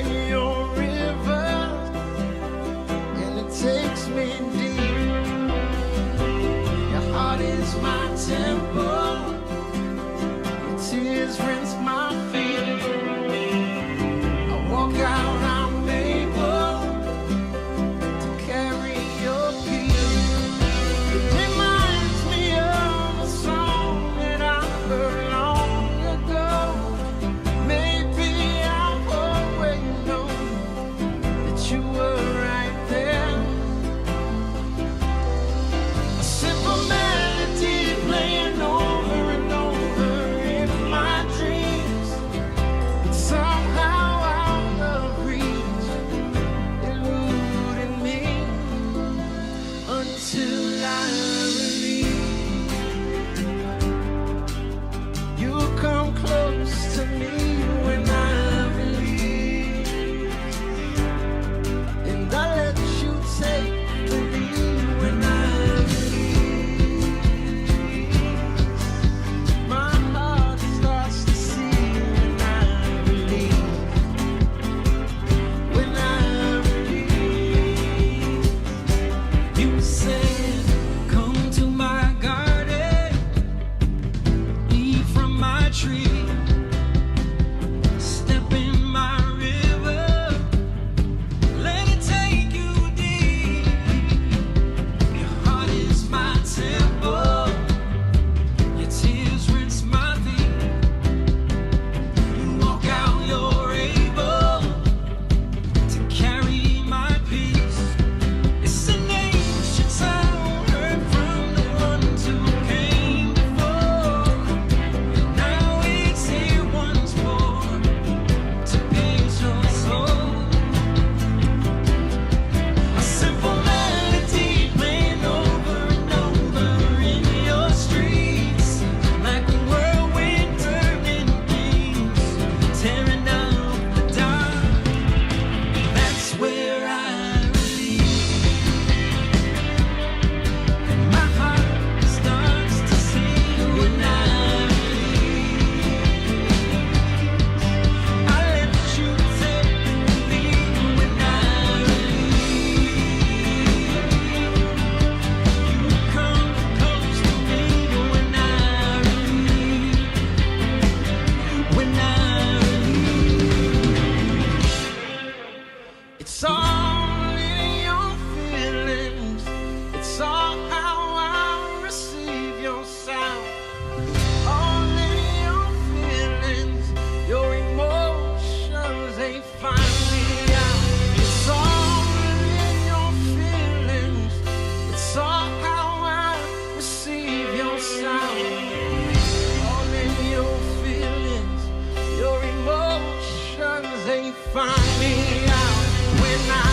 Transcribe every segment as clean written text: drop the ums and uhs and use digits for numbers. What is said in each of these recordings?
in your rivers, and it takes me deep. Your heart is my temple, your tears rinse my feet. I walk out, I'm able to carry your peace. It reminds me of a song that I heard long ago. Maybe I've always known that you were right there. A simple melody playing over and over in my dreams. But somehow out of reach, eluding me until I release. You come close to me when I release, and I let you take the lead when I release. My heart starts to see when I release. When I release, you said, "Come to my garden, eat from my tree, step in my river, let it take you deep. Your heart is my temple, your tears rinse my feet. You walk out, you're able to carry my peace. It's an ancient sound heard from the ones who came before. Now it's here once more to pierce your soul. A simple melody playing over and over in your streets, like a whirlwind turning things, tearing down the dark. That's where I release. And my heart starts to sing when I release. I let you take the lead when I release. You come close to me when I release. When I release, it's all in your feelings. It's all how I receive your sound. All in your feelings, your emotions, they find me out. It's all in your feelings. It's all how I receive your sound. All in your feelings, your emotions, they find me out when I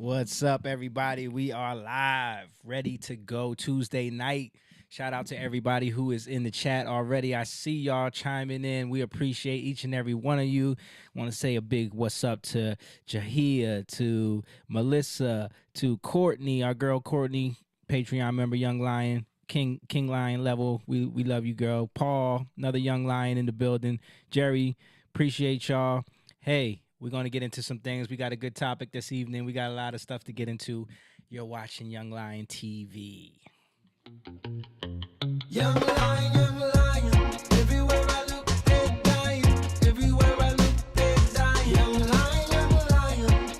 What's up, everybody? We are live, ready to go Tuesday night. Shout out to everybody who is in the chat already. I see y'all chiming in. We appreciate each and every one of you. Want to say a big what's up to Jahia, to Melissa, to Courtney, our girl Courtney, Patreon member, Young Lion, King Lion level. We love you, girl. Paul, another Young Lion in the building. Jerry, appreciate y'all. Hey, we're going to get into some things. We got a good topic this evening. We got a lot of stuff to get into. You're watching Young Lion TV. Young lion, everywhere I look, they're dying. Everywhere I look, they're dying. Young lion,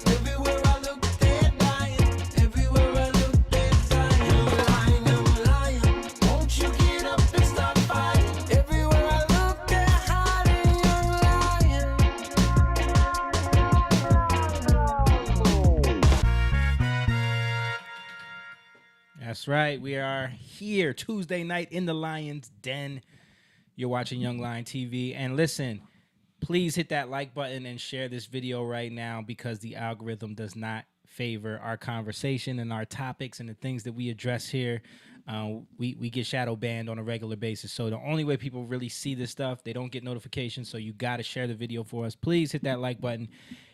everywhere I look, they're dying. Everywhere I look, they're dying. Young lion, won't you get up and start fighting? Everywhere I look, they're hiding. That's right. We are here Tuesday night in the Lion's Den. You're watching Young Lion TV. And listen, please hit that like button and share this video right now because the algorithm does not favor our conversation and our topics and the things that we address here. We get shadow banned on a regular basis. So the only way people really see this stuff, they don't get notifications. So you got to share the video for us. Please hit that like button.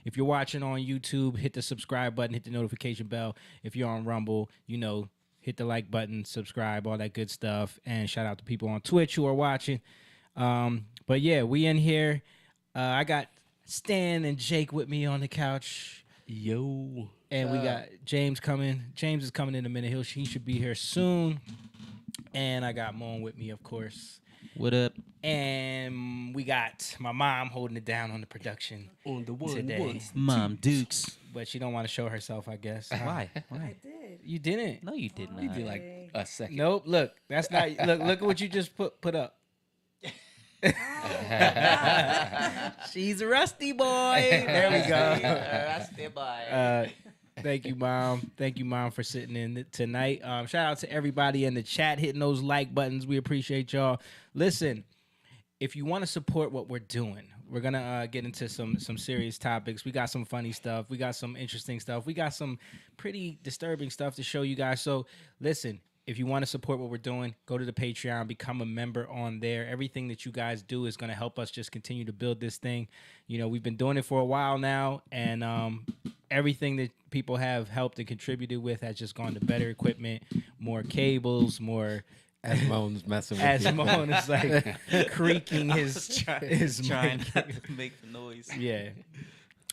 If you're watching on YouTube, hit the subscribe button, hit the notification bell. If you're on Rumble, hit the like button, subscribe, all that good stuff. And shout out to people on Twitch who are watching. But yeah, we in here. I got Stan and Jake with me on the couch. Yo. And we got James coming. James is coming in a minute. He should be here soon. And I got Moan with me, of course. What up? And we got my mom holding it down on the production On the one today. Mom Dukes. But she don't want to show herself, I guess. Why? I did. You didn't? No, you did not. You did like a second. Nope. Look, that's not. Look at what you just put up. She's a rusty boy. There we go. Rusty boy. Thank you, Mom. Thank you, Mom, for sitting in tonight. Shout out to everybody in the chat hitting those like buttons. We appreciate y'all. Listen, if you want to support what we're doing, we're going to get into some serious topics. We got some funny stuff. We got some interesting stuff. We got some pretty disturbing stuff to show you guys. So listen, if you want to support what we're doing, go to the Patreon, become a member on there. Everything that you guys do is going to help us just continue to build this thing. We've been doing it for a while now, and everything that people have helped and contributed with has just gone to better equipment, more cables, more... As Moan's messing with As you. Moan is like creaking his trying mic. not to make the noise. Yeah.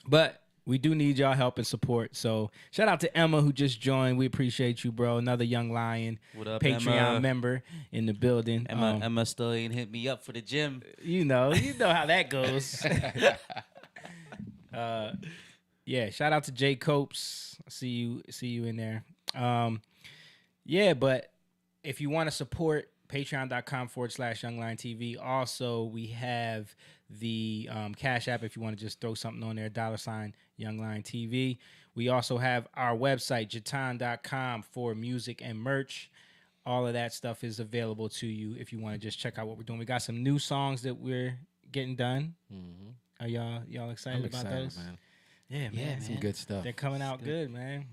But we do need y'all help and support. So shout out to Emma who just joined. We appreciate you, bro. Another Young Lion What up, Patreon Emma? member in the building. Emma still ain't hit me up for the gym. You know how that goes. Yeah, shout out to Jay Copes. See you in there. Yeah, but if you want to support, patreon.com/YoungLionTV. Also, we have the Cash App if you want to just throw something on there, $YoungLionTV. We also have our website, jatan.com, for music and merch. All of that stuff is available to you if you want to just check out what we're doing. We got some new songs that we're getting done. Mm-hmm. Are y'all excited I'm about excited, those? man. Yeah, man. Some good stuff. They're coming out good, man.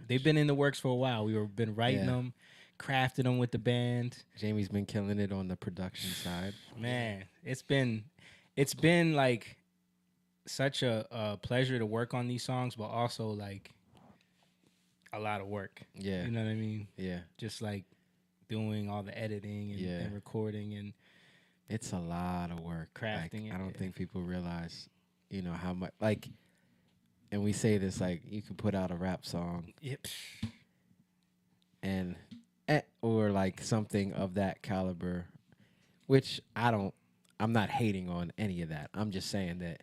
They've been in the works for a while. We've been writing them, crafting them with the band. Jamie's been killing it on the production side. Man, it's been like such a pleasure to work on these songs, but also like a lot of work. Yeah. You know what I mean? Yeah. Just like doing all the editing and recording and It's a lot of work. Crafting it, I don't yeah. think people realize, how much, and we say this, you could put out a rap song yep. and, or something of that caliber, which I'm not hating on any of that. I'm just saying that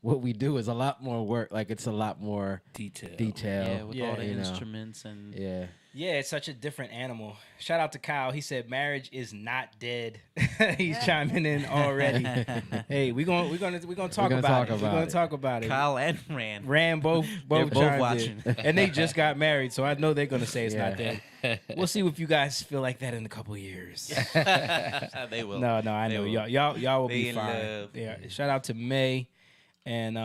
what we do is a lot more work. It's a lot more Detail. detail. with Yeah. all the You know. instruments and Yeah. Yeah, it's such a different animal. Shout out to Kyle. He said marriage is not dead. He's chiming in already. Hey, we're gonna talk gonna about talk it. We're about gonna it. talk about it. Kyle and Rand. Rand both They're both chimed watching. in. And they just got married, so I know they're gonna say it's Yeah. not dead. We'll see if you guys feel like that in a couple of years. They will. No, I They know will. y'all will They be in fine. love. Yeah. Shout out to May, and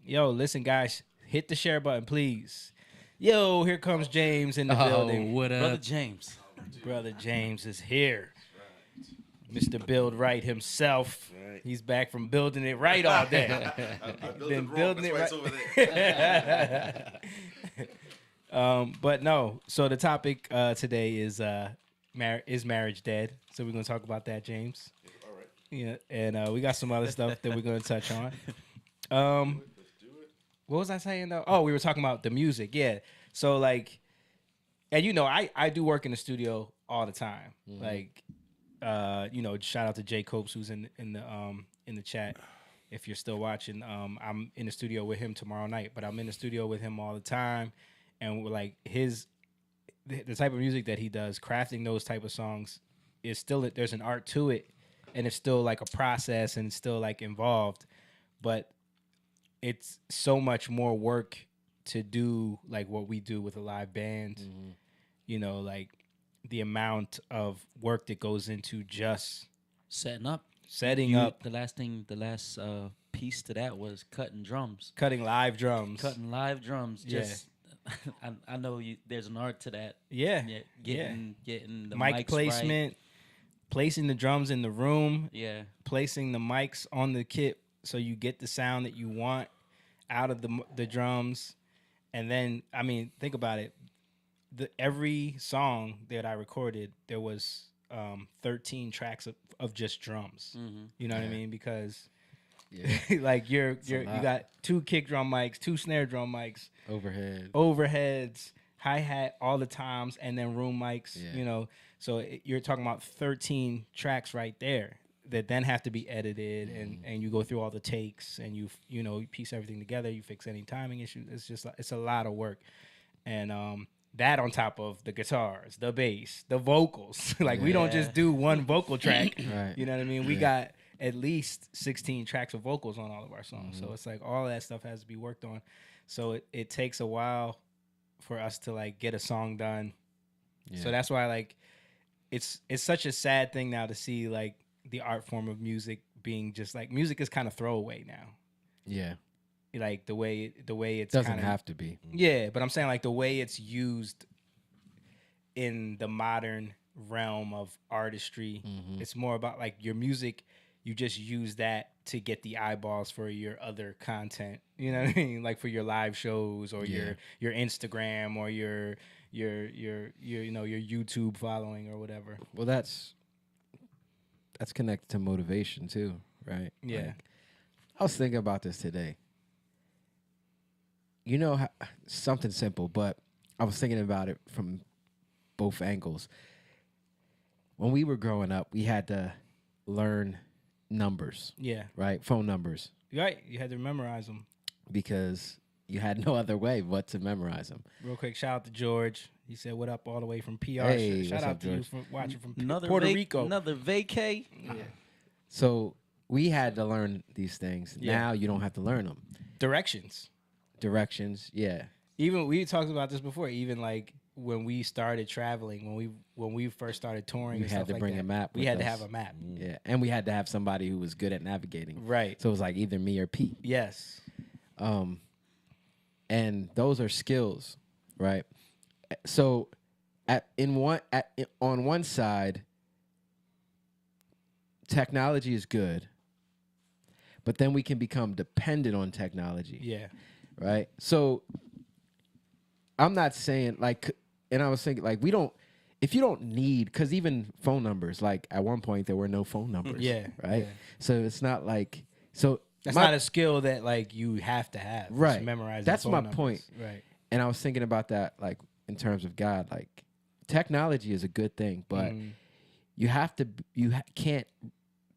listen, guys, hit the share button, please. Yo, here comes James in the building. what Brother James. Brother James is here. Mr. Build Right himself. Right. He's back from building it right all day. I built Been it wrong. building That's it why right. it's over there. But no. So the topic today is marriage dead? So we're gonna talk about that, James. All right. Yeah, and we got some other stuff that we're gonna touch on. Let's do it. What was I saying though? Oh, we were talking about the music. Yeah. So like, and you know, I do work in the studio all the time. Like, you know, shout out to Jay Copes who's in the chat. If you're still watching, I'm in the studio with him tomorrow night. But I'm in the studio with him all the time, and we're like the type of music that he does, crafting those type of songs is still there's an art to it, and it's still like a process and it's still like involved, but it's so much more work to do like what we do with a live band. You know, like the amount of work that goes into just Setting up. setting up, The last piece to that was cutting drums. cutting live drums. Cutting live drums. Yeah. Just I know there's an art to that. Yeah. Getting the Mic mics placement, right. placing the drums in the room, Yeah. placing the mics on the kit so you get the sound that you want out of the drums. And then, I mean, think about it. Every song that I recorded, there was 13 tracks of just drums. You know what I mean? Because like you got 2 kick drum mics, 2 snare drum mics, overheads, hi-hat, all the times, and then room mics. Yeah. You know, so you're talking about 13 tracks right there that then have to be edited, and you go through all the takes, and you piece everything together, you fix any timing issues. It's just it's a lot of work, and that on top of the guitars, the bass, the vocals. Like we don't just do one vocal track. Right. You know what I mean? We got at least 16 tracks of vocals on all of our songs. So it's like all that stuff has to be worked on. So it takes a while for us to like get a song done. Yeah. So that's why like it's such a sad thing now to see like the art form of music being just like music is kind of throwaway now. Yeah. Like the way it's Doesn't kinda, have to be. Yeah, but I'm saying like the way it's used in the modern realm of artistry, it's more about like your music. You just use that to get the eyeballs for your other content. You know what I mean? Like for your live shows or your Instagram or your YouTube following or whatever. Well, that's connected to motivation too, right? Yeah. Like, I was thinking about this today. You know, something simple, but I was thinking about it from both angles. When we were growing up, we had to learn numbers, Yeah. right? Phone numbers, Right. You had to memorize them. because you had no other way but to memorize them. Real quick, shout out to George. He said, "What up?" all the way from PR. Hey, Shout what's out up, to you George? for watching from Another Puerto Rico. Another vacay. So we had to learn these things. Yeah. Now you don't have to learn them. Directions. Directions, yeah. Even we talked about this before. Even like when we started traveling, when we first started touring, We and had stuff to like bring that, a map We with had to us. have a map. Yeah, and we had to have somebody who was good at navigating. Right. So it was like either me or Pete. Yes. And those are skills, right? So on one side, technology is good, but then we can become dependent on technology, Yeah. right? So I'm not saying like, and I was thinking like if you don't need, because even phone numbers, like at one point there were no phone numbers, Yeah, right? yeah. So it's not like That's not a skill that like you have to have. Just Right. Memorizing. That's phone my numbers. point. Right. And I was thinking about that, like in terms of God, like technology is a good thing, but you have to, can't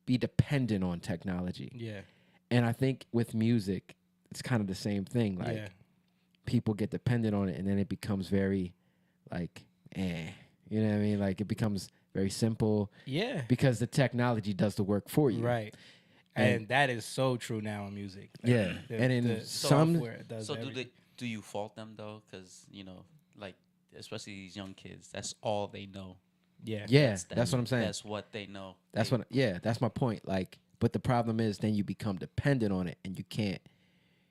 be dependent on technology. Yeah. And I think with music, it's kind of the same thing. Like Yeah. people get dependent on it, and then it becomes very, like, you know what I mean? Like it becomes very simple Yeah. because the technology does the work for you. Right. And that is so true now in music. Yeah. And in the some, software does So everything. do you fault them though? Because like especially these young kids, that's all they know. Yeah. yeah, that's what I'm saying. That's what they know. That's my point. Like, but the problem is then you become dependent on it and you can't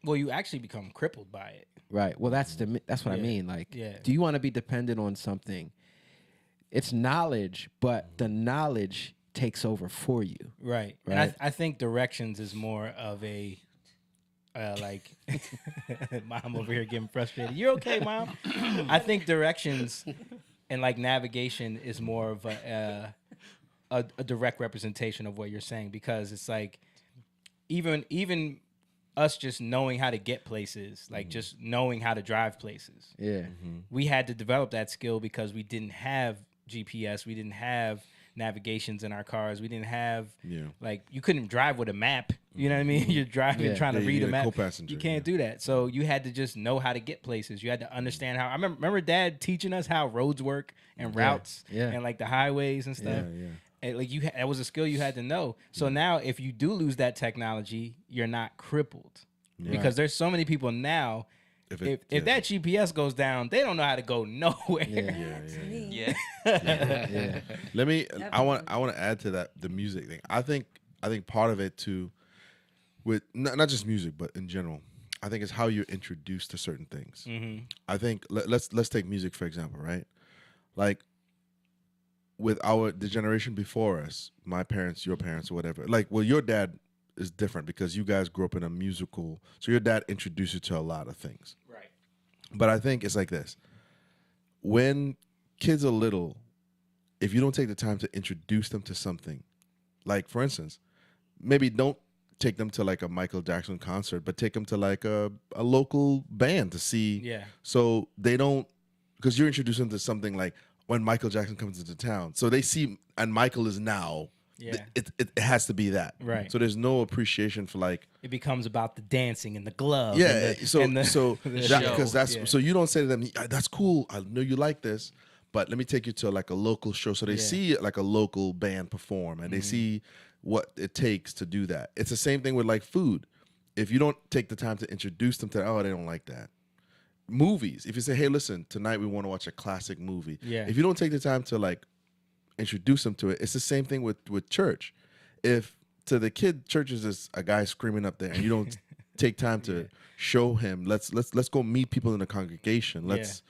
Well, you actually become crippled by it. Right. Well, that's what I Yeah. mean. Like, Yeah. do you want to be dependent on something? It's knowledge, but the knowledge takes over for you. Right. Right. And I think directions is more of a like mom over here getting frustrated. You're okay, mom. I think directions and like navigation is more of a direct representation of what you're saying, because it's like even us just knowing how to get places, like just knowing how to drive places. Yeah. We had to develop that skill because we didn't have GPS, we didn't have navigations in our cars, we didn't have like you couldn't drive with a map. You know what I mean? You're driving trying to Yeah, you read a need a map. co-passenger, You can't do that. So you had to just know how to get places. You had to understand how. I remember Dad teaching us how roads work and routes Yeah. and like the highways and stuff. Yeah. And like that was a skill you had to know. So now if you do lose that technology, you're not crippled. Because there's so many people now. If that GPS goes down, they don't know how to go nowhere. Yeah. Yeah. Let me. I want to add to that the music thing. I think part of it too, with not just music but in general, I think it's how you're introduced to certain things. Mm-hmm. I think let's take music for example, right? Like with the generation before us, my parents, your parents, or whatever. Like, well, your dad is different because you guys grew up in a musical, so your dad introduced you to a lot of things. Right. But I think it's like this: when kids are little, if you don't take the time to introduce them to something, like for instance, maybe don't take them to like a Michael Jackson concert, but take them to like a local band to see. Yeah. So they don't, because you're introducing them to something like when Michael Jackson comes into town. So they see, and Michael is now. Yeah. It has to be that. Right. So there's no appreciation for like. It becomes about the dancing and the glove. Yeah. And the, So and the, so the that, show. because that's Yeah. so you don't say to them, that's cool. I know you like this, but let me take you to like a local show. So they see like a local band perform and they see what it takes to do that. It's the same thing with like food. If you don't take the time to introduce them to, they don't like that. Movies. If you say, hey, listen, tonight we want to watch a classic movie. Yeah. If you don't take the time to like introduce them to it, it's the same thing with church. If to the kid, church is just a guy screaming up there, and you don't take time to show him, let's go meet people in the congregation. Let's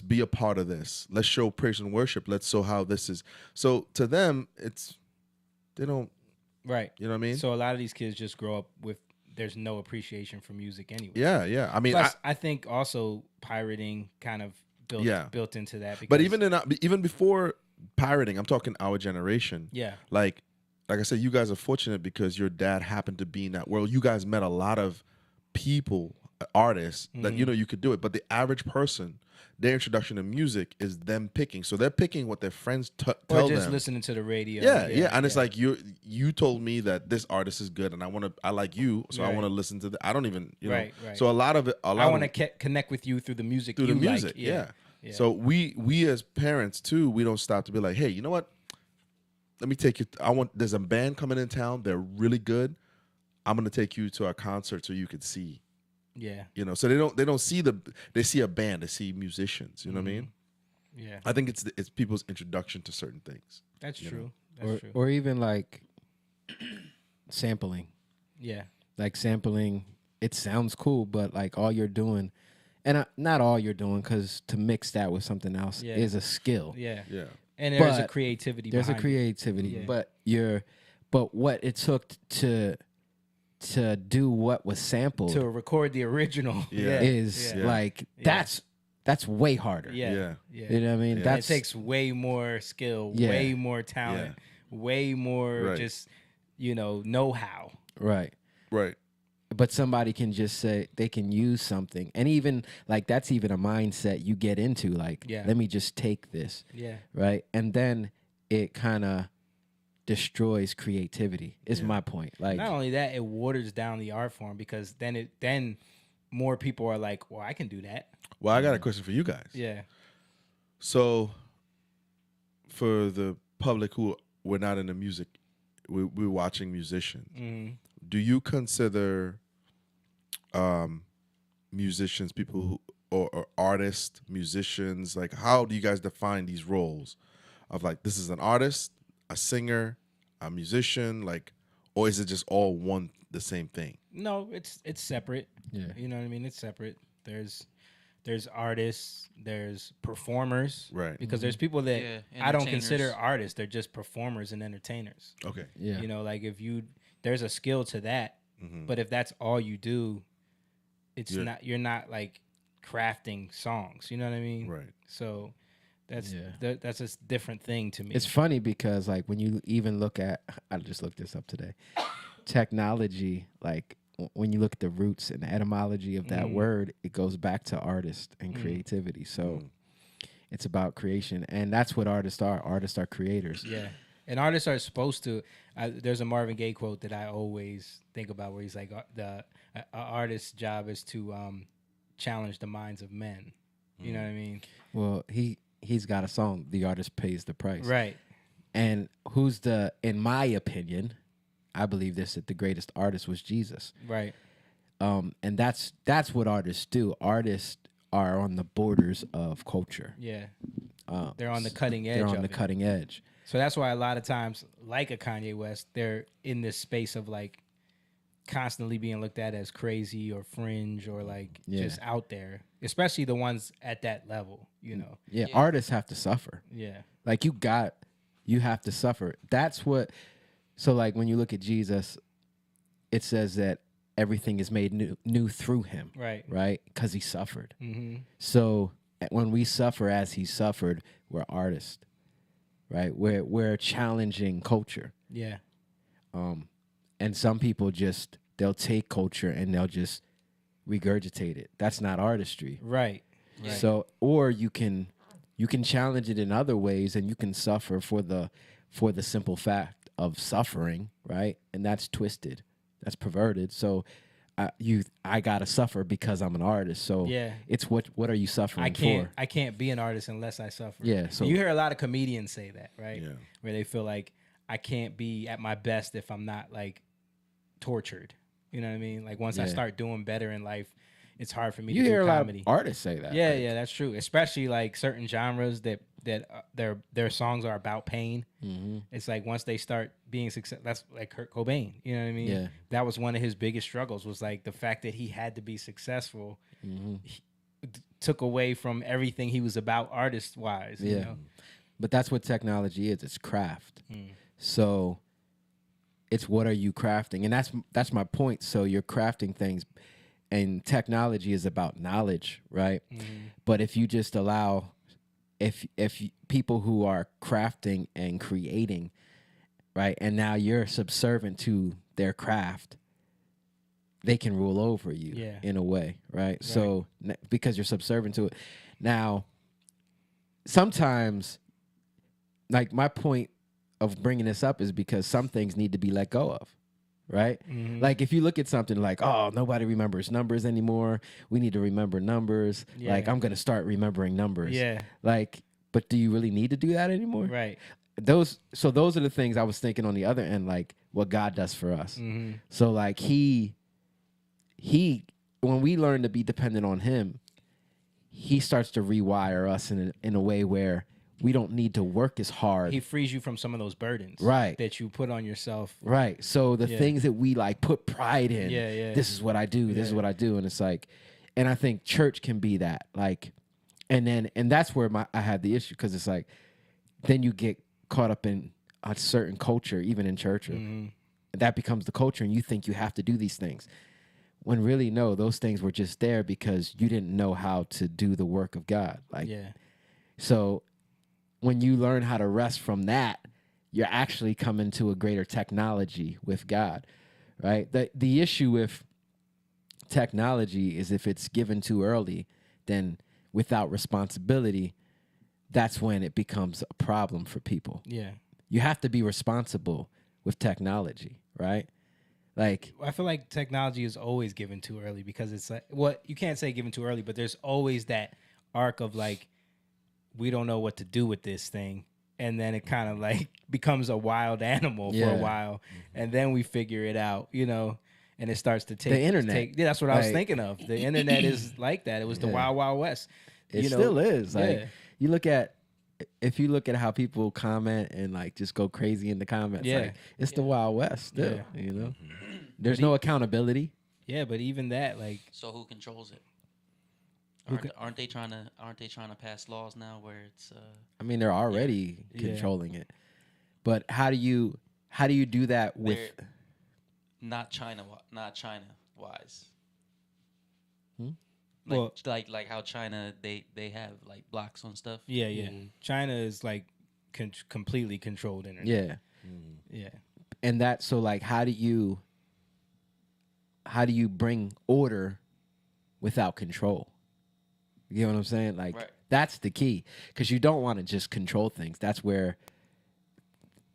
be a part of this. Let's show praise and worship. Let's show how this is. So to them, they don't. Right. You know what I mean? So a lot of these kids just grow up with there's no appreciation for music anyway. Yeah. I mean, Plus, I think also pirating kind of built into that. Because, but even before pirating, I'm talking our generation. Yeah. Like I said, you guys are fortunate because your dad happened to be in that world. You guys met a lot of people, artists that you could do it. But the average person, their introduction to music is them picking. So they're picking what their friends tell them. Or just listening to the radio. Yeah. And it's like you told me that this artist is good, and I like you, so I Right. want to listen to I don't even Right. So a lot of it. I want to connect with you through the music. through you the music. like. Yeah. Yeah. So we as parents too, we don't stop to be like, hey, you know what? Let me take you. There's a band coming in town. They're really good. I'm gonna take you to a concert so you could see. Yeah. So they don't see they see a band. They see musicians. You know what I mean? Yeah. I think it's people's introduction to certain things. That's true. That's true. Or even like sampling. Yeah. Like sampling, it sounds cool, but like all you're doing, and not all you're doing, because to mix that with something else Yeah. is a skill. Yeah. Yeah. And there's a But creativity. There's a behind it. creativity, Yeah. but what it took to do what was sampled to record the original. Yeah. is Yeah. like Yeah. that's way harder. Yeah. Yeah. You know what I mean? Yeah. That takes way more skill, Yeah. way more talent, way more Right. just know-how. Right. Right. But somebody can just say they can use something, and even like that's even a mindset you get into. Like, Yeah. let me just take this, Yeah. right, and then it kind of destroys creativity. Is my point. Like, Not only that, it waters down the art form because then more people are like, well, I can do that. Well, I got a question for you guys. Yeah. So, for the public who were not into music, we're watching musicians. Mm-hmm. Do you consider musicians people who or artists, musicians, like how do you guys define these roles of like this is an artist, a singer, a musician, like, or is it just all one the same thing. No, it's separate. Yeah. You know what I mean? It's separate. There's artists, there's performers, Right. Because there's people that Yeah, I don't consider entertainers. artists. They're just performers and entertainers. Okay. Yeah. You know, like there's a skill to that, but if that's all you do, it's Yeah. not. You're not like crafting songs. You know what I mean? Right. So that's Yeah. that's a different thing to me. It's funny because like when you even look at, I just looked this up today, technology, like when you look at the roots and the etymology of that word, it goes back to artist and creativity. So it's about creation, and that's what artists are. Artists are creators. Yeah. And artists are supposed to. There's a Marvin Gaye quote that I always think about where he's like, the artist's job is to challenge the minds of men. You know what I mean? Well, he's got a song, "The Artist Pays the Price." Right. And in my opinion, I believe this, that the greatest artist was Jesus. Right. And that's what artists do. Artists are on the borders of culture. Yeah. They're on the cutting edge. They're on of the it. cutting edge. So that's why a lot of times, like a Kanye West, they're in this space of like constantly being looked at as crazy or fringe or like Yeah. just out there, especially the ones at that level, you know? Yeah, artists have to suffer. Yeah. Like you have to suffer. That's what. So like when you look at Jesus, it says that everything is made new through him. Right. Right? Because he suffered. Mm-hmm. So when we suffer as he suffered, we're artists. Right? We're challenging culture. Yeah. And some people they'll take culture and they'll just regurgitate it. That's not artistry. Right. Right. So, or you can challenge it in other ways, and you can suffer for the simple fact of suffering, right? And that's twisted, that's perverted. So, I gotta suffer because I'm an artist. So, Yeah. it's what are you suffering for? I can't be an artist unless I suffer. Yeah, so- you hear a lot of comedians say that, right? Yeah. Where they feel like I can't be at my best if I'm not like tortured. You know what I mean? Like once I Yeah. start doing better in life, it's hard for me You to hear do a lot comedy. of artists say that. Yeah, like, yeah, that's true. Especially like certain genres that their songs are about pain. Mm-hmm. It's like once they start being success, that's like Kurt Cobain. You know what I mean? Yeah. That was one of his biggest struggles. Was like the fact that he had to be successful Mm-hmm. took away from everything he was about artist wise. You Yeah. know? But that's what technology is. It's craft. Mm. So it's what are you crafting? And that's my point. So you're crafting things, and technology is about knowledge, right? But if you just allow if people who are crafting and creating, right, and now you're subservient to their craft, they can rule over you Yeah. in a way, right? So because you're subservient to it. Now, sometimes, like my point of bringing this up is because some things need to be let go of, right? Like if you look at something like, oh, nobody remembers numbers anymore. We need to remember numbers. Yeah. Like I'm going to start remembering numbers. Yeah. Like, but do you really need to do that anymore? Right. Those are the things I was thinking on the other end, like what God does for us. So like he when we learn to be dependent on him, he starts to rewire us in a way where we don't need to work as hard. He frees you from some of those burdens, Right. that you put on yourself. Right. So the Yeah. things that we like put pride in, Yeah, yeah. this is what I do, this is Yeah. what I do. And it's like, and I think church can be that. Like, and that's where I had the issue, because it's like, then you get caught up in a certain culture, even in church, and that becomes the culture, and you think you have to do these things. When really, no, those things were just there because you didn't know how to do the work of God. Like, Yeah. so when you learn how to rest from that, you're actually coming to a greater technology with God, right? The issue with technology is if it's given too early, then without responsibility, that's when it becomes a problem for people. Yeah. You have to be responsible with technology, right? Like, I feel like technology is always given too early because it's like, what you can't say given too early, but there's always that arc of like, we don't know what to do with this thing. And then it kind of like becomes a wild animal for Yeah. a while. And then we figure it out, you know, and it starts to take The internet. yeah, that's what I was Like- thinking of. The internet is like that. It was the Yeah. Wild Wild West. it You know, still is. Like, yeah. if you look at how people comment and like just go crazy in the comments, Yeah. like, it's the Wild West still, Yeah. you know? There's no accountability. Yeah, but even that, like, So who controls it? Who Aren't they trying to pass laws now where it's I mean, they're already Yeah. controlling it. But how do you do that with? they're not China wise? Hmm? Like, Well- like how China they have like blocks on stuff. yeah. China is like completely controlled internet. Yeah, Yeah. and that so like how do you bring order without control? You know what I'm saying? Like Right. that's the key because you don't want to just control things. That's where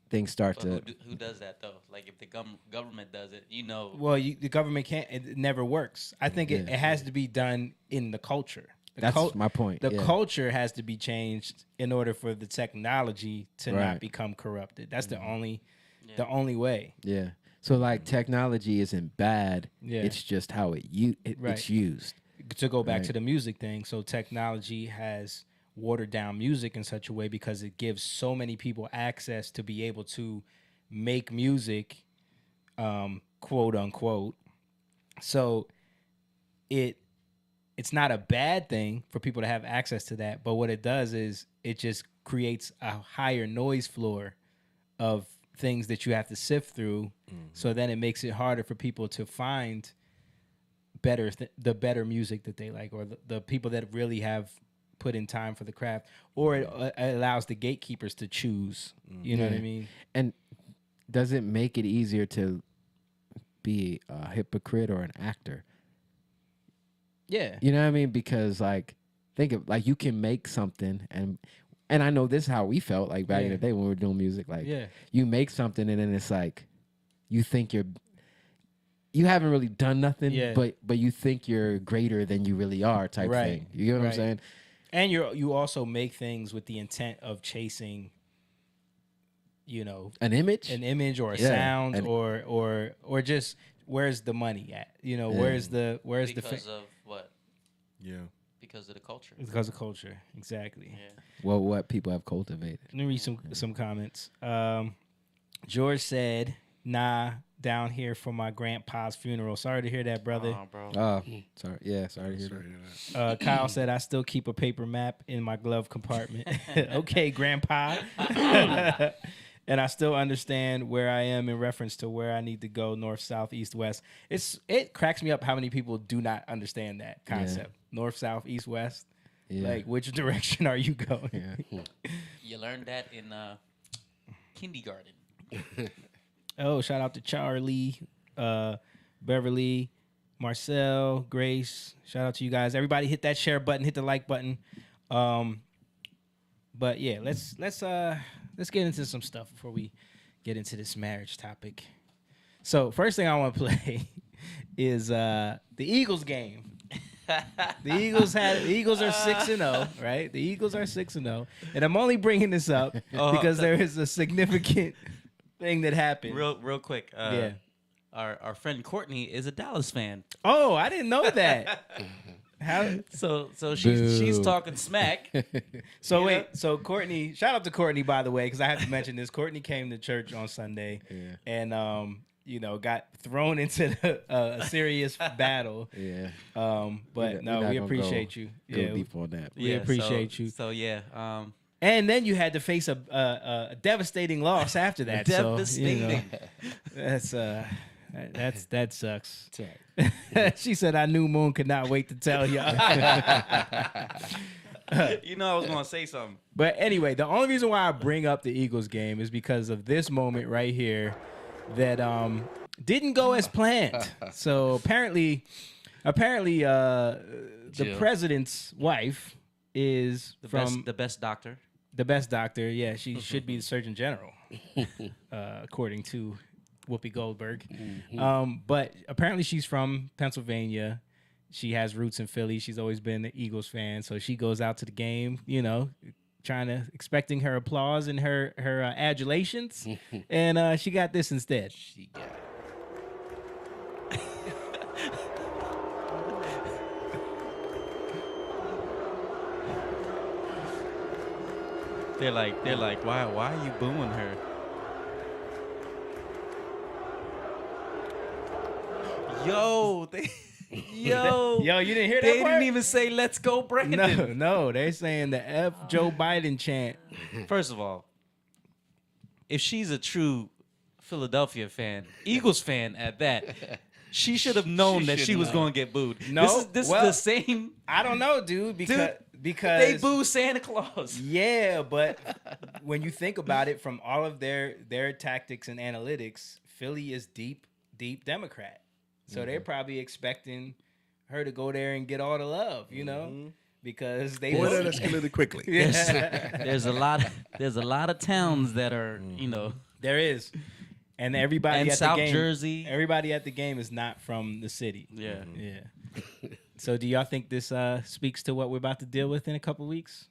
things start But to. who does that though? Like if the government does it, you know. Well, the government can't. It never works. I think it has to be done in the culture. That's my point. The yeah. culture has to be changed in order for the technology to not Right. become corrupted. That's the only Yeah. way. Yeah. So like technology isn't bad. Yeah. It's just how Right. it's used. To go back Right. to the music thing, so technology has watered down music in such a way because it gives so many people access to be able to make music, quote unquote. So it's not a bad thing for people to have access to that, but what it does is it just creates a higher noise floor of things that you have to sift through. So then it makes it harder for people to find the better music that they like, or the people that really have put in time for the craft, or it allows the gatekeepers to choose. You know what I Yeah. mean? And does it make it easier to be a hypocrite or an actor? Yeah. You know what I mean? Because like think of like you can make something and I know this is how we felt like back in Yeah. the day when we were doing music. Like Yeah. you make something and then it's like you think you haven't really done nothing, Yeah. but you think you're greater than you really are type Right. thing. You get what I'm Right. saying? And you also make things with the intent of chasing, An image? an image or a Yeah, sound and- or just where's the money at? Where's the because of what? Yeah. Because of the culture. because of culture. Exactly. Yeah. well, what people have cultivated. Let me read some comments. George said, "Nah, down here for my grandpa's funeral. Sorry to hear that, brother." Oh, bro. Sorry. Yeah, sorry to hear Sorry that. to hear that. Kyle said, "I still keep a paper map in my glove compartment." Okay, grandpa. And I still understand where I am in reference to where I need to go, north, south, east, west. It cracks me up how many people do not understand that concept. North, south, east, west. Yeah. Like, which direction are you going? Yeah. You learned that in kindergarten. Oh, shout out to Charlie, Beverly, Marcel, Grace. Shout out to you guys. Everybody hit that share button, hit the like button. But yeah, let's get into some stuff before we get into this marriage topic. So first thing I want to play is the Eagles game. The Eagles are 6-0, right? The Eagles are 6-0, and I'm only bringing this up because there is a significant thing that happened. Real quick. Yeah. Our friend Courtney is a Dallas fan. Oh, I didn't know that. How? So she's Boo. talking smack. So You wait. know? So Courtney, shout out to Courtney, by the way, because I have to mention this. Courtney came to church on Sunday, and got thrown into a serious battle. Yeah. But We're no, not we gonna appreciate you. Go Yeah, deep on that. we appreciate you. So yeah. And then you had to face a devastating loss after that. Devastating. So, that sucks. She said, "I knew Moon could not wait to tell y'all." You know I was gonna say something. But anyway, the only reason why I bring up the Eagles game is because of this moment right here that didn't go as planned. So apparently the Jill. president's wife is The best doctor. the best doctor. Yeah, she should be the Surgeon General, according to Whoopi Goldberg. But apparently she's from Pennsylvania. She has roots in Philly. She's always been an Eagles fan. So she goes out to the game, expecting her applause and her adulations. And she got this instead. She got it. They're like, why are you booing her? Yo, yo, you didn't hear that they part? didn't even say "Let's go, Brandon." No, they're saying the F Joe Biden chant. First of all, if she's a true Philadelphia fan, Eagles fan at that, she should have known that she was going to get booed. No, this is well, the same. I don't know, dude, because They boo Santa Claus. Yeah, but when you think about it, from all of their tactics and analytics, Philly is deep Democrat, so they're probably expecting her to go there and get all the love, you know, because they Boy, that escalated quickly. There's a lot of towns that are, there is, and everybody and at South the game, Jersey. everybody at the game is not from the city. Yeah. Yeah. So do y'all think this speaks to what we're about to deal with in a couple weeks?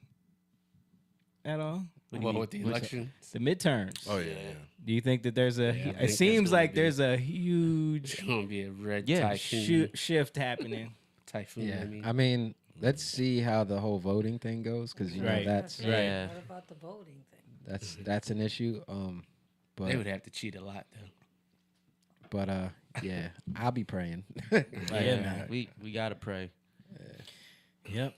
At all? Well, with the election, The midterms. Oh yeah. Do you think that there's a? I think it that's seems gonna like be- there's a huge it's gonna be a red Yeah, typhoon. shift happening. Typhoon. Yeah, I mean, let's see how the whole voting thing goes because you know Right. that's Yeah. What about the voting thing? that's an issue. But they would have to cheat a lot though. but yeah, I'll be praying. Yeah, man. We gotta pray. Yep.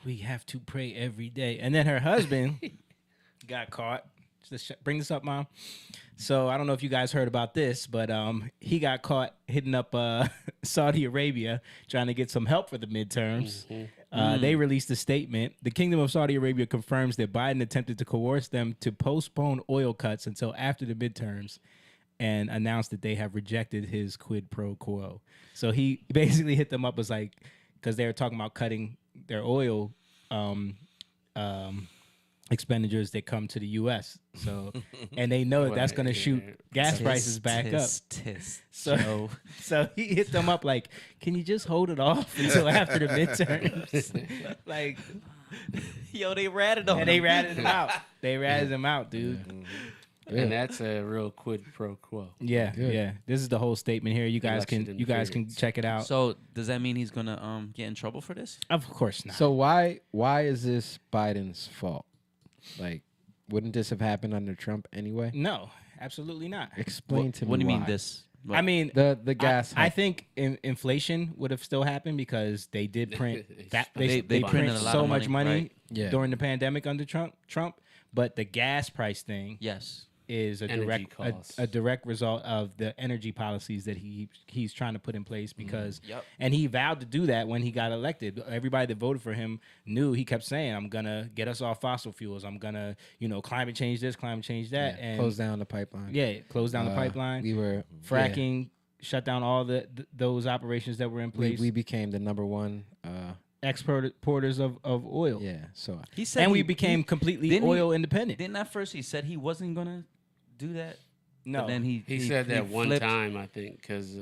We have to pray every day. And then her husband got caught. Just bring this up, Mom. So I don't know if you guys heard about this, but he got caught hitting up Saudi Arabia trying to get some help for the midterms. They released a statement. The Kingdom of Saudi Arabia confirms that Biden attempted to coerce them to postpone oil cuts until after the midterms and announced that they have rejected his quid pro quo. So he basically hit them up as like, because they were talking about cutting their oil expenditures that come to the U.S. So, and they know that that's going to shoot gas prices back up. So, so he hit them up like, "Can you just hold it off until after the midterms?" Like, Yo, they ratted on and they him. ratted him out. They ratted him out, dude. And that's a real quid pro quo. Yeah, Good. yeah. This is the whole statement here. You guys Election can interference. check it out. So does that mean he's gonna get in trouble for this? Of course not. So why is this Biden's fault? Like, wouldn't this have happened under Trump anyway? No, absolutely not. Explain to me. What do you mean why. this? I mean, The gas. I hike. think inflation would have still happened because they did print that They they printed print a lot so of much money, money right. Yeah. during the pandemic under Trump, but the gas price thing Yes. is a Energy direct costs. a direct result of the energy policies that he's trying to put in place because Yep. and he vowed to do that when he got elected. Everybody that voted for him knew he kept saying, "I'm gonna get us off fossil fuels. I'm gonna climate change this, climate change that, Yeah, and close down the pipeline. close down the pipeline, We were fracking." Shut down all those operations that were in We, place. we became the number one. Exporters of oil. Yeah. So He said And we he- became he- completely didn't he- oil independent. Didn't at first he said he wasn't gonna do that? No. But then He said that one flipped. time, I think, because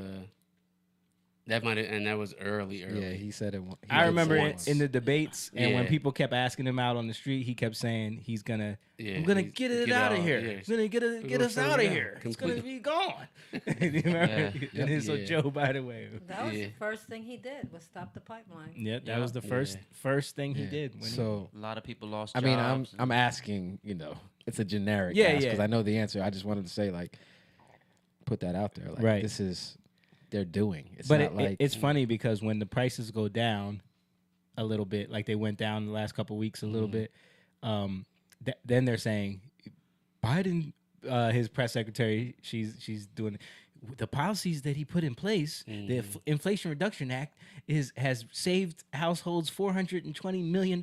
that might have, and that was early. yeah, he said it. I remember once. in the debates, and when Yeah. people kept asking him out on the street, he kept saying he's gonna, Yeah, I'm gonna he's- get it get out of out, here. yeah. I'm gonna get gonna us shut out it of down here. It's gonna completely. be gone. You remember? Yeah. And so Yeah. Joe, by the way, That was Yeah. the first thing he did was stop the pipeline. yeah, that Yeah. was the first thing he did. When So A lot of people lost. I mean, jobs I'm asking. It's a generic. Yeah, because yeah. I know the answer. I just wanted to say like, put that out there. Like, Right. This is they're doing. It's but not like it's funny because when the prices go down a little bit, like they went down the last couple of weeks a little bit, then they're saying Biden, his press secretary, she's doing the policies that he put in place. The Inflation Reduction Act has saved households $420 million.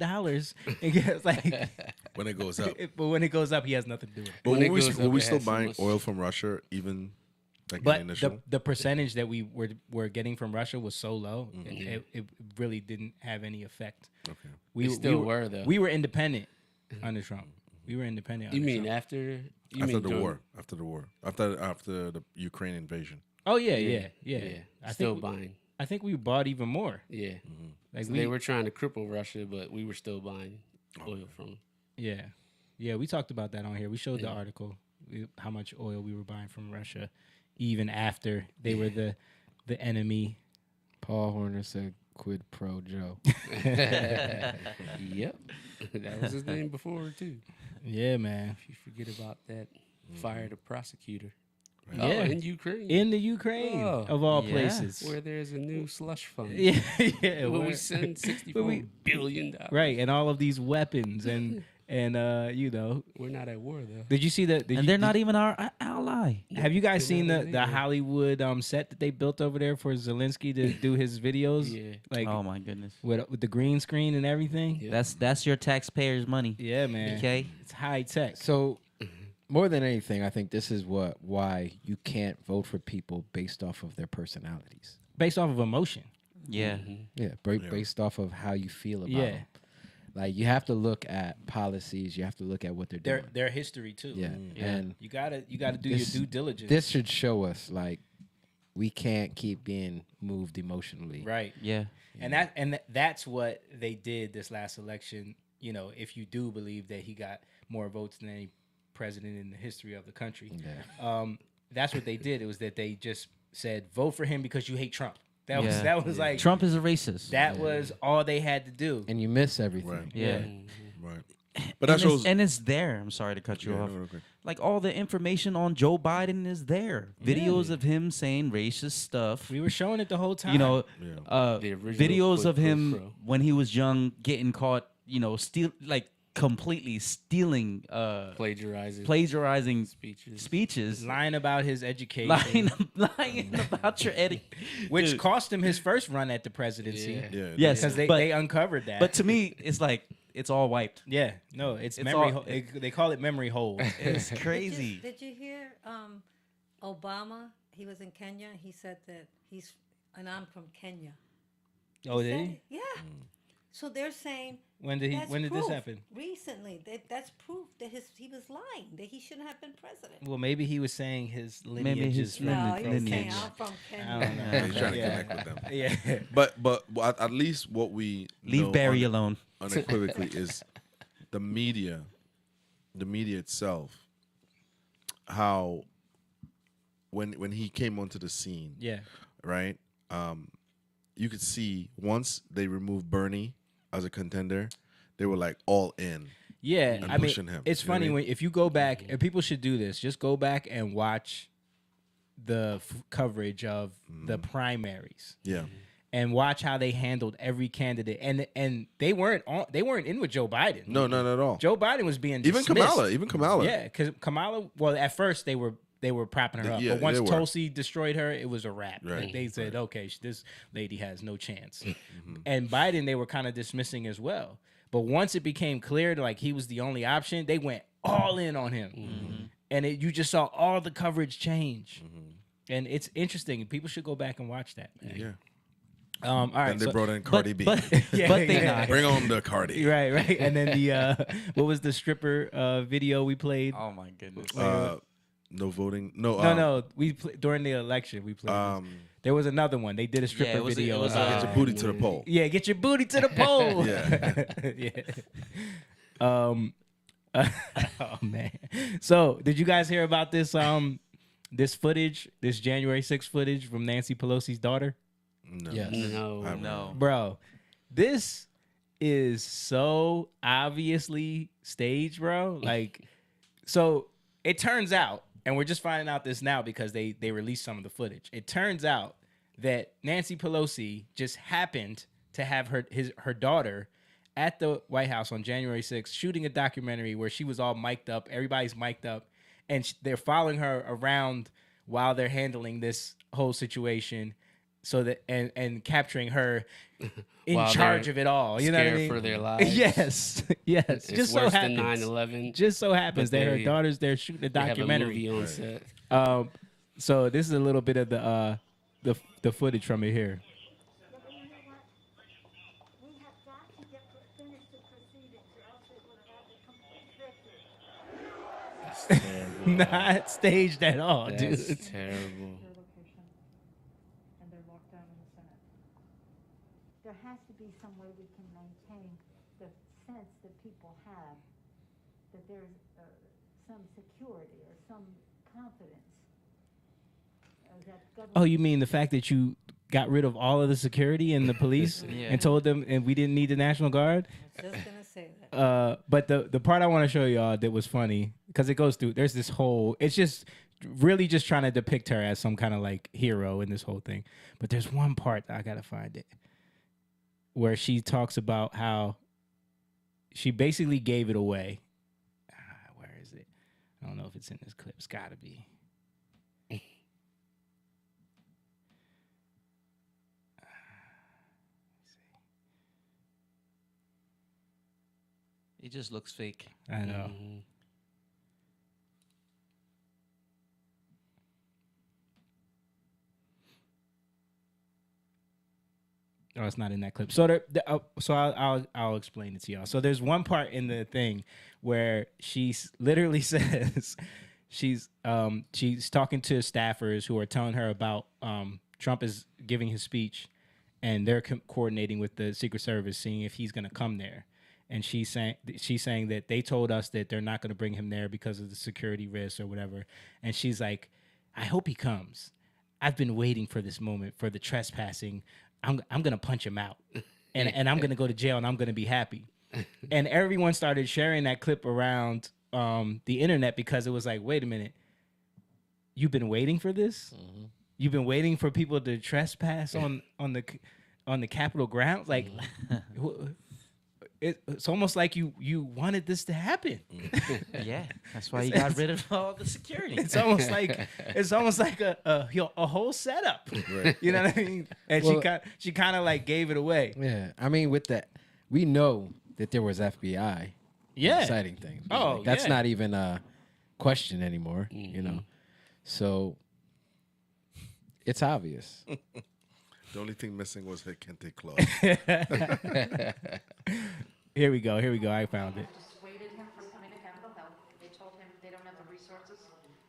It's like, When it goes up. but when it goes up, he has nothing to do with it. But When it were we, goes were up, we it still has so buying much- oil from Russia, even like in But the initial? the percentage that we were getting from Russia was so low, it really didn't have any effect. Okay. We They still we were, though. We were independent under Trump. We were independent. You under mean Trump. after? You After mean the during- war. After the war. After the Ukraine invasion. Oh yeah. I Still think buying. I think we bought even more. Yeah. Like So they were trying to cripple Russia, but we were still buying oil from them. yeah. We talked about that on here. We showed the article how much oil we were buying from Russia, even after they were the enemy. Paul Horner said quid pro Joe. Yep. That was his name before, too. Yeah, man. If you forget about that, fire the prosecutor. Oh, Yeah. in Ukraine. in the Ukraine Oh. of all Yeah. places. where there's a new slush fund. Yeah, Where where- we send where $64 we- billion. right, and all of these weapons and you know. We're not at war though. Did you see that? And they're not even our ally. Have you guys they're seen not the illegal. Hollywood set that they built over there for Zelensky to do his videos? Yeah. Like Oh my goodness. with the green screen and everything. Yeah. That's your taxpayers' money. Yeah, man. Okay. It's high tech. So, more than anything, I think this is why you can't vote for people based off of their personalities. Based off of emotion. Yeah. Yeah, based off of how you feel about Yeah. them. Like you have to look at policies. You have to look at what they're doing. Their history too. Yeah, and You gotta do This- your due diligence. this should show us like we can't keep being moved emotionally. right. Yeah. And that's what they did this last election. You know, if you do believe that he got more votes than any president in the history of the country, Yeah. that's what they did. It was that they just said vote for him because you hate Trump. That Yeah. was like Trump is a racist. that was all they had to do. And you miss everything. Right. yeah. Right. But that and shows. it's there. I'm sorry to cut you Yeah, off. no, okay. Like all the information on Joe Biden is there. Videos of him saying racist stuff. We were showing it the whole time. You know, Yeah. The original videos quid of pro him quo. when he was young getting caught. You know, completely stealing, plagiarizing speeches, lying about his education, lying about your etiquette, which cost him his first run at the presidency. Yeah. Yeah. Yes, Because but they uncovered that. but to me, it's like it's all wiped. yeah, no, it's It's memory. all- They call it memory hold. It's Did you- crazy. Did you hear Obama? He was in Kenya. He said that and I'm from Kenya. Oh, He did said he? it. Yeah. When they're saying When did he? that's When did this proof. happen? Recently, that's proof that he was lying, that he shouldn't have been president. Well, maybe he was saying his lineage Maybe his is from. No, he was saying lineage. I'm from Kenya. I don't know. Yeah, he's trying to Yeah. connect with them. Yeah. But at least what we Leave know Barry alone. unequivocally is the media itself. How when he came onto the scene, Yeah. right? You could see once they removed Bernie as a contender, they were like all in. Yeah, And I mean, pushing him, it's you know what I funny mean? when if you go back, and people should do this. Just go back and watch the coverage of the primaries Yeah, and watch how they handled every candidate. And they weren't in with Joe Biden. no, not at all. Joe Biden was being Even dismissed. Kamala. Yeah, because Kamala. Well, at first they were propping her up, Yeah, but once they were. Tulsi destroyed her, it was a wrap. Right, Like, they said, okay, this lady has no chance. Mm-hmm. And Biden, they were kind of dismissing as well. But once it became clear that like he was the only option, they went all in on him, Mm-hmm. and you just saw all the coverage change. And it's interesting. People should go back and watch that. Man. Yeah. All right. And they so- brought in Cardi B. But Yeah, but they yeah. not. Bring on the Cardi. right. And then the what was the stripper video we played? Oh my goodness. No voting. No. No. During the election we played. There was another one. They did a stripper it was- video. it was, Get your booty to the pole. Yeah, get your booty to the pole. Yeah. yeah. Oh man. So, did you guys hear about this this footage, this January 6th footage from Nancy Pelosi's daughter? No. Yes. No. No. Bro, this is so obviously staged, bro. Like, so it turns out, and we're just finding out this now because they released some of the footage. It turns out that Nancy Pelosi just happened to have her daughter at the White House on January 6th shooting a documentary where she was all mic'd up. Everybody's mic'd up, and they're following her around while they're handling this whole situation. So that and capturing her in While charge they're of it all, you know what I scared mean? for their lives. Yes. It's just so worse happens. than 9/11. Just so happens but that her they- daughter's there shooting a They have a documentary. movie on set. So this is a little bit of the footage from it here. We have got to finish the proceedings, or else it would have had the complete victory. That's terrible. Not staged at all, That's dude. terrible. Their location, and they're locked down in the Senate. There has to be some way we can maintain the sense that people have that there's some security or some confidence. That government Oh, you mean the fact that you got rid of all of the security and the police Yeah. and told them and we didn't need the National Guard? I was just gonna say that. But the part I want to show y'all that was funny because it goes through. There's this whole. It's just really just trying to depict her as some kind of like hero in this whole thing. But there's one part that I gotta find it where she talks about how she basically gave it away. Where is it? I don't know if it's in this clip. It's gotta be. He just looks fake. I know. Oh, it's not in that clip. So I'll explain it to y'all. So there's one part in the thing where literally says she's talking to staffers who are telling her about Trump is giving his speech, and they're coordinating with the Secret Service, seeing if he's going to come there. And she's saying that they told us that they're not going to bring him there because of the security risks or whatever. And she's like, I hope he comes. I've been waiting for this moment for the trespassing. I'm gonna punch him out, and I'm gonna go to jail, and I'm gonna be happy. And everyone started sharing that clip around the internet because it was like, wait a minute, you've been waiting for this? Mm-hmm. You've been waiting for people to trespass on the Capitol grounds? Like, it's almost like you wanted this to happen. Yeah, that's why he got rid of all the security. It's almost like a whole setup. Right. You know what I mean? And Well, she kind of like gave it away. Yeah, I mean, with that, we know that there was FBI Yeah. inciting things. Oh, That's yeah. not even a question anymore, you know? So it's obvious. The only thing missing was her kente clause. Here we go. I found it. Dissuaded him from coming to Capitol Hill. They told him they don't have the resources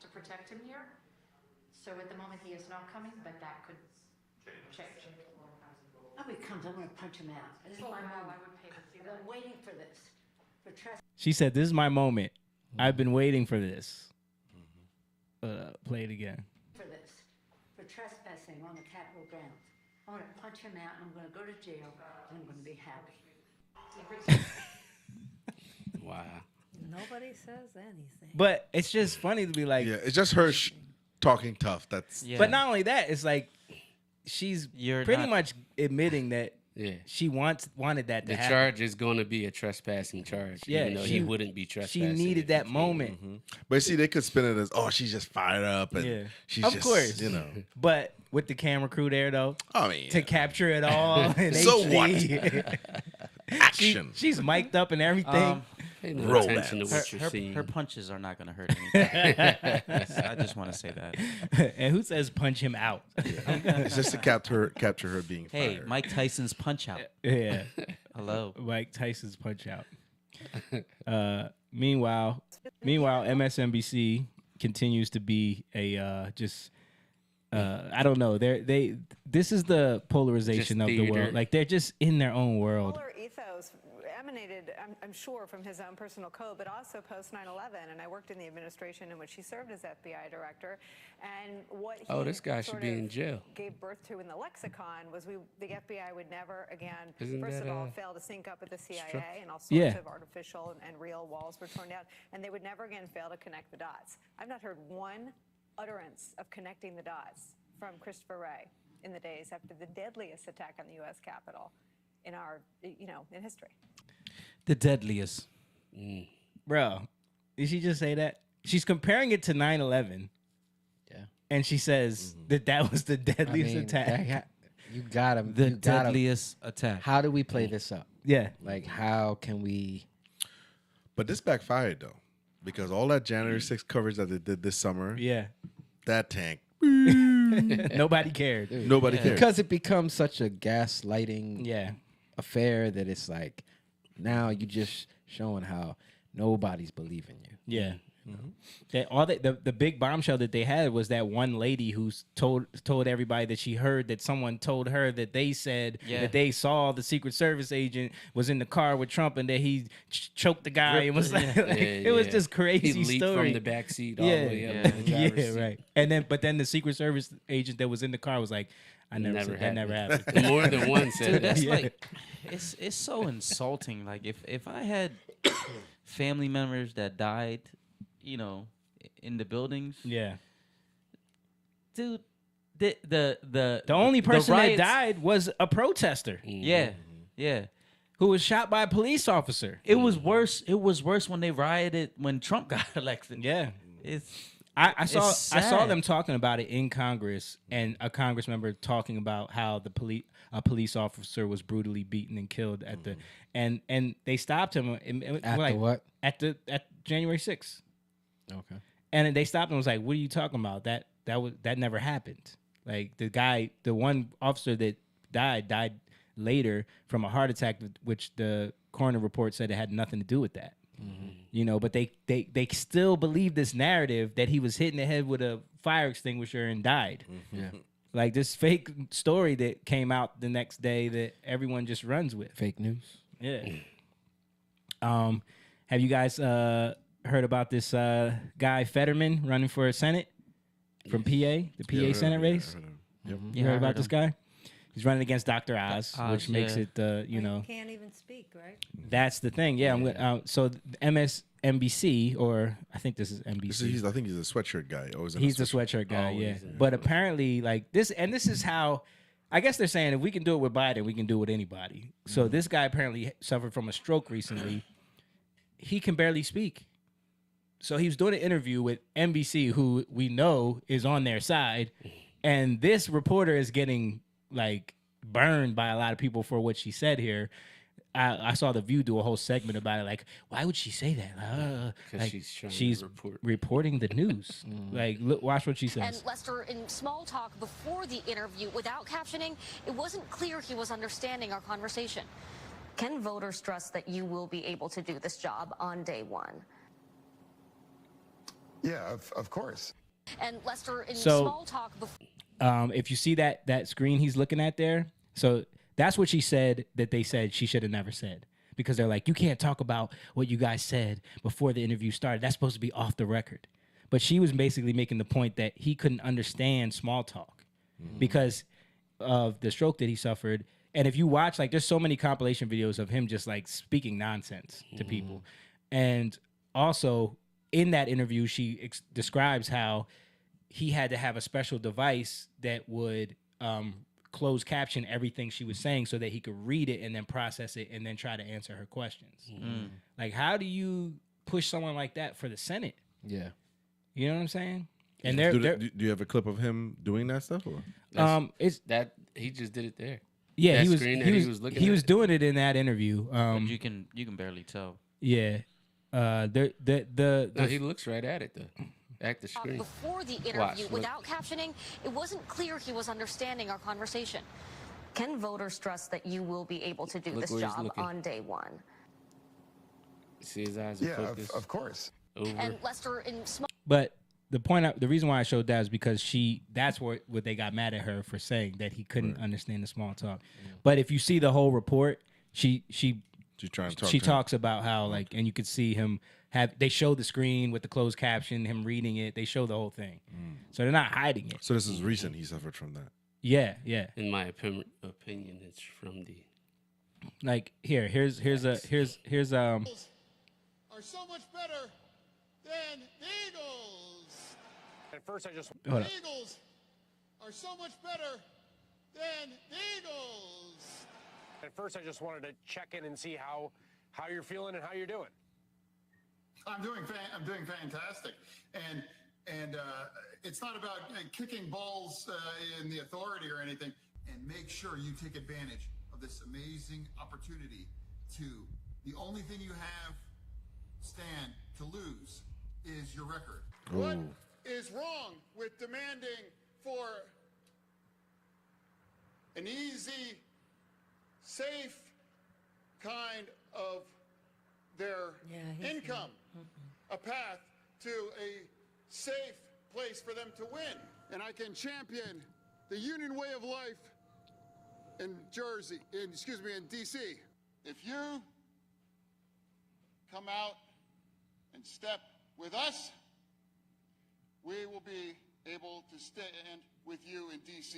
to protect him here. So at the moment, he is not coming, but that could change. Oh, he comes, I'm gonna punch him out. This is Oh, my wow, moment. I would pay to see I've that. been waiting for this. For trespassing. She said, "This is my moment. I've been waiting for this." Play it again. For this. For trespassing on the Capitol grounds. I'm gonna punch him out, and I'm gonna go to jail, and I'm gonna be happy. Wow. Nobody says anything. But it's just funny to be like, Yeah, it's just her talking tough. That's Yeah. but not only that, it's like she's You're pretty not- much admitting that Yeah. she wanted that to The happen. charge is going to be a trespassing charge. Yeah, even though she- he wouldn't be She trespassing. needed if that he came. moment. But see, they could spin it as, oh, she's just fired up, and Yeah. she's Of just, course. you know. But with the camera crew there, though, I mean, to capture it all in So HD. action. She's mic'd up and everything. Pay no Romance. attention to what you're Her, seeing. her punches are not going to hurt anything. I just want to say that. And who says punch him out? It's just to capture her being Hey, fired. Mike Tyson's punch out. Yeah. Hello. Mike Tyson's punch out. Meanwhile, MSNBC continues to be a I don't know. This is the polarization Just of the world. theater. Like they're just in their own world. Polar ethos emanated, I'm sure, from his own personal code, but also post 9/11. And I worked in the administration in which he served as FBI director. And what he Oh, this guy should sort be of in jail. gave birth to in the lexicon was the FBI would never again, Isn't first that, of all, fail to sync up with the CIA, stru- and all sorts Yeah. of artificial and real walls were torn down, and they would never again fail to connect the dots. I've not heard one utterance of connecting the dots from Christopher Wray in the days after the deadliest attack on the U.S. Capitol in our, in history. The deadliest. Bro, did she just say that? She's comparing it to 9/11. Yeah. And she says that was the deadliest attack. You gotta. The you gotta- deadliest attack. How do we play this up? Yeah. Like, how can we? But this backfired though, because all that January 6th coverage that they did this summer, Yeah. that tank, Nobody cared. nobody cared. Because it becomes such a gaslighting Yeah. affair that it's like now you just showing how nobody's believing you. Yeah. The big bombshell that they had was that one lady who told everybody that she heard that someone told her that they said Yeah. that they saw the Secret Service agent was in the car with Trump and that he choked the guy and was like, it was just crazy He leaped story. from the back seat all the way up to the yeah, driver's seat. right. And then the Secret Service agent that was in the car was like, I never said that never happened. More than one said Dude, that's that. like, it's so insulting. Like if I had family members that died, in the buildings, Yeah. dude, the only person that riots- died was a protester Yeah, yeah. who was shot by a police officer. It was worse. It was worse when they rioted when Trump got elected. Yeah. It's I saw it's I saw sad. them talking about it in Congress, and a Congress member talking about how a police officer was brutally beaten and killed at the and they stopped him At the what? at January 6th. Okay. And they stopped him and was like, "What are you talking about? That never happened." Like the one officer that died later from a heart attack, which the coroner report said it had nothing to do with that. You know, but they still believe this narrative that he was hit in the head with a fire extinguisher and died. Yeah. Like this fake story that came out the next day that everyone just runs with. Fake news. Yeah. Have you guys heard about this guy Fetterman running for Senate from PA, the PA Senate race? Yep. You heard about this guy? He's running against Dr. Oz, Oz, which makes yeah. it, you know, Can't even speak, right? that's the thing. Yeah, I'm gonna, so MSNBC, or I think this is NBC. I think he's a sweatshirt guy. Always in He's a the sweatshirt guy, Oh, yeah. he's in- But apparently, like this, and this is how, I guess they're saying if we can do it with Biden, we can do it with anybody. So this guy apparently suffered from a stroke recently. He can barely speak. So he was doing an interview with NBC, who we know is on their side, and this reporter is getting like burned by a lot of people for what she said here. I saw The View do a whole segment about it. Like, why would she say that? 'Cause Like, she's trying to she's report. reporting the news. Like, look, watch what she says. And Lester, in small talk before the interview, without captioning, it wasn't clear he was understanding our conversation. Can voters trust that you will be able to do this job on day one? Yeah, of course. And Lester, in So- small talk before. If you see that screen he's looking at there, so that's what she said that they said she should have never said, because they're like, you can't talk about what you guys said before the interview started. That's supposed to be off the record. But she was basically making the point that he couldn't understand small talk because of the stroke that he suffered. And if you watch, like, there's so many compilation videos of him just like speaking nonsense to people. And also in that interview, she describes how he had to have a special device that would closed caption everything she was saying so that he could read it and then process it and then try to answer her questions. Like, how do you push someone like that for the Senate? Yeah. You know what I'm saying? And do you have a clip of him doing that stuff? Or? it's That he just did it there. yeah, that he was screen that he he was was looking he at? was doing it in that interview. But you can barely tell. Yeah, the No, he looks right at it though. At the screen. Before the interview, Watch, look. without captioning, it wasn't clear he was understanding our conversation. Can voters trust that you will be able to do Look this where he's job looking. on day one? See his eyes are Yeah, focused of course. over. And Lester, in small. But the reason why I showed that is because that's what they got mad at her for saying, that he couldn't understand the small talk. But if you see the whole report, she's trying to talk she to him. talks about how, like, and you could see him they show the screen with the closed caption, him reading it. They show the whole thing, so they're not hiding it. So this is recent. He suffered from that. Yeah. In my opinion, it's from the. Like here's Are so much better than the Eagles. At first, I just hold up. Eagles are so much better than the Eagles. At first, I just wanted to check in and see how you're feeling and how you're doing. I'm doing fantastic, and it's not about kicking balls in the authority or anything. And make sure you take advantage of this amazing opportunity to. The only thing you have, Stan, to lose is your record. What is wrong with demanding for an easy, safe kind of their income, a path to a safe place for them to win? And I can champion the union way of life in in DC. If you come out and step with us, we will be able to stand with you in DC.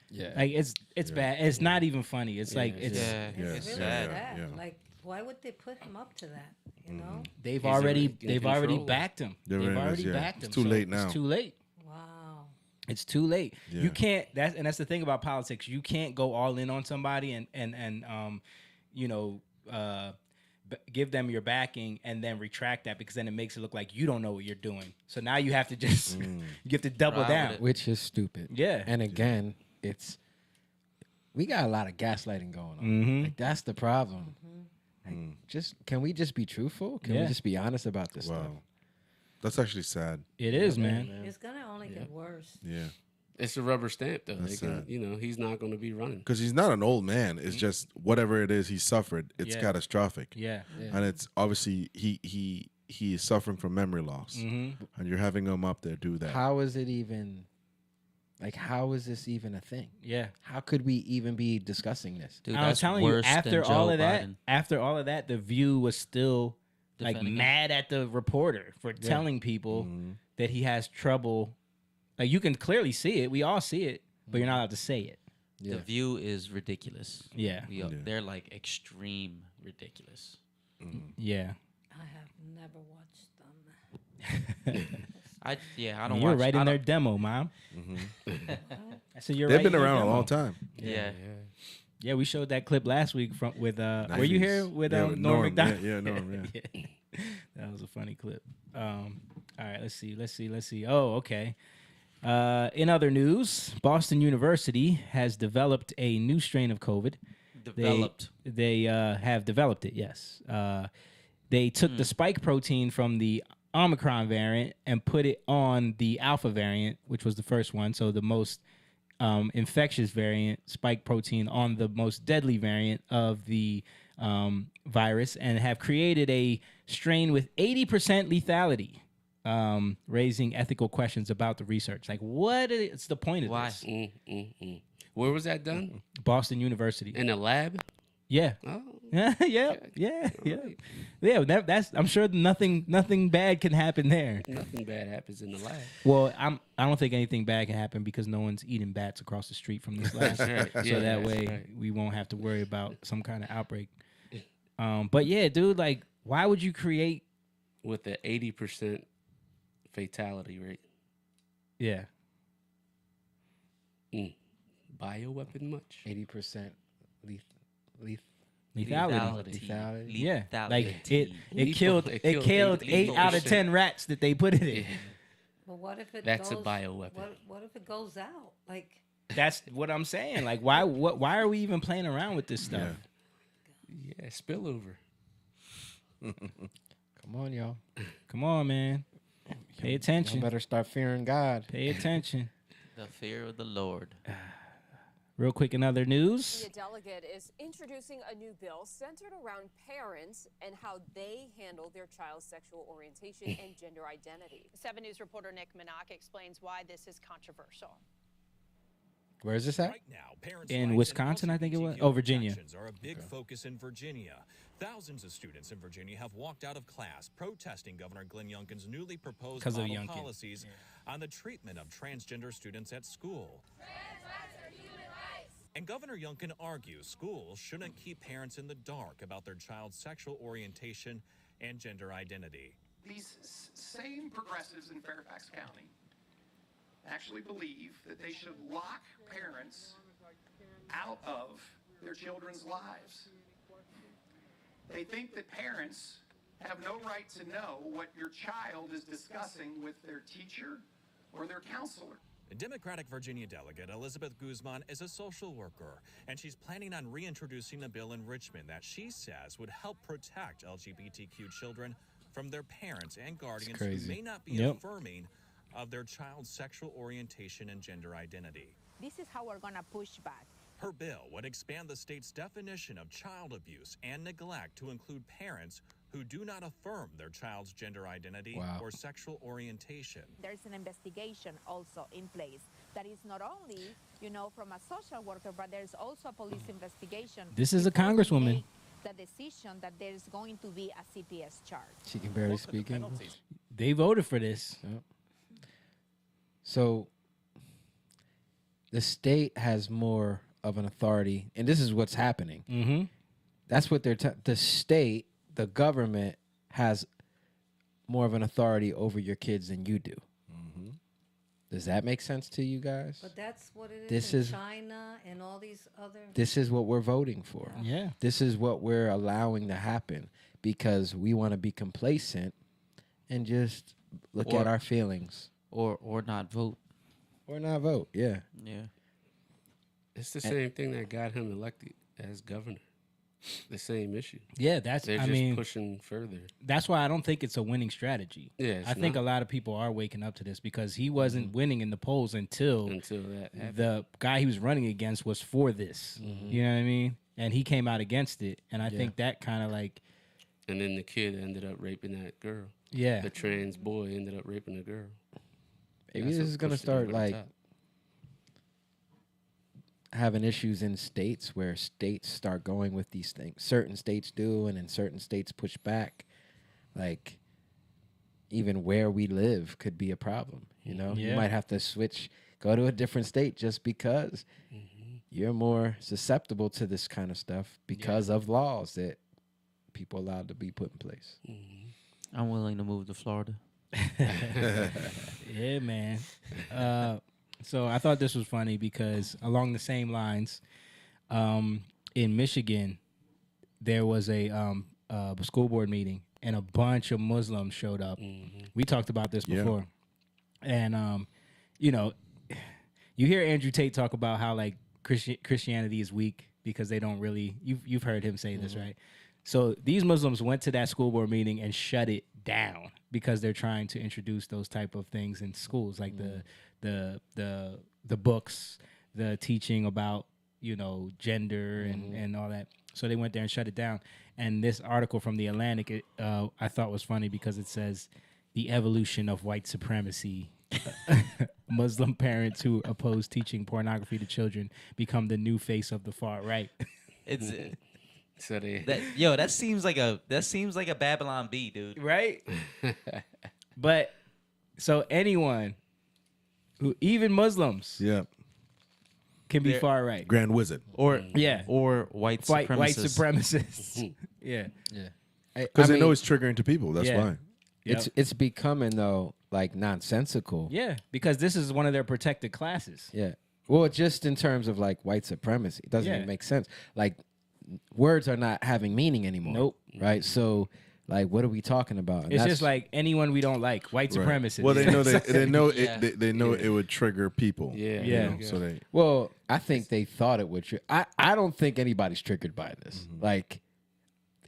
Yeah. Like it's bad. It's not even funny. It's like it's It's really yeah, sad. yeah. Like, why would they put him up to that? You know? they've He's already already in they've already control. backed him. They're They've in this, already yeah. backed him. It's too so late now. It's too late. Wow. It's too late. Yeah. You can't. That's the thing about politics. You can't go all in on somebody and you know, give them your backing and then retract that, because then it makes it look like you don't know what you're doing. So now you have to just you have to double Ride with down. it. Which is stupid. Yeah. And again, we got a lot of gaslighting going on. Mhm. Like, that's the problem. Like, can we just be truthful? Can we Yeah. just be honest about this stuff? Wow. That's actually sad. It is, man. It's gonna only get worse. Yeah. It's a rubber stamp, though. That's They can, sad. you know, he's not going to be running. Because he's not an old man. It's just whatever it is he suffered, it's Yeah. catastrophic. Yeah. And it's obviously he is suffering from memory loss. Mhm. And you're having him up there do that. How is it even? Like, how is this even a thing? Yeah. How could we even be discussing this? Dude, I'm that's telling you, worse after than all Joe of that, Biden. The View was still like Defending him. mad at the reporter for telling people that he has trouble. Like, you can clearly see it. We all see it, but you're not allowed to say it. Yeah. The View is ridiculous. Yeah. They're like extreme ridiculous. Yeah. I have never watched them. I I don't You're watch. right I in their don't- demo, Mom. I said you're They've right been in their around a demo. long time. Yeah. Yeah, we showed that clip last week with were you here with Norm McDonald? Yeah, Norm, yeah. That was a funny clip. All right, let's see. Oh, okay. In other news, Boston University has developed a new strain of COVID. They have developed it, yes. They took the spike protein from the Omicron variant and put it on the Alpha variant, which was the first one. So the most infectious variant, spike protein on the most deadly variant of the virus, and have created a strain with 80% lethality, raising ethical questions about the research. Like, what is the point of Why? this? Where was that done? Boston University. In a lab? Yeah. Oh. Yeah. That's. I'm sure nothing bad can happen there. Nothing bad happens in the lab. Well, I don't think anything bad can happen because no one's eating bats across the street from this lab. That's right. So Yeah, that that's way right. we won't have to worry about some kind of outbreak. But yeah, dude, like, why would you create? With the 80% fatality rate. Yeah. Bioweapon much? 80% Lethality. Yeah. Lethality. Like it killed 8 out of 10 rats that they put it in. But what if it That's goes, a bioweapon. What if it goes out? Like, That's what I'm saying. Like, why are we even playing around with this stuff? Yeah, spillover. Come on, y'all. Come on, man. Pay attention. Y'all better start fearing God. Pay attention. The fear of the Lord. Real quick, in other news. The delegate is introducing a new bill centered around parents and how they handle their child's sexual orientation and gender identity. 7 News reporter Nick Minach explains why this is controversial. Where is this at? Right now, parents' In rights Wisconsin, and I think it was. LGBTQ Oh, Virginia. protections are a big focus in Virginia. Thousands of students in Virginia have walked out of class protesting Governor Glenn Youngkin's newly proposed 'Cause of model Youngkin. policies on the treatment of transgender students at school. And Governor Youngkin argues schools shouldn't keep parents in the dark about their child's sexual orientation and gender identity. These same progressives in Fairfax County actually believe that they should lock parents out of their children's lives. They think that parents have no right to know what your child is discussing with their teacher or their counselor. Democratic Virginia delegate Elizabeth Guzman is a social worker, and she's planning on reintroducing a bill in Richmond that she says would help protect LGBTQ children from their parents and guardians who crazy. may not be Yep. affirming of their child's sexual orientation and gender identity. This is how we're going to push back. Her bill would expand the state's definition of child abuse and neglect to include parents who do not affirm their child's gender identity Wow. or sexual orientation. There's an investigation also in place that is not only, from a social worker, but there's also a police investigation. This is a before we congresswoman. make the decision that there's going to be a CPS charge. She can barely speak English. They voted for this. Yep. So the state has more of an authority, and this is what's happening. Mm-hmm. That's what they're. The state, the government, has more of an authority over your kids than you do. Does that make sense to you guys? But that's what it is This in is- China and all these other. This is what we're voting for. Yeah. This is what we're allowing to happen because we want to be complacent and just look at Or- our feelings. Or not vote. Or not vote, yeah. Yeah. It's the same thing that got him elected as governor. The same issue. Yeah, that's. They're I just mean, pushing further. that's why I don't think it's a winning strategy. Yeah, it's I think not. a lot of people are waking up to this because he wasn't winning in the polls until that happened. the guy he was running against was for this. You know what I mean? And he came out against it, and I Yeah. think that kind of like. And then the kid ended up raping that girl. Yeah. The trans boy ended up raping the girl. Maybe That's this what is going to pushed it start over the like top. having issues in states where states start going with these things. Certain states do, and then certain states push back. Like, even where we live could be a problem. You know, you Yeah. might have to switch, go to a different state just because you're more susceptible to this kind of stuff because of laws that people allowed to be put in place. I'm willing to move to Florida. Yeah, man. So I thought this was funny because along the same lines, in Michigan, there was a school board meeting and a bunch of Muslims showed up. We talked about this Yeah. before, and you know, you hear Andrew Tate talk about how like Christianity is weak because they don't really. You've heard him say this, right? So these Muslims went to that school board meeting and shut it down because they're trying to introduce those type of things in schools, like the books, the teaching about gender and all that. So they went there and shut it down. And this article from the Atlantic, I thought was funny because it says the evolution of white supremacy. Muslim parents who oppose teaching pornography to children become the new face of the far right. It's So they that seems like a Babylon Bee, dude. Right? But so anyone who, even Muslims, can be They're- far right. Grand Wizard. Or Yeah. or white White supremacists. supremacists. Yeah. Because they mean, know it's triggering to people. That's Yeah. why. It's becoming though like nonsensical. Yeah, because this is one of their protected classes. Yeah. Well, just in terms of like white supremacy, it doesn't Yeah. even make sense. Like words are not having meaning anymore. Nope. Right. So like, what are we talking about? And It's that's- just like anyone we don't like, white Right. supremacists. Well, they know they know Yeah. they know it would trigger people. Yeah. you Yeah. know, so they Well, I think they thought it would. I don't think anybody's triggered by this. Like,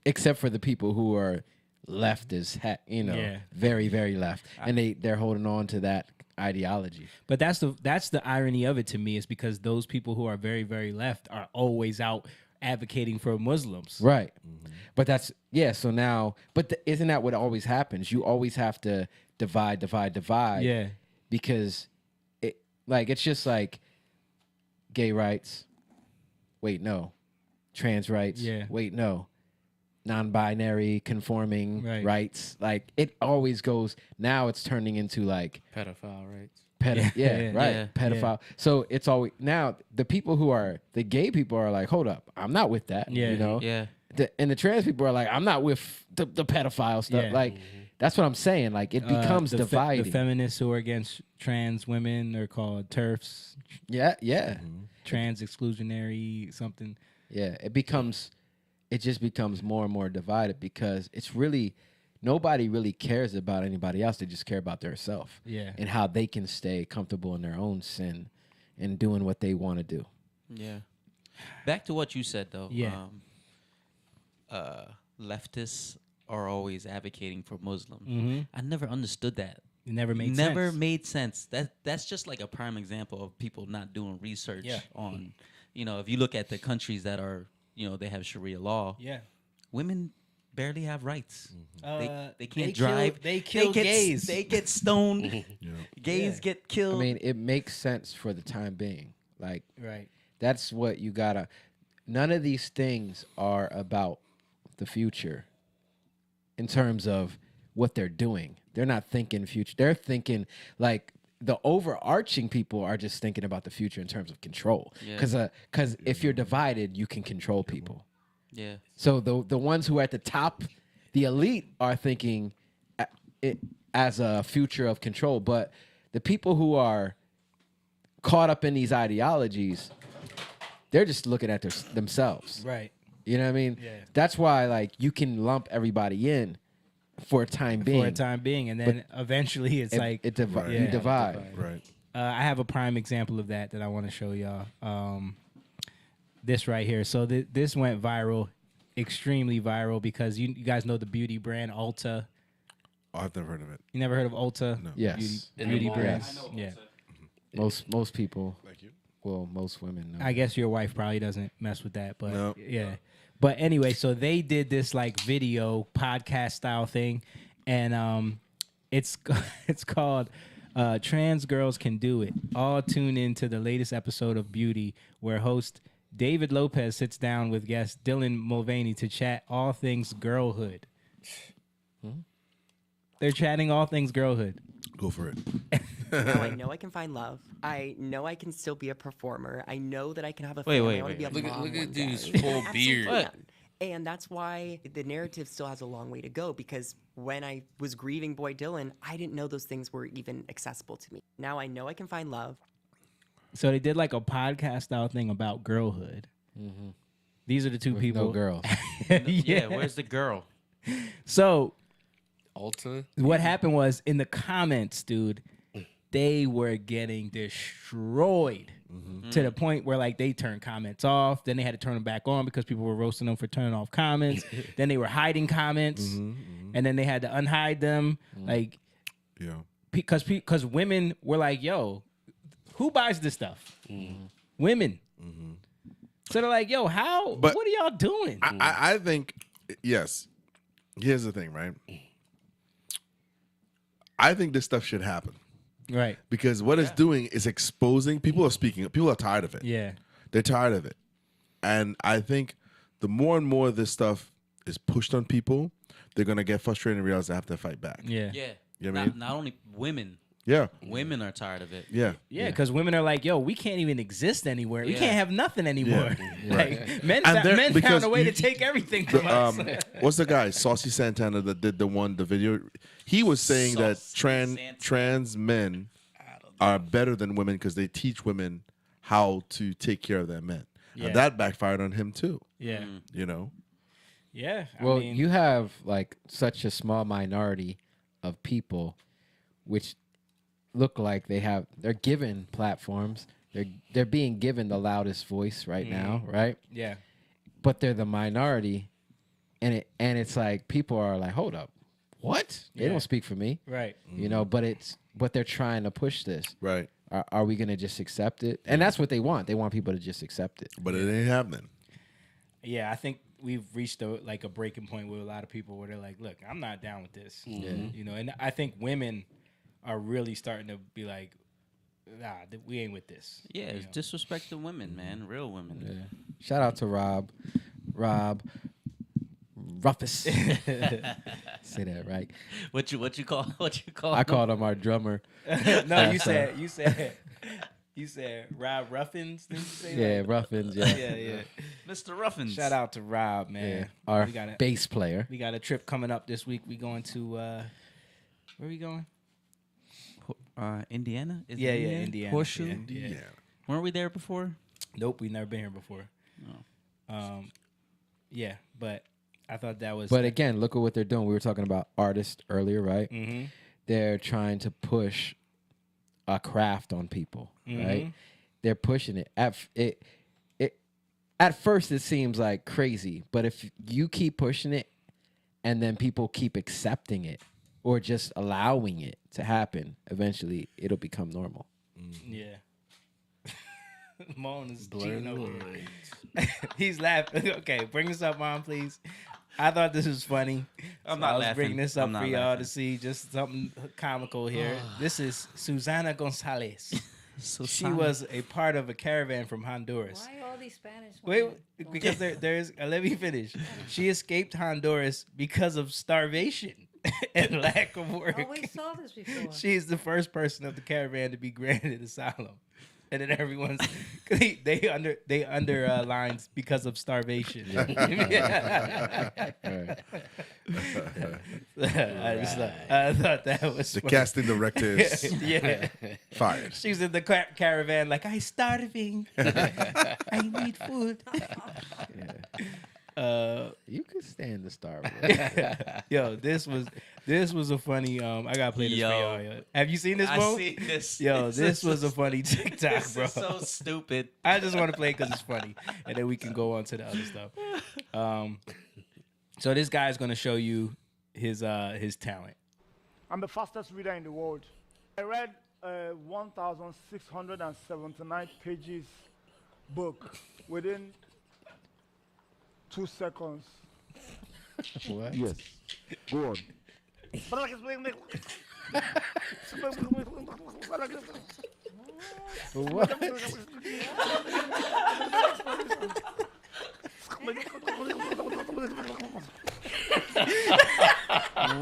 except for the people who are left as Yeah. very very left, and they're holding on to that ideology. But that's the irony of it to me, is because those people who are very, very left are always out advocating for Muslims. Right. But that's so now, but isn't that what always happens? You always have to divide. Yeah. Because it's just like gay rights. Wait, no. Trans rights. Yeah. Wait, no. Non-binary conforming Right. rights. Like it always goes. Now it's turning into like pedophile rights. yeah, right. Yeah. Pedophile. So it's always now the people who are the gay people are like, hold up, I'm not with that. Yeah. You know? Yeah. And the trans people are like, I'm not with the pedophile stuff. Yeah. Like that's what I'm saying. Like it becomes the dividing. the feminists who are against trans women are called TERFs, yeah. trans exclusionary something. Yeah. It just becomes more and more divided because it's really nobody really cares about anybody else. They just care about themselves. Yeah. And how they can stay comfortable in their own sin and doing what they want to do. Yeah. Back to what you said though. Yeah. Leftists are always advocating for Muslims. Mhm. I never understood that. It never made Never sense. made sense. That's just like a prime example of people not doing research Yeah. on, if you look at the countries that are, they have Sharia law. Yeah. Women barely have rights. They can't they kill- drive. they kill gays. They get stoned. Gays Yeah. get killed. I mean, it makes sense for the time being. Like Right. that's what you gotta. None of these things are about the future in terms of what they're doing. They're not thinking future. They're thinking like the overarching people are just thinking about the future in terms of control. Yeah. Because if you're divided, you can control people. yeah. So the ones who are at the top, the elite, are thinking it as a future of control, but The people who are caught up in these ideologies, they're just looking at themselves. Right. You know what I mean? Yeah. That's why like you can lump everybody in for a time being. For a time being, and then eventually it's like you divide. Right. I have a prime example of that I want to show y'all. This right here. So this went viral, extremely viral, because you guys know the beauty brand Ulta. Oh, I've never heard of it. You never heard of Ulta? No. Yes. Beauty brand. Yes. Yeah. Most people. Thank you. Well, most women know. I guess your wife probably doesn't mess with that, but No. yeah. But anyway, so they did this like video podcast style thing, and it's called Trans Girls Can Do It. All tune into the latest episode of Beauty, where host David Lopez sits down with guest Dylan Mulvaney to chat all things girlhood. They're chatting all things girlhood. Go for it. Now I know I can find love. I know I can still be a performer. I know that I can have a Wait, family. wait, I want to wait. be a Look at- mom look at one dude's day. full Absolutely beard. can. And that's why the narrative still has a long way to go, because when I was grieving Boy Dylan, I didn't know those things were even accessible to me. Now I know I can find love. So they did like a podcast style thing about girlhood. Mm-hmm. These are the two With people. no girls. Yeah, where's the girl? So Ulta. what happened was in the comments, dude, they were getting destroyed to the point where like they turned comments off. Then they had to turn them back on because people were roasting them for turning off comments. Then they were hiding comments, and then they had to unhide them. Like, Yeah. because women were like, "Yo, who buys this stuff?" Women. So they're like, "Yo, how? But what are y'all doing?" I think, yes. Here's the thing, right? I think this stuff should happen. Right. Because what it's doing is exposing. People are speaking. People are tired of it. Yeah. They're tired of it. And I think the more and more this stuff is pushed on people, they're going to get frustrated and realize they have to fight back. Yeah. Yeah. You know what I mean? Not only women. Yeah. Women are tired of it. Yeah. Yeah, because women are like, yo, we can't even exist anywhere. We Yeah. can't have nothing anymore. Yeah. Like, men, And they're- men because found a way you- to take everything from us. What's the guy? Saucy Santana that did the video. He was saying that trans men are better than women because they teach women how to take care of their men. Yeah. And that backfired on him too. Yeah. You know? Yeah. Well, I mean, you have like such a small minority of people which look like they're given platforms. They're being given the loudest voice right now, right? Yeah. But they're the minority, and it's like people are like, hold up, what? They Yeah. don't speak for me, Right. You know, but they're trying to push this. Right. Are we gonna just accept it? And that's what they want. They want people to just accept it. But it ain't happening. Yeah, I think we've reached a breaking point with a lot of people where they're like, look, I'm not down with this. You know, and I think women are really starting to be like, nah, we ain't with this. Yeah, it's disrespect to women, man. Real women. Yeah. Shout out to Rob Ruffus. Say that right. What you call? I called him our drummer. No, you said Rob Ruffins. Didn't you say Yeah, that? Ruffins. Yeah, yeah. Mr. Ruffins. Shout out to Rob, man. Yeah, our We got a- bass player. We got a trip coming up this week. We going to where are we going? Indiana? Is it Yeah, Indiana. Horseshoe? Yeah. Indiana. Weren't we there before? Nope, we've never been here before. No. Yeah, but I thought that was. But again, look at what they're doing. We were talking about artists earlier, right? Mhm. They're trying to push a craft on people, right? Mhm. They're pushing it. At first, it seems like crazy, but if you keep pushing it, and then people keep accepting it or just allowing it to happen, eventually it'll become normal. Yeah. Moan is Blurring cheating the over here. lines. He's laughing. Okay, bring this up, Mom, please. I thought this was funny. I'm So not I was laughing. bringing this up I'm for not y'all laughing. to see just something comical here. This is Susana Gonzalez. She was a part of a caravan from Honduras. Why all these Spanish Wait, women? because there's let me finish. She escaped Honduras because of starvation and lack of work. Oh, we saw this before. She is the first person of the caravan to be granted asylum. and then everyone's they underlines because of starvation. I thought that was The funny. casting director is yeah fired. She's in the caravan like I starving. I need food. You could stand the Star Wars. Yo, this was a funny. I gotta play this for y'all. Yo. Have you seen this? I Mo? seen this. Yo, This this is was a funny TikTok, This bro. is so stupid. I just want to play it because it's funny, and then we can go on to the other stuff. So this guy's gonna show you his talent. I'm the fastest reader in the world. I read 1,679 pages book within 2 seconds. What? Yes. Go on.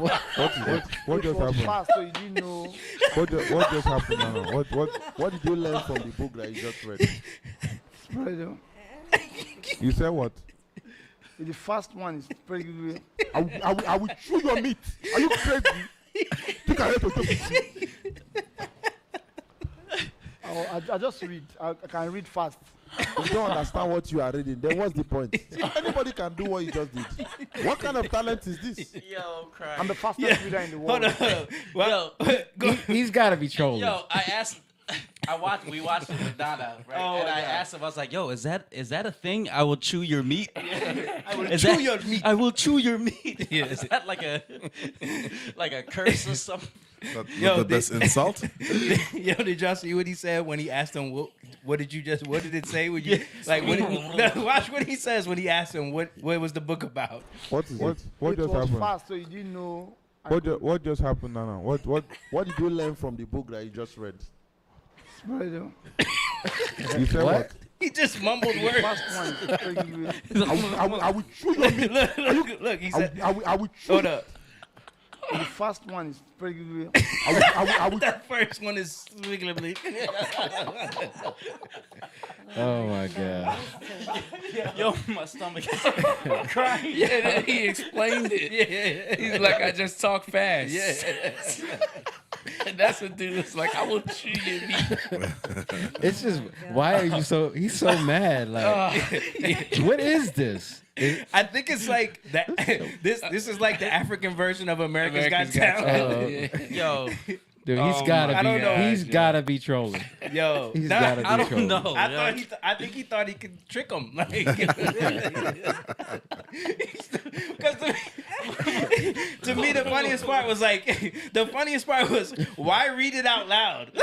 What? What just happened? Fast, so you didn't know. What just happened now? What did you learn from the book that you just read? You said what? The first one is pretty good. I will chew your meat. Are you crazy? Think I hate to talk to you. I just read. I can read fast. You don't understand what you are reading. Then what's the point? Anybody can do what you just did. What kind of talent is this? Yo, crying. I'm the fastest reader in the world. Well, he's got to be trolling. Yo, I asked. We watched it with Donna, right? Oh, and I yeah. asked him, I was like, "Yo, is that a thing? I will chew your meat. I will Is chew that- your meat. I will chew your meat. Yeah. Is that like a curse or something? The best insult? Yo, did y'all see what he said when he asked him what did it say? When you watch what he says when he asked him what was the book about? What It just was happened? fast, so you didn't know. What just happened now? What did you learn from the book that you just read? You said what? He just mumbled The words. first one is pretty good. I will chew your meat. Look, he said. I will chew. Hold up. The first one is pretty good. That first one is wiggly. Oh my god. Yo, my stomach is Crying. Yeah, then he explained it. Yeah. He's like, I just talk fast. Yeah. And that's what dude is like, I will chew your meat. It's just why are you so? He's so mad. Like, what is this? I think it's like that. This is like the African version of America's Got Talent. Yo, dude, he's gotta I don't know. be. He's gotta be trolling. Yo, He's gotta be I don't trolling. know. I think he thought he could trick him. Like, because to me, the funniest part was why read it out loud? Go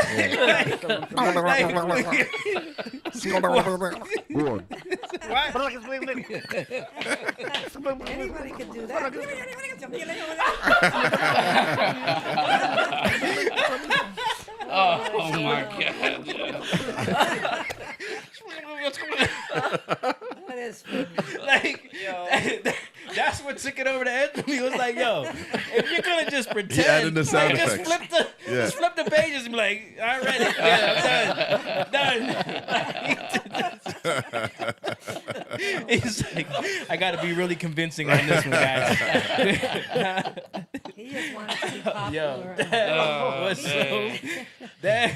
on. Why? Anybody can do that. Oh my god. That is funny. Like, that's what took it over the edge for me. It was like, yo, if you're gonna just pretend, added the sound just effects. just flip the pages and be like, I read it. Yeah, I'm done. He's like, I got to be really convincing on this one, guys. He just wanted to be popular. Yo, that was so that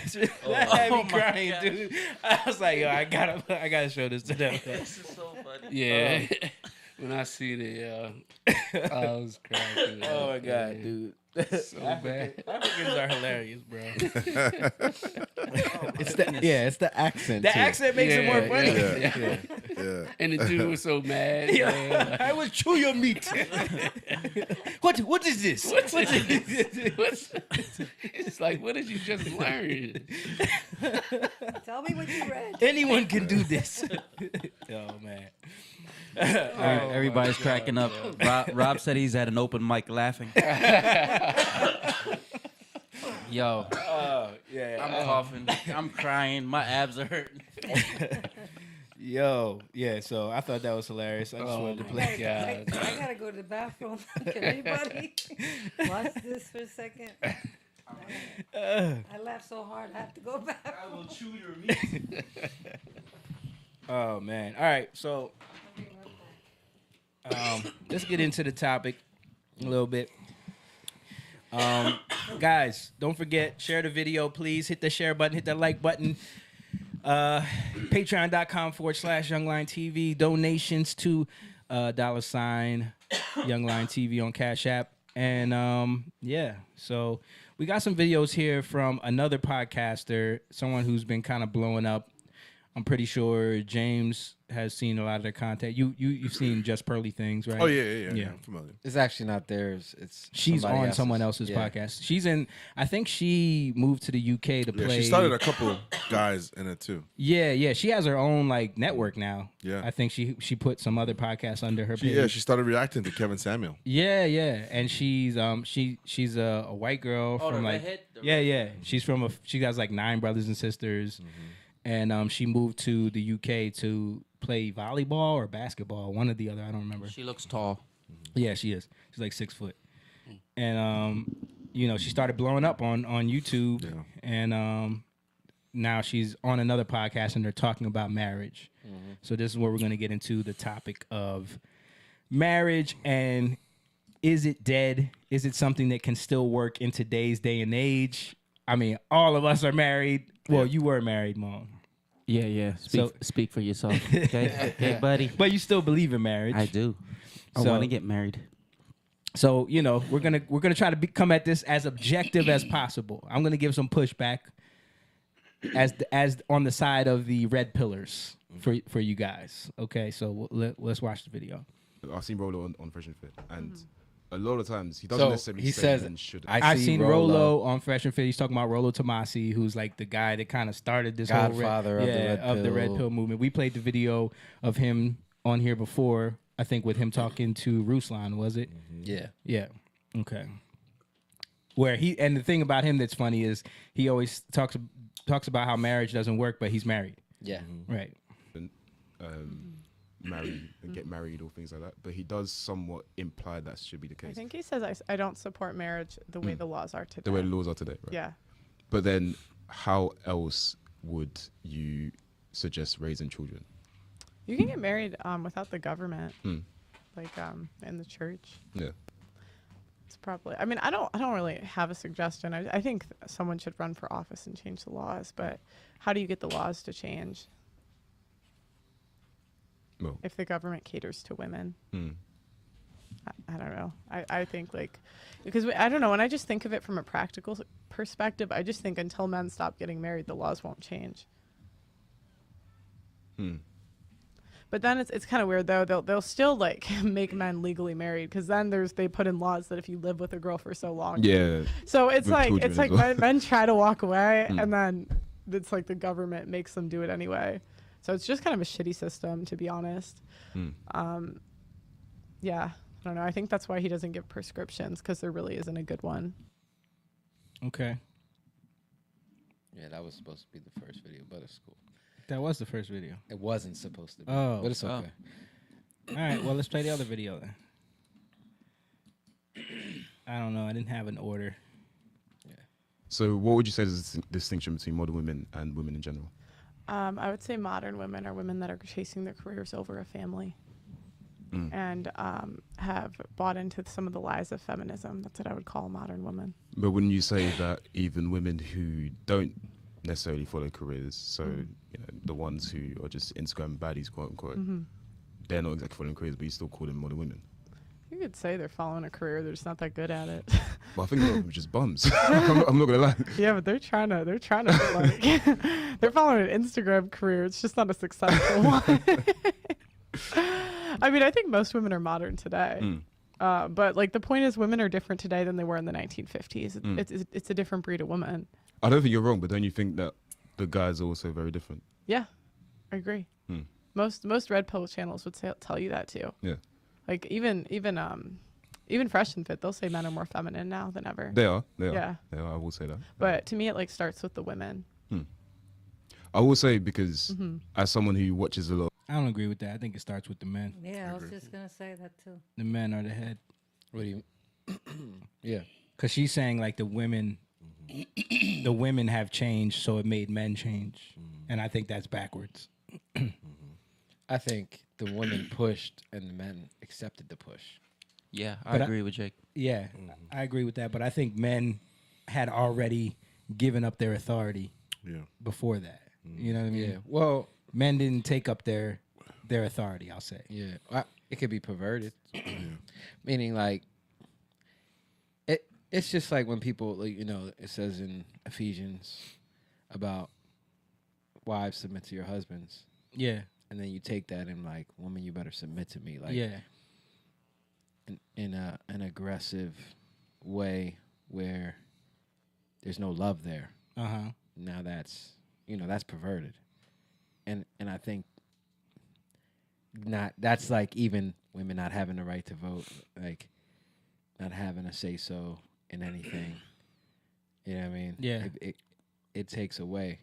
had me crying, dude. I was like, yo, I gotta show this to them. this is so funny. Yeah. When I seen it, I was cracking up. Oh my god, dude. So bad. Africans are hilarious, bro. It's the accent. The too. accent makes it more funny. Yeah. And the dude was so mad. Yeah, I will chew your meat. What is this? What's this? It's like, what did you just learn? Tell me what you read. Anyone can do this. Oh man. Everybody's cracking up. Rob said he's at an open mic laughing. Yo, I'm coughing. I'm crying. My abs are hurting. Yo, yeah. So I thought that was hilarious. I just wanted to play. I gotta go to the bathroom. Can anybody watch this for a second? I laughed so hard I have to go back. I will chew your meat. Oh man. All right, so let's get into the topic a little bit. Guys, don't forget, share the video, please. Hit the share button, hit that like button. Patreon.com/YoungLionTV. Donations to $ YoungLionTV on Cash App. And yeah, so we got some videos here from another podcaster, someone who's been kind of blowing up. I'm pretty sure James has seen a lot of their content. You've seen Just Pearly Things, right? Oh yeah. I'm familiar. It's actually not theirs. It's She's somebody on else's. someone else's Yeah. podcast. She's in. I think she moved to the UK to Yeah, play. she started a couple guys in it too. Yeah. She has her own like network now. Yeah. I think she put some other podcasts under her page. She started reacting to Kevin Samuel. Yeah, and she's she's a white girl Oh, from the like redhead? The yeah. She's from she has like 9 brothers and sisters, and she moved to the UK to play volleyball or basketball, one or the other. I don't remember. She looks tall. Yeah, she is. She's like 6 foot, and she started blowing up on YouTube, and now she's on another podcast and they're talking about marriage. So this is where we're going to get into the topic of marriage and is it dead? Is it something that can still work in today's day and age? I mean, all of us are married. Well, you were married, Mom. Yeah. So- Speak for yourself. Okay, okay, buddy. But you still believe in marriage. I do. I So- want to get married. So we're gonna try to come at this as objective as possible. I'm gonna give some pushback as on the side of the red pillars for you guys. Okay, so let's watch the video. I've seen Rolo on Fresh and Fit, and a lot of times he doesn't So necessarily he say says, and should. I've seen Rolo on Fresh and Fit. He's talking about Rolo Tomasi, who's like the guy that kind of started this Godfather whole of the Red Red Pill. Pill movement. We played the video of him on here before. I think with him talking to Ruslan, was it? Yeah. Yeah. Okay. Where and the thing about him that's funny is he always talks about how marriage doesn't work, but he's married. Yeah. Right. Marry and get married or things like that, but he does somewhat imply that should be the case. I think he says I don't support marriage the way the laws are today. The way the laws are today, right? Yeah. But then, how else would you suggest raising children? You can get married without the government, Hmm. like in the church. Yeah. It's probably. I mean, I don't really have a suggestion. I think someone should run for office and change the laws. But how do you get the laws to change? Well, if the government caters to women. Hmm. I don't know. I think because I don't know. When I just think of it from a practical perspective, I just think until men stop getting married, the laws won't change. But then it's kind of weird though. They'll still like make men legally married because then they put in laws that if you live with a girl for so long. Yeah. So it's with like children as well. men try to walk away and then it's like the government makes them do it anyway. So it's just kind of a shitty system, to be honest. Yeah, I don't know. I think that's why he doesn't give prescriptions because there really isn't a good one. Okay. Yeah, that was supposed to be the first video, but it's cool. That was the first video. It wasn't supposed to be. Oh, but it's okay. All right. Well, let's play the other video then. I don't know. I didn't have an order. So, what would you say is the distinction between modern women and women in general? I would say modern women are women that are chasing their careers over a family and have bought into some of the lies of feminism. That's what I would call a modern woman. But wouldn't you say that even women who don't necessarily follow careers, so the ones who are just Instagram baddies, quote unquote, they're not exactly following careers, but you still call them modern women? You could say they're following a career, they're just not that good at it. Well, I think a lot of them are just bums. I'm not gonna lie. Yeah, but they're trying to like they're following an Instagram career. It's just not a successful one. I mean, I think most women are modern today. But like the point is, women are different today than they were in the 1950s. It's a different breed of woman. I don't think you're wrong, but don't you think that the guys are also very different? Yeah, I agree. Most red pill channels would tell you that too. Yeah. Like even Fresh and Fit, they'll say men are more feminine now than ever. They are. Yeah. They are. I will say that. But to me, it like starts with the women. I will say because as someone who watches a lot. I don't agree with that. I think it starts with the men. Yeah, I was just gonna say that too. The men are the head. What do you? Yeah. Because she's saying like the women the women have changed, so it made men change, and I think that's backwards. I think the women pushed and the men accepted the push. Yeah, I But agree with Jake. Yeah, I agree with that. But I think men had already given up their authority before that. You know what I mean? Yeah. Well, men didn't take up their authority, I'll say. Yeah. It could be perverted. Meaning like it's just like when people like, it says in Ephesians about wives submit to your husbands. Yeah. And then you take that and like, woman, you better submit to me. Like Yeah. in an aggressive way where there's no love there. Uh-huh. Now that's that's perverted. And I think that's like even women not having the right to vote, like not having a say so in anything. You know what I mean? Yeah. It takes away.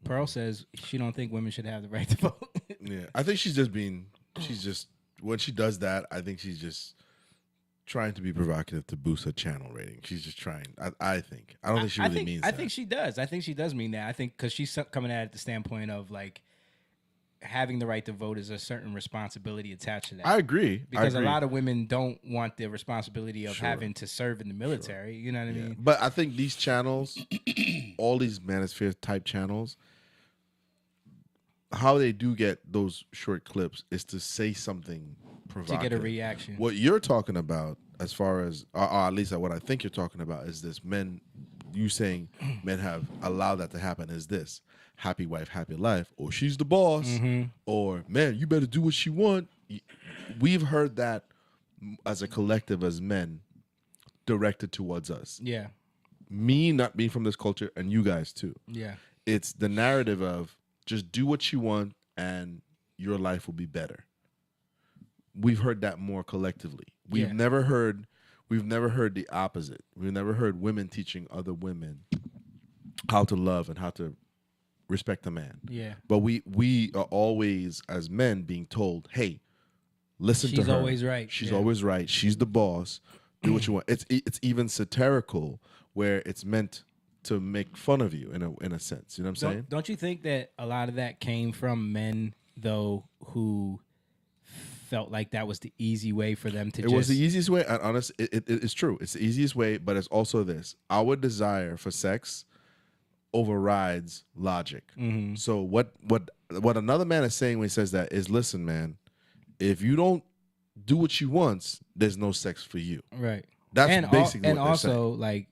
Pearl says she don't think women should have the right to vote. Yeah, I think she's just when she does that, I think she's just trying to be provocative to boost her channel rating. She's just trying. I think. I don't think she really means that. I think she does. I think she does mean that. I think because she's coming at it the standpoint of like having the right to vote is a certain responsibility attached to that. I agree. Because a lot of women don't want the responsibility of Sure. having to serve in the military. You know what I mean? But I think these channels, all these manosphere type channels, how they do get those short clips is to say something provocative. To get a reaction. What you're talking about, as far as, or at least what I think you're talking about, is this men, you saying men have allowed that to happen, is this happy wife, happy life, or she's the boss, or man, you better do what she want. We've heard that as a collective, as men, directed towards us. Yeah. Me not being from this culture, and you guys too. Yeah. It's the narrative of just do what you want and your life will be better. We've heard that more collectively. We've never heard the opposite. We've never heard women teaching other women how to love and how to respect a man. Yeah. But we are always, as men, being told, hey, listen to her. She's always right. She's Yeah. always right. She's the boss. Do what you want. It's even satirical where it's meant to make fun of you in a sense. You know what I'm saying? Don't you think that a lot of that came from men though who felt like that was the easy way for them to It was the easiest way, and honest, it's true. It's the easiest way, but it's also this. Our desire for sex overrides logic. Mhm. So what another man is saying when he says that is, listen, man, if you don't do what she wants, there's no sex for you. Right. That's basically and what they're also saying. like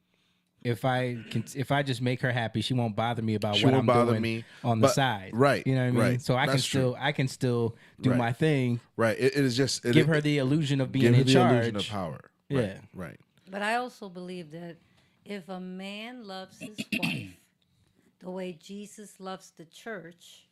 if I just make her happy, she won't bother me about She what won't I'm bother doing me, on the but- side. right, You know what I mean? right. So I That's true. can still do Right. my thing. Right. It is just Give her the illusion of being give her in the charge. illusion of power. Right, Yeah. Right. But I also believe that if a man loves his wife the way Jesus loves the church,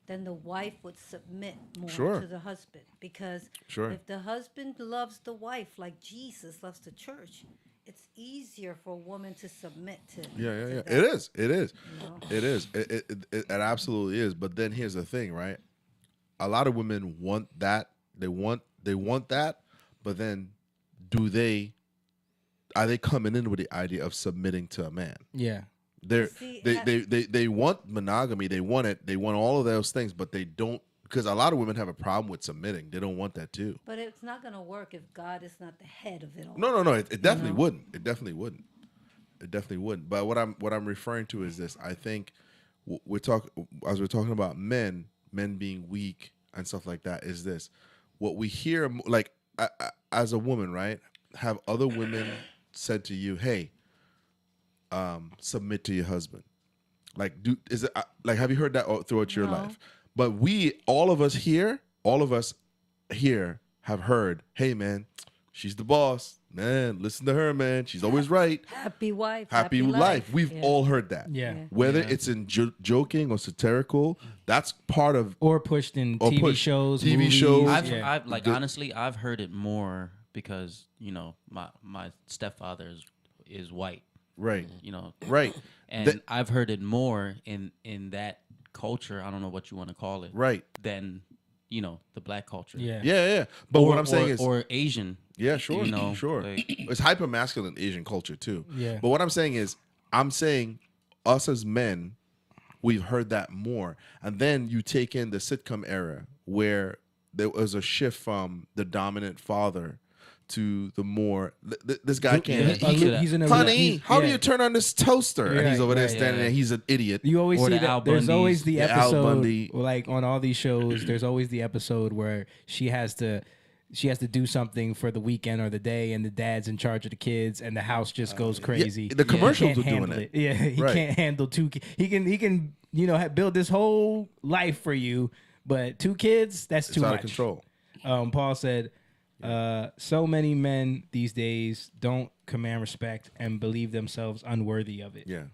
then the wife would submit more Sure. to the husband. Because Sure. if the husband loves the wife like Jesus loves the church, it's easier for a woman to submit to. Yeah. to that. It is. It is. You know? It is. It absolutely is. But then here's the thing, right? A lot of women want that. They want that. But then, are they coming in with the idea of submitting to a man? Yeah. They want monogamy. They want it. They want all of those things, but they don't, because a lot of women have a problem with submitting. They don't want that too. But it's not going to work if God is not the head of it all. No. It definitely know? wouldn't. It definitely wouldn't. It definitely wouldn't. But what I'm referring to is this. I think we're talking about men being weak and stuff like that. Is this what we hear? Like as a woman, right? Have other women said to you, "Hey, submit to your husband"? Like, have you heard that throughout your No. life? But all of us here have heard, "Hey, man, she's the boss. Man, listen to her, man. She's always right. Happy wife, Happy life." We've Yeah. all heard that. Yeah. Yeah. Whether Yeah. it's in joking or satirical, that's part of Or pushed in TV shows, TV movies. shows. I've like honestly, I've heard it more because my stepfather is white. Right. Right. And That- I've heard it more in that culture. I don't know what you want to call it. Right. Than the black culture. Yeah. But what I'm saying is, or Asian. Yeah, sure, You know, sure. like- It's hyper masculine Asian culture too. Yeah. But what I'm saying is, I'm saying us as men, we've heard that more. And then you take in the sitcom era where there was a shift from the dominant father to the more this guy can't He's in a honey, how do yeah. you turn on this toaster? And he's Right, over there right. standing there, he's an idiot. You always Or see the that Al there's Bundys. always the The Al episode Bundy. like on all these shows there's always the episode where she has to do something for the weekend or the day and the dad's in charge of the kids and the house just goes crazy. the commercials He can't are doing handle it. Yeah, he Right. can't handle he can build this whole life for you, but 2 kids, that's It's too out much. of control. Paul said so many men these days don't command respect and believe themselves unworthy of it. Yeah.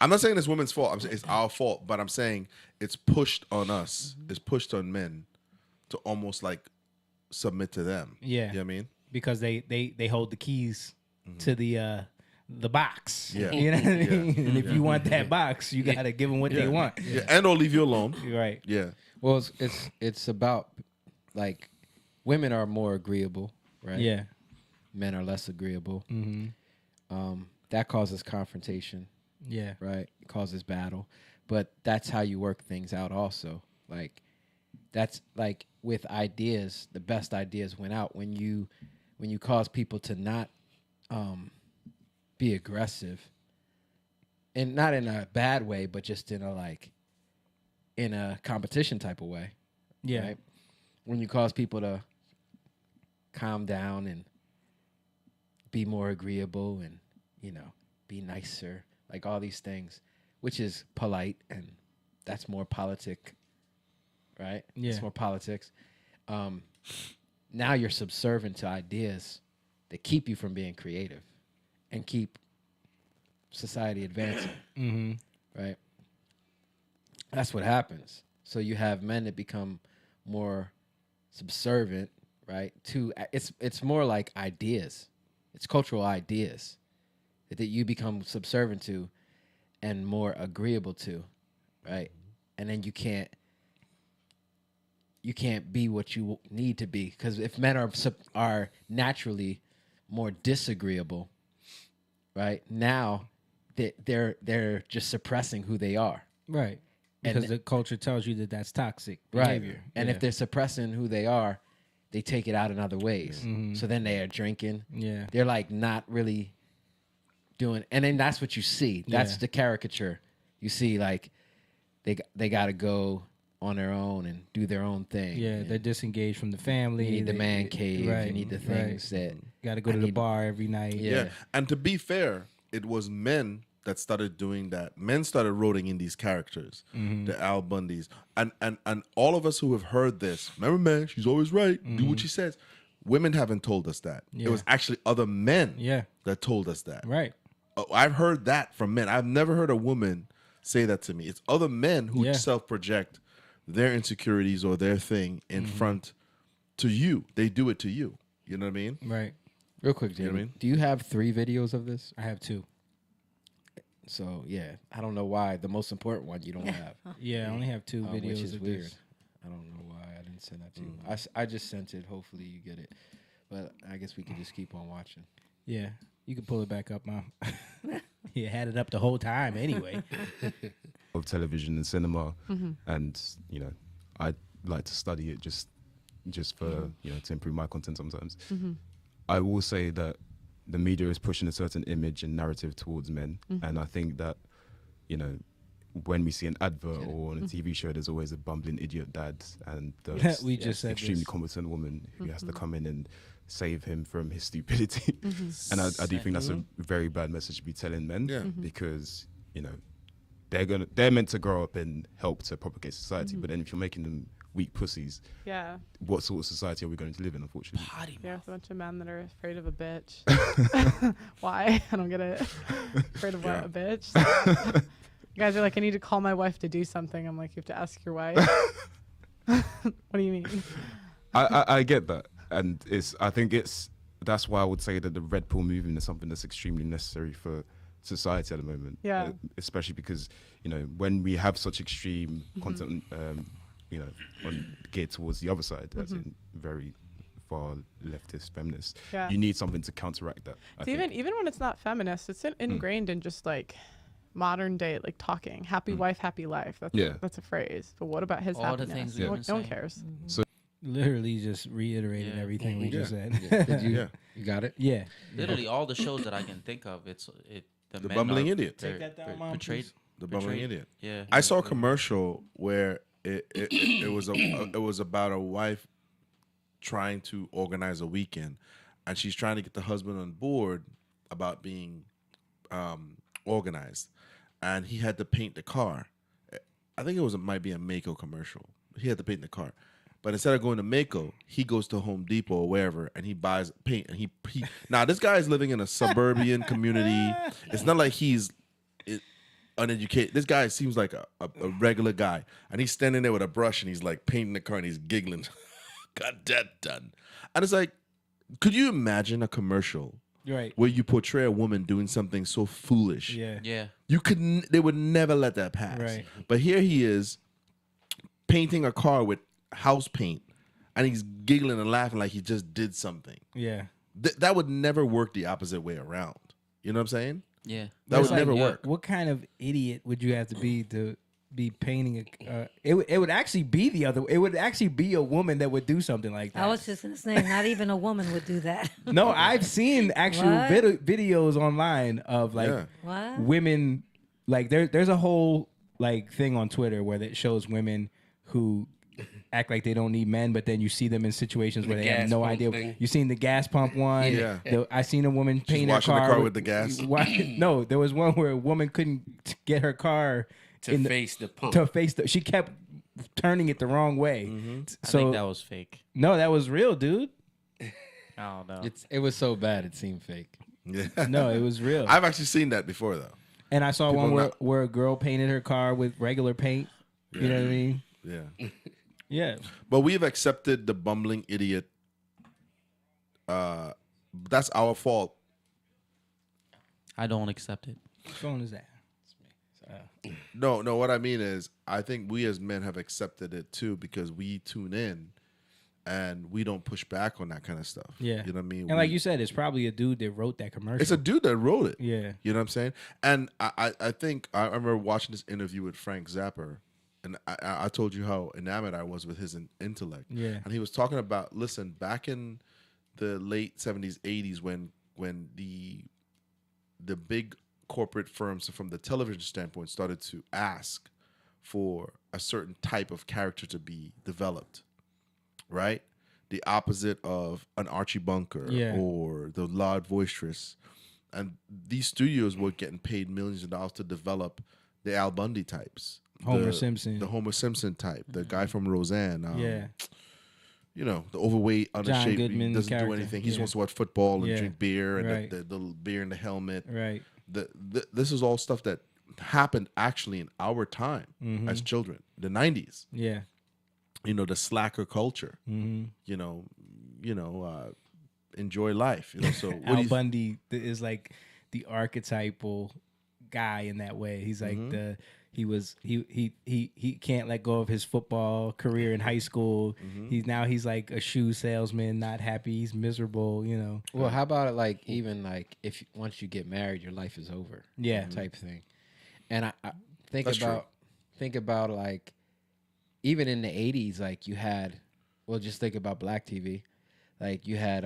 I'm not saying it's women's fault. I'm saying it's our fault, but I'm saying it's pushed on us. It's pushed on men to almost like submit to them. Yeah. You know what I mean? Because they hold the keys to the box. Yeah. You know what I Yeah. mean? And if Yeah. you want that box, you got to give them what they want. Yeah. And or leave you alone. Right. Yeah. Well, it's about like women are more agreeable, right? Yeah. Men are less agreeable. Mm-hmm. That causes confrontation. Yeah. Right. It causes battle, but that's how you work things out. Also, like that's like with ideas. The best ideas went out when you cause people to not be aggressive, and not in a bad way, but just in a competition type of way. Yeah. Right? When you cause people to calm down and be more agreeable and, be nicer, like all these things, which is polite, and that's more politic, right? Yeah. It's more politics. Now you're subservient to ideas that keep you from being creative and keep society advancing, right? That's what happens. So you have men that become more subservient, right? To it's more like ideas. It's cultural ideas that you become subservient to and more agreeable to, right? And then you can't be what you need to be, because if men are naturally more disagreeable, right? Now they're just suppressing who they are. Right. And Because the culture tells you that that's toxic right. behavior. And Yeah. if they're suppressing who they are, they take it out in other ways. So then they are drinking. Yeah. They're like not really doing, and then that's what you see. That's Yeah. the caricature. You see like they got to go on their own and do their own thing. Yeah, And they're disengaged from the family. you need the They- man cave. Right, You need the right. things that Got to go I to the need- bar every night. Yeah. And to be fair, it was men that started doing that. Men started writing in these characters, the Al Bundys, and all of us who have heard this. Remember, man, she's always right. Do what she says. Women haven't told us that. Yeah. It was actually other men Yeah. that told us that. Right. I've heard that from men. I've never heard a woman say that to me. It's other men who Yeah. self-project their insecurities or their thing in front to you. They do it to you. You know what I mean? Right. Real quick, You know Jamie, what I mean? do you have 3 videos of this? I have 2. So yeah, I don't know why the most important one you don't have. Yeah, I only have 2 videos which is of weird. this. I don't know why I didn't send that to you. I just sent it. Hopefully you get it. But I guess we can just keep on watching. Yeah. You can pull it back up, Mom. He had it up the whole time anyway. Of television and cinema, and I like to study it just for to improve my content sometimes. I will say that the media is pushing a certain image and narrative towards men, and I think that when we see an advert or on a TV show, there's always a bumbling idiot dad and the We just said extremely this. competent woman who has to come in and save him from his stupidity. And I do think that's a very bad message to be telling men, because they're meant to grow up and help to propagate society. But then if you're making them weak pussies, Yeah. what sort of society are we going to live in, unfortunately? Yeah, it's a bunch of men that are afraid of a bitch. Why? I don't get it. Afraid of what? A bitch? You guys are like, I need to call my wife to do something. I'm like, you have to ask your wife. What do you mean? I get that, and that's why I would say that the red pill movement is something that's extremely necessary for society at the moment. Yeah. Especially because when we have such extreme content, geared towards the other side, as in very far leftist feminists. Yeah. You need something to counteract that. I It's think. even when it's not feminist, it's ingrained in just like modern day like talking. Happy wife, happy life. That's a phrase. But what about his All the happiness? things No we've one been saying. cares. So Literally just reiterating everything we just said. Did you? You got it. Yeah. Literally all the shows that I can think of, the men Bumbling are Idiot. very- Take that down, very Mom, portrayed- please. The Bumbling portrayed- Idiot. Yeah. I saw a commercial where it was about a wife trying to organize a weekend, and she's trying to get the husband on board about being organized, and he had to paint the car. I think it might be a Mako commercial. He had to paint the car. But instead of going to Mako, he goes to Home Depot or wherever, and he buys paint. And he now this guy is living in a suburban community. It's not like he's uneducated. This guy seems like a regular guy, and he's standing there with a brush, and he's like painting the car, and he's giggling. Got that done. And it's like, could you imagine a commercial Right. where you portray a woman doing something so foolish? Yeah. Yeah. You could. They would never let that pass. Right. But here he is painting a car with house paint, and he's giggling and laughing like he just did something. Yeah. That would never work the opposite way around. You know what I'm saying? Yeah. That It's would never like, work. What kind of idiot would you have to be painting it would actually be the other. It would actually be a woman that would do something like that. I was just gonna say, not even a woman would do that. No, I've seen actual What? videos online of like Yeah. What? women. Like there's a whole like thing on Twitter where it shows women who act like they don't need men, but then you see them in situations where The they have gas no pump idea. thing. You seen the gas pump one? Yeah. I seen a woman paint her washing car, the car with the gas? No, there was one where a woman couldn't get her car To face the pump. To face the, she kept turning it the wrong way. Mm-hmm. I So think that was fake. no, that was real, dude. I don't know. It was so bad it seemed fake. Yeah. No, it was real. I've actually seen that before, though. And I saw People one not- where a girl painted her car with regular paint. You know what I mean? Yeah. Yeah. But we've accepted the bumbling idiot. That's our fault. I don't accept it. What phone is that? No, what I mean is, I think we as men have accepted it too because we tune in and we don't push back on that kind of stuff. Yeah. You know what I mean? And like you said, it's probably a dude that wrote that commercial. It's a dude that wrote it. Yeah. You know what I'm saying? And I think I remember watching this interview with Frank Zappa, and I told you how enamored I was with his intellect. Yeah. And he was talking about, listen, back in the late 70s, 80s, when the big corporate firms from the television standpoint started to ask for a certain type of character to be developed, right? The opposite of an Archie Bunker Yeah. or the loud boisterous. And these studios were getting paid millions of dollars to develop the Al Bundy types. Homer Simpson. The Homer Simpson type. The guy from Roseanne. Yeah. You know, the overweight, out of John shape, he Goodman doesn't character. do anything. He just Yeah. wants to watch football and Yeah. drink beer and Right. the beer in the helmet. Right. This is all stuff that happened actually in our time as children, the 90s. Yeah. You know, the slacker culture. Mm-hmm. You know, enjoy life. You know, so what do Al you Bundy is like the archetypal guy in that way. He's like he can't let go of his football career in high school. He's like a shoe salesman, not happy. He's miserable. You know. Well, how about it like even like if once you get married, your life is over. Yeah. Type thing. And I think That's true. think about like even in the 80s, like you had, well, just think about Black TV. Like you had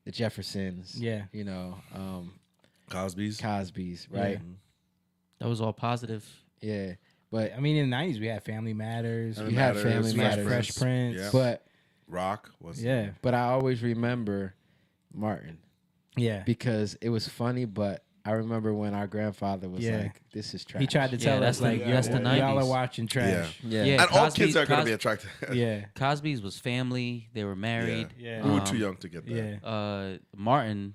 the Jeffersons. Yeah. You know, Cosby's, right? That was all positive. Yeah. But I mean, in the 90s, we had Family Matters. you had Family Fresh Matters. Fresh Prince. Yeah. But Rock was Yeah. but I always remember Martin Yeah. because it was funny, but I remember when our grandfather was Yeah. like, "This is trash." He tried to Yeah, tell that's us the- like, that's the y'all are 90s. watching trash. Yeah. Yeah, and all Cosby- kids are going to Cos- be attracted. Yeah. Cosby's was family. They were married. Yeah. We were too young to get that. Yeah. Martin,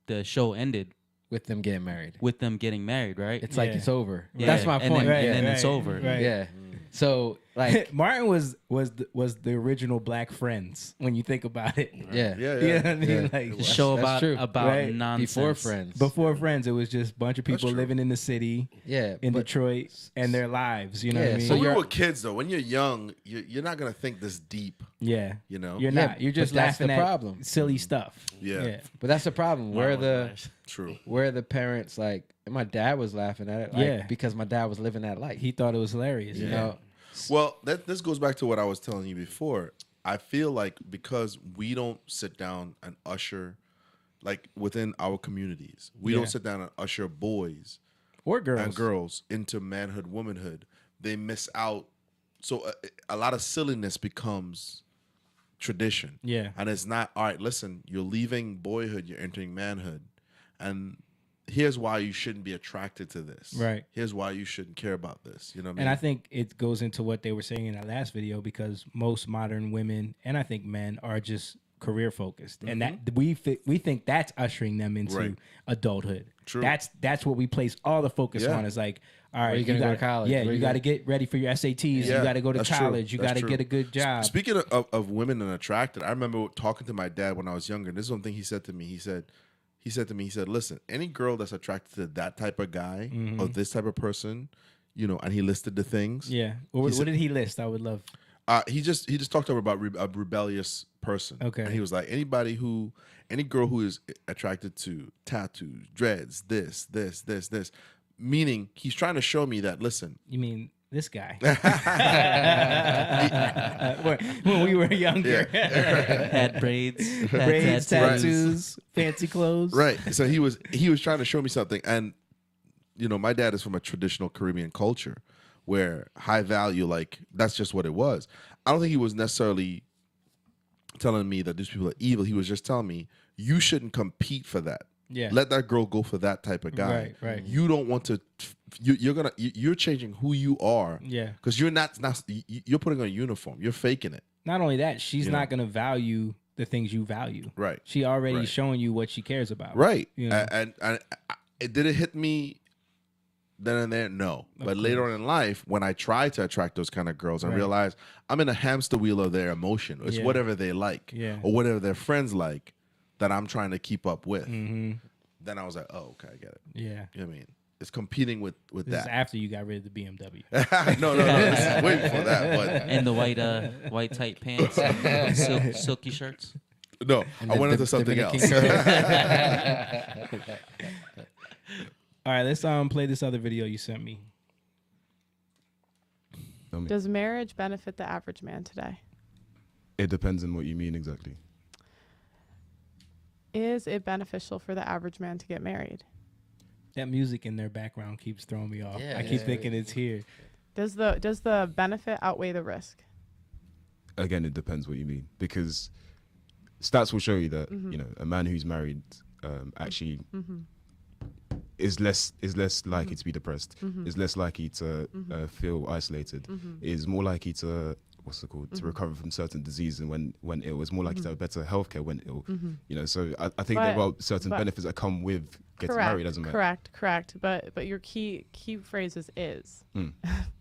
the show ended with them getting married. with them getting married, right? It's like Yeah. it's over. Yeah, That's my and point. Then, Right, and then right, it's over. right. Yeah. So Like Martin was the original Black Friends when you think about it. Yeah. Yeah, You know yeah. what I mean? Yeah. Like The show That's true. about Right. nonsense. before Friends. before Friends, it was just a bunch of That's people true. living in the city, Yeah, in but- Detroit, and their lives. You know what I Yeah, mean? so When we you're- were kids, though, when you're young, you're not gonna think this deep. yeah, You know? you're Yeah, not. You're but just that's laughing the at problem. silly stuff. Yeah. But that's the problem. Where the True. where the parents like my dad was laughing at it, like, Yeah. because my dad was living that life. He thought it was hilarious. You Yeah. know, Well, this goes back to what I was telling you before. I feel like because we don't sit down and usher, like within our communities, we Yeah. don't sit down and usher boys Or girls. and girls into manhood, womanhood. They miss out. So a lot of silliness becomes tradition. Yeah. And it's not, all right, listen, you're leaving boyhood, you're entering manhood. And here's why you shouldn't be attracted to this. Right. Here's why you shouldn't care about this. You know what I mean? And I think it goes into what they were saying in that last video, because most modern women and I think men are just career focused, and that we think that's ushering them into Right. adulthood. True. That's what we place all the focus Yeah. on. Is like, all Where right, you gonna go to gotta- college? Yeah, Where you you got to gonna- get ready for your SATs. Yeah, You got to go to that's true. college. You That's got to true. get a good job. Speaking of women and attracted, I remember talking to my dad when I was younger. This is one thing he said to me. He said to me, listen, any girl that's attracted to that type of guy or this type of person, you know, and he listed the things. Yeah. What said- did he list? I would love. He just talked about a rebellious person. Okay. And he was like, any girl who is attracted to tattoos, dreads, this, meaning he's trying to show me that, listen. You mean this guy? when we were younger, Had braids, had braids, tattoos. tattoos, fancy clothes. Right. So he was trying to show me something. And, you know, my dad is from a traditional Caribbean culture where high value, like, that's just what it was. I don't think he was necessarily telling me that these people are evil. He was just telling me, you shouldn't compete for that. Yeah. Let that girl go for that type of guy. Right. You don't want to. You're changing who you are. Yeah. Because you're not. You're putting on a uniform. You're faking it. Not only that, she's You know? not going to value the things you value. Right. She already Right. showing you what she cares about. Right. You know? And did it hit me then and there? No. Of But later course. on in life, when I try to attract those kind of girls, I Right. realize I'm in a hamster wheel of their emotion. It's Yeah. whatever they like, Yeah. or whatever their friends like, that I'm trying to keep up with. Mm-hmm. Then I was like, oh, okay, I get it. Yeah. You know what I mean? It's competing with This is that. after you got rid of the BMW. no. This is way before that. But And the white tight pants, silky shirts. no, And I the went into something Dominican else. All right, let's play this other video you sent me. Does marriage benefit the average man today? It depends on what you mean exactly. Is it beneficial for the average man to get married? That music in their background keeps throwing me off. Yeah, I keep yeah. thinking it's here. Does the benefit outweigh the risk? Again, it depends what you mean, because stats will show you that you know a man who's married actually is less likely to be depressed, is less likely to feel isolated, is more likely to to recover from certain diseases when ill, is more likely to have better healthcare when ill. You know, so I think there are certain benefits that come with getting married as a man. Correct. But your key phrase is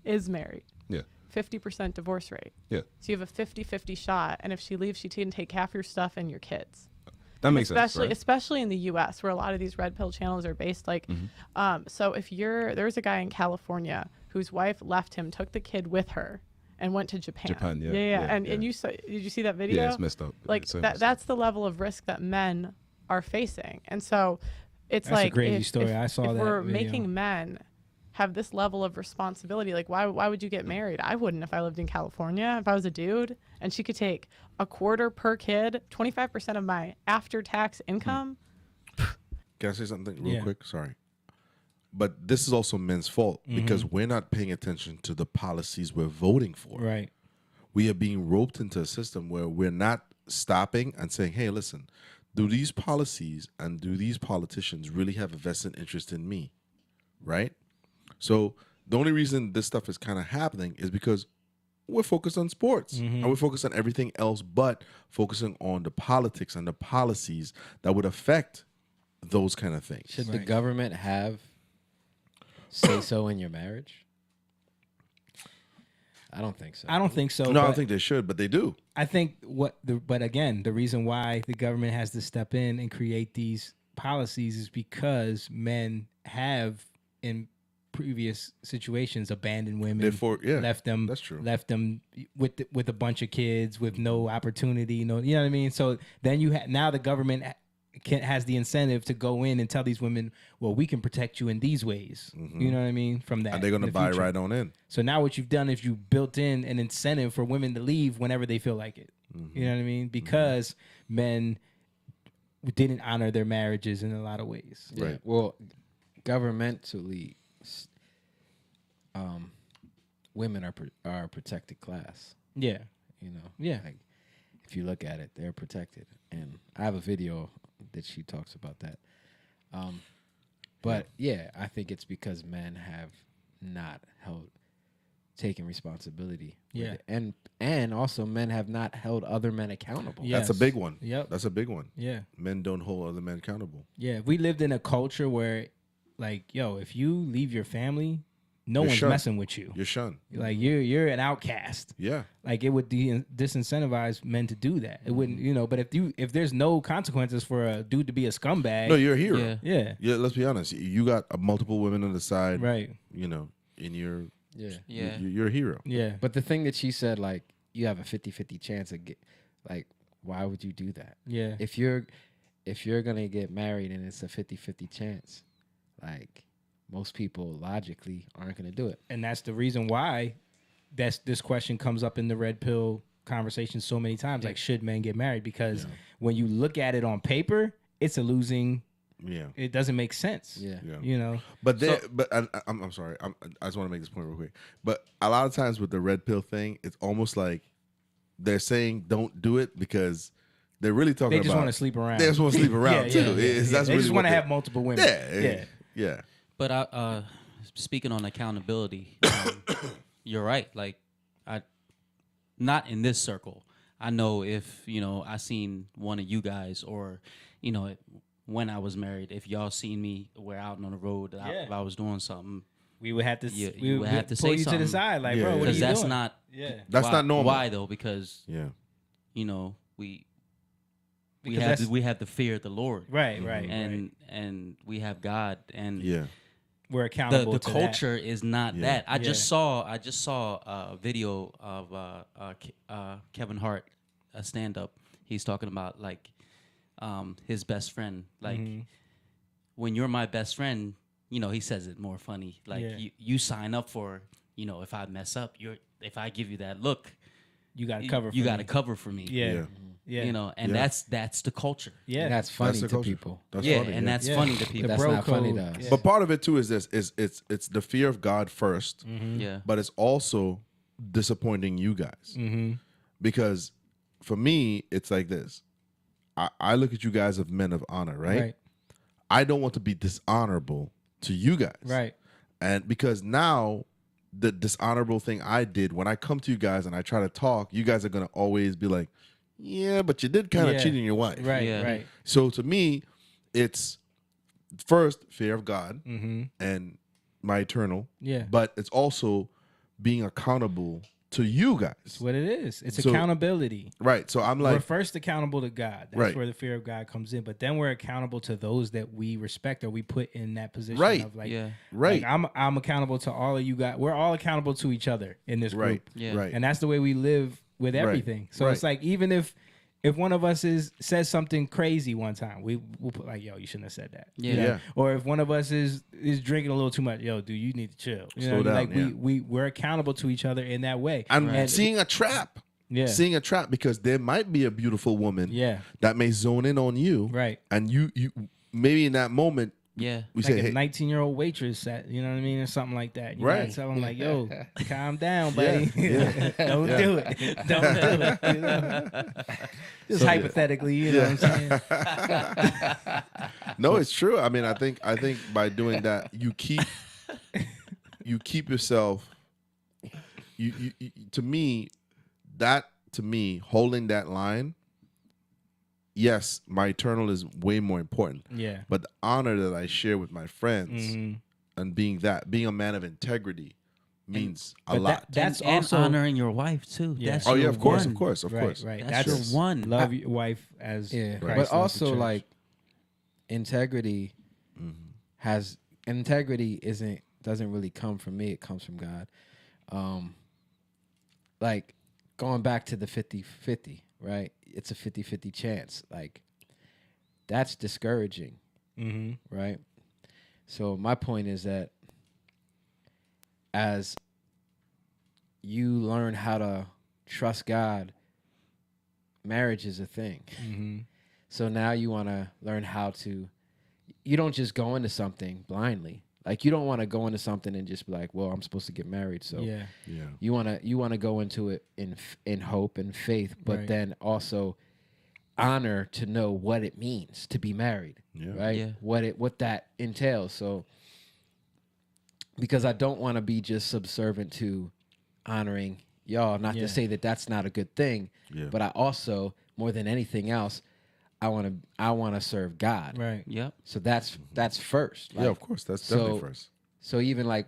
is married. Yeah. 50% divorce rate. Yeah. So you have a 50-50 shot, and if she leaves, she can take half your stuff and your kids. That makes sense, right? Especially in the U.S., where a lot of these red pill channels are based. Like, so if there's a guy in California whose wife left him, took the kid with her, and went to Japan. Yeah. And you saw? Did you see that video? Yeah, it's messed up. Like It's so messed up. that's the level of risk that men are facing, and so it's That's a like crazy if, story. If, I saw if that we're video. making men have this level of responsibility, like why would you get married? I wouldn't if I lived in California. If I was a dude and she could take a quarter per kid, 25% of my after-tax income. Can I say something real Yeah. quick? Sorry. But this is also men's fault because we're not paying attention to the policies we're voting for. Right. We are being roped into a system where we're not stopping and saying, hey, listen, do these policies and do these politicians really have a vested interest in me? Right? So the only reason this stuff is kind of happening is because we're focused on sports and we're focused on everything else but focusing on the politics and the policies that would affect those kind of things. Should the government have say so in your marriage? I don't think so. I don't think so. No, I don't but think they should, but they do. I think but again, the reason why the government has to step in and create these policies is because men have in previous situations abandoned women, left them. That's true. Left them with a bunch of kids with no opportunity. You know what I mean. So then now the government has the incentive to go in and tell these women, well, we can protect you in these ways. You know what I mean? From that, And they're going to buy future. right on in. So now what you've done is you built in an incentive for women to leave whenever they feel like it. You know what I mean? Because men didn't honor their marriages in a lot of ways. Yeah. Well, governmentally, women are a protected class. Yeah. You know. Yeah. Like, if you look at it, they're protected, and I have a video that she talks about that. But yeah, I think it's because men have not taken responsibility. with Yeah. it. And also men have not held other men accountable. That's a big one. Yep. That's a big one. Yeah. Men don't hold other men accountable. Yeah. If we lived in a culture where, like, yo, if you leave your family, no You're one's shunned. messing with you. You're shunned. Like you're an outcast. Yeah. Like it would disincentivize men to do that. It wouldn't, but if there's no consequences for a dude to be a scumbag. No, you're a hero. Yeah. Yeah. Let's be honest. You got multiple women on the side. Right. You know, in your. Yeah. You're a hero. Yeah. But the thing that she said, like, you have a 50-50 chance of like, why would you do that? Yeah. If you're gonna get married and it's a 50-50 chance, like, most people logically aren't gonna do it. And that's the reason why this question comes up in the red pill conversation so many times. Like, should men get married? Because when you look at it on paper, it's a losing. Yeah. It doesn't make sense. Yeah. But I'm sorry. I just want to make this point real quick. But a lot of times with the red pill thing, it's almost like they're saying don't do it because they're really talking about. They just want to sleep around. They just want to sleep around too. That's They really just want to what have multiple women. Yeah. But speaking on accountability, you're right. Like, not in this circle. I know if I seen one of you guys, or when I was married, if y'all seen me, we're out on the road, if I was doing something, we would have to. We would have to pull say you something. to the side, like, bro, what are because you that's doing? not. That's not normal. Why though? Because we have the fear of the Lord, right, and we have God, and we're accountable. The to culture that. is not that. I just saw a video of Kevin Hart, a stand up. He's talking about like his best friend. Like when you're my best friend, he says it more funny. Like you sign up for, if I mess up, if I give you that look, you got to cover. You got to cover for me. Yeah. And that's the culture. Yeah, that's funny the to culture. people. That's yeah, funny, and that's funny to people. That's not funny to us. But part of it too is this: it's the fear of God 1st. Yeah. But it's also disappointing you guys because for me, it's like this. I look at you guys as men of honor, right? I don't want to be dishonorable to you guys, right? And because now the dishonorable thing I did, when I come to you guys and I try to talk, you guys are gonna always be like, yeah, but you did kind of cheat on your wife. Right. So to me, it's first fear of God and my eternal. Yeah. But it's also being accountable to you guys. That's what it is. It's accountability. Right. So I'm like, we're first accountable to God. That's where the fear of God comes in. But then we're accountable to those that we respect or we put in that position of like, like I'm accountable to all of you guys. We're all accountable to each other in this group. Right. And that's the way we live with everything. So it's like, even if one of us says something crazy one time, we'll put like, yo, you shouldn't have said that. Yeah. Or if one of us is drinking a little too much, yo, dude, you need to chill. Slow down, like we're accountable to each other in that way. And seeing a trap. Yeah. Seeing a trap because there might be a beautiful woman that may zone in on you. Right. And you maybe in that moment, we like say, a hey, 19-year-old waitress, you know what I mean, or something like that. You Right. gotta tell them like, yo, calm down, buddy. Yeah. Don't do it. Don't do it. You know? Just hypothetically, you know what I'm saying? No, it's true. I mean, I think by doing that, you keep yourself. You to me, holding that line. Yes, my eternal is way more important. Yeah. But the honor that I share with my friends and being a man of integrity, means a but lot. that's and also honoring your wife too. Yeah. That's Oh, yeah, your of course, one. of course, of right, course. right. That's your one. Love your wife as Yeah, Christ but loved the also church. like integrity has integrity doesn't really come from me. It comes from God. Like going back to the 50-50, right? It's a 50-50 chance. Like that's discouraging, right? So my point is that as you learn how to trust God, marriage is a thing. So now you want to learn how to, you don't just go into something blindly. Like you don't want to go into something and just be like, well, I'm supposed to get married. So Yeah. you want to go into it in hope and faith, but Right. then also honor to know what it means to be married, right? Yeah. What that entails. So because I don't want to be just subservient to honoring y'all, not Yeah. to say that that's not a good thing, Yeah. but I also, more than anything else, I want to serve God. Right. Yep. So that's first. Yeah, of course. That's definitely first. So even like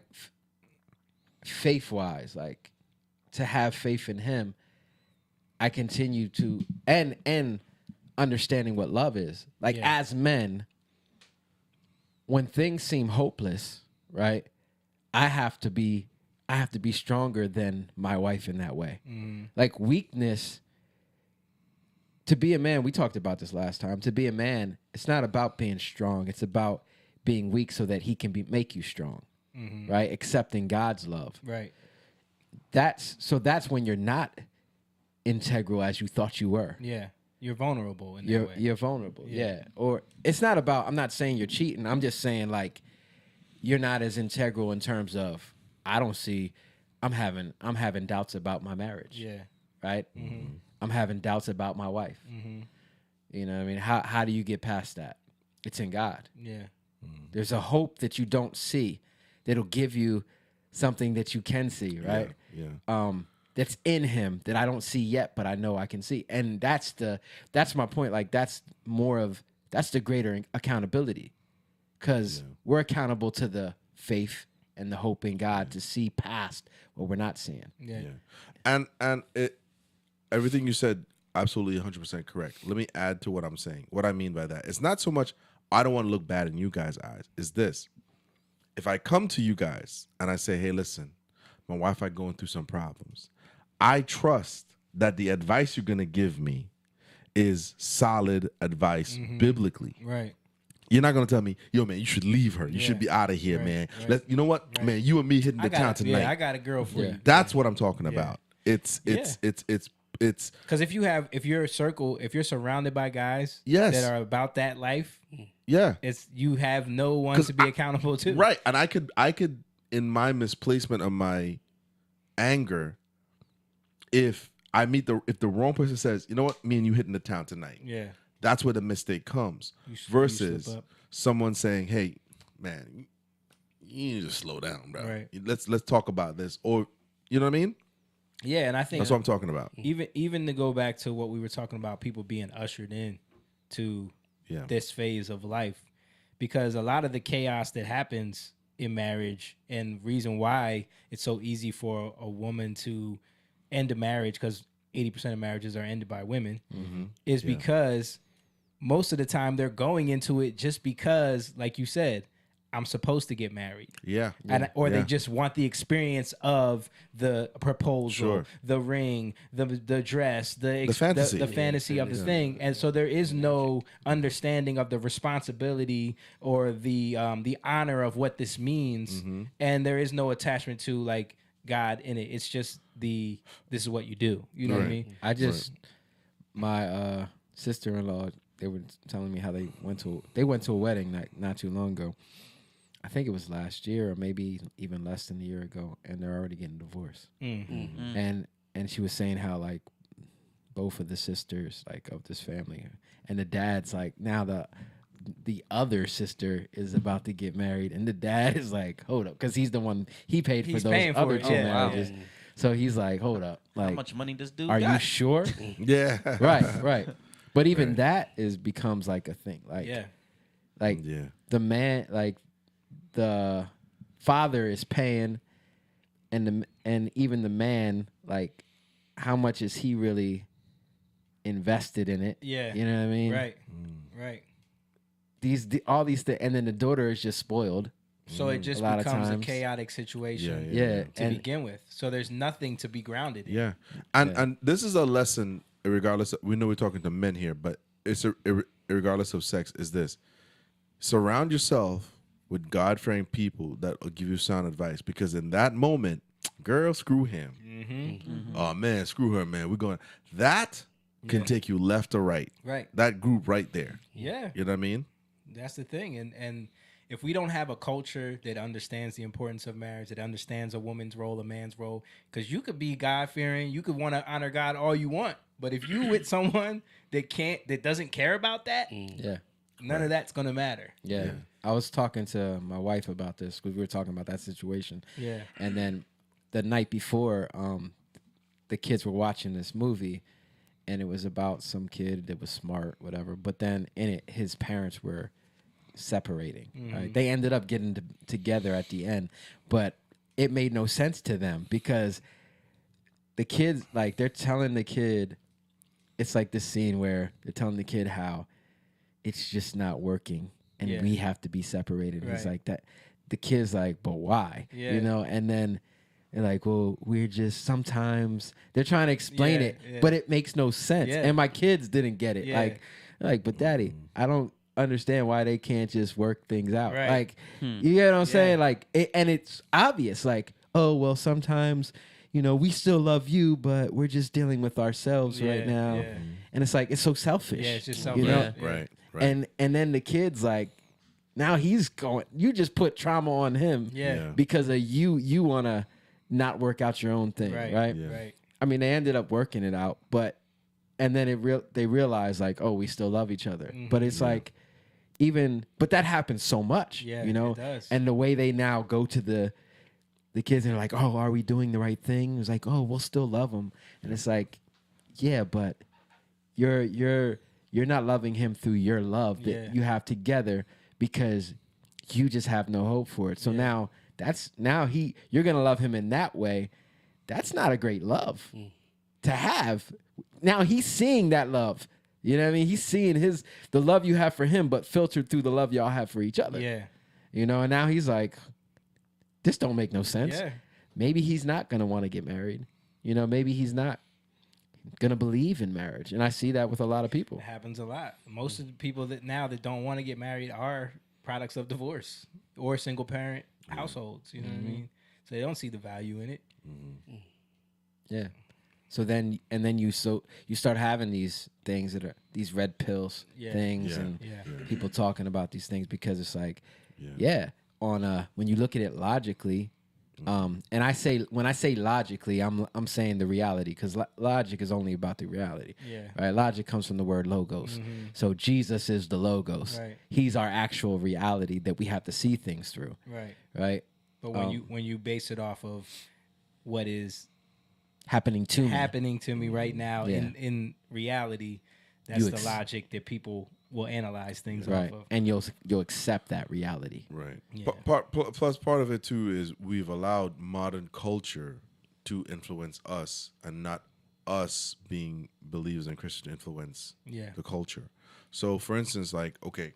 faith wise, like to have faith in Him, I continue to and understanding what love is. Like Yeah. as men, when things seem hopeless, right? I have to be stronger than my wife in that way. Like weakness. To be a man, we talked about this last time. To be a man, it's not about being strong. It's about being weak so that He can make you strong, right? Accepting God's love. Right. That's when you're not integral as you thought you were. Yeah. You're vulnerable in that way. You're vulnerable. Yeah. Yeah. Or it's not about. I'm not saying you're cheating. I'm just saying like you're not as integral in terms of. I don't see. I'm having doubts about my marriage. Yeah. Right. I'm having doubts about my wife. You know what I mean? How do you get past that? It's in God. Yeah. There's a hope that you don't see that'll give you something that you can see, right? Yeah. That's in Him that I don't see yet, but I know I can see. And that's my point. Like that's the greater accountability. Because we're accountable to the faith and the hope in God to see past what we're not seeing. Yeah. And everything you said, absolutely 100% correct. Let me add to what I'm saying. What I mean by that, it's not so much I don't want to look bad in you guys' eyes. Is this: if I come to you guys and I say, hey, listen, my wife is going through some problems, I trust that the advice you're going to give me is solid advice biblically. Right. You're not gonna tell me, yo, man, you should leave her. You should be out of here, Right, man. right, You know what, man? You and me hitting the town tonight. Yeah, I got a girl for you. That's what I'm talking about. It's because if you're surrounded by guys Yes. that are about that life, yeah. you have no one to be accountable to. Right. And I could in my misplacement of my anger, if the wrong person says, you know what, me and you hitting the town tonight. Yeah. That's where the mistake comes. You slip Versus up. someone saying, hey, man, you need to slow down, bro. Right. Let's talk about this. Or you know what I mean? Yeah, and I think that's what I'm talking about. Even to go back to what we were talking about, people being ushered in to this phase of life, because a lot of the chaos that happens in marriage and reason why it's so easy for a woman to end a marriage, because 80% of marriages are ended by women, is because most of the time they're going into it just because, like you said, I'm supposed to get married. Yeah. Or they just want the experience of the proposal, the ring, the dress, the fantasy. the fantasy of the thing. And so there is no understanding of the responsibility or the honor of what this means. And there is no attachment to like God in it. It's just this is what you do. You know what I mean? My sister-in-law, they were telling me how they went to a wedding not too long ago. I think it was last year or maybe even less than a year ago, and they're already getting divorced. And she was saying how like both of the sisters like of this family, and the dad's like now the other sister is about to get married, and the dad is like, hold up, because he's the one he paid for those other two marriages. Wow. So he's like, hold up, like How much money does dude are got? you sure? Yeah. Right. But even that becomes like a thing. Like the man, like the father is paying and even the man, like, how much is he really invested in it? Yeah. You know what I mean? Right. Right. All these things, and then the daughter is just spoiled. So it just becomes a chaotic situation to begin with. So there's nothing to be grounded in. Yeah. And this is a lesson, regardless of, we know we're talking to men here, but it's regardless of sex, is this. Surround yourself with God-fearing people that will give you sound advice, because in that moment, girl, screw him. Oh man, screw her, man. We're going. That can take you left or right. Right. That group right there. Yeah. You know what I mean? That's the thing. And if we don't have a culture that understands the importance of marriage, that understands a woman's role, a man's role, because you could be God-fearing, you could want to honor God all you want, but if you with someone that doesn't care about that, none of that's gonna matter. Yeah. I was talking to my wife about this because we were talking about that situation. Yeah. And then the night before, the kids were watching this movie, and it was about some kid that was smart, whatever. But then in it, his parents were separating. Right? They ended up getting together at the end, but it made no sense to them because the kids, like, they're telling the kid, it's like this scene where they're telling the kid how it's just not working and we have to be separated. Right. He's like that. The kid's like, but why? Yeah. You know, and then they're like, well, we're just sometimes they're trying to explain it, but it makes no sense. Yeah. And my kids didn't get it. Yeah. Like, but daddy, I don't understand why they can't just work things out. Right. Like, you get what I'm saying? Like, and it's obvious. Like, oh, well, sometimes, you know, we still love you, but we're just dealing with ourselves right now. Yeah. And it's like, it's so selfish. Yeah, it's just you selfish. know? Right. And then the kid's like, now he's going, you just put trauma on him because of you want to not work out your own thing. Right. Right. I mean, they ended up working it out, but, and then they realized like, oh, we still love each other. But it's like, but that happens so much, you know? it does. And the way they now go to the kids and they're like, oh, are we doing the right thing? It's like, oh, we'll still love him. And it's like, yeah, but you're not loving him through your love that you have together because you just have no hope for it. So now you're going to love him in that way. That's not a great love to have. Now he's seeing that love. You know what I mean? He's seeing the love you have for him, but filtered through the love y'all have for each other. Yeah. You know, and now he's like, this don't make no sense. Yeah. Maybe he's not going to want to get married. You know, maybe he's not going to believe in marriage. And I see that with a lot of people. It happens a lot. Most of the people that don't want to get married are products of divorce or single parent households. You know what I mean? So they don't see the value in it. Yeah. So then you start having these things that are these red pills things and people talking about these things because it's like, when you look at it logically, and when I say logically, I'm saying the reality because logic is only about the reality. Yeah. Right. Logic comes from the word logos. So Jesus is the logos. Right. He's our actual reality that we have to see things through. Right. Right. But when you base it off of what is happening to me right now in reality, that's the logic that people will analyze things off of. And you'll accept that reality. Right. Yeah. Plus, part of it too is we've allowed modern culture to influence us, and not us being believers in Christian influence the culture. So, for instance, like, okay,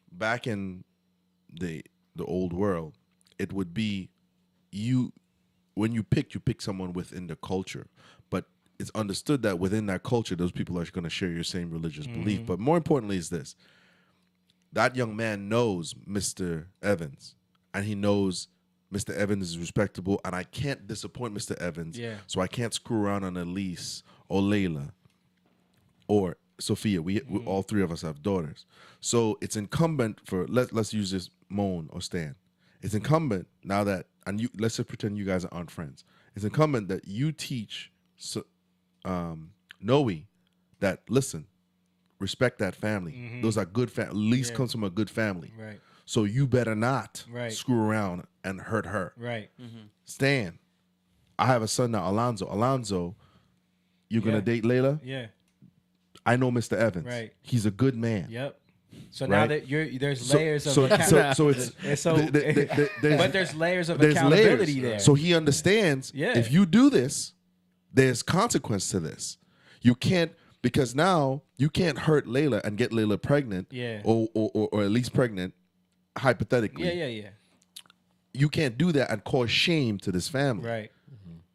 back in the old world, it would be when you pick someone within the culture, but it's understood that within that culture, those people are going to share your same religious belief. But more importantly is this. That young man knows Mr. Evans, and he knows Mr. Evans is respectable, and I can't disappoint Mr. Evans, so I can't screw around on Elise or Layla or Sophia. We all three of us have daughters. So it's incumbent for, let's use this, Moan or Stan. It's incumbent now that, and let's just pretend you guys aren't friends. It's incumbent that you teach Noe that, listen, respect that family. Those are good family. Elise comes from a good family. Right. So you better not Right. screw around and hurt her. Right. Stan, I have a son now, Alonzo. Alonzo, you're going to date Layla? Yeah. I know Mr. Evans. Right. He's a good man. Yep. So now right? that there's So- layers of so it's and so but there's layers of there's accountability layers. there. So he understands Yeah. if you do this, there's consequence to this. You can't, because now you can't hurt Layla and get Layla pregnant, Yeah. or at least pregnant, hypothetically. Yeah. You can't do that and cause shame to this family. Right.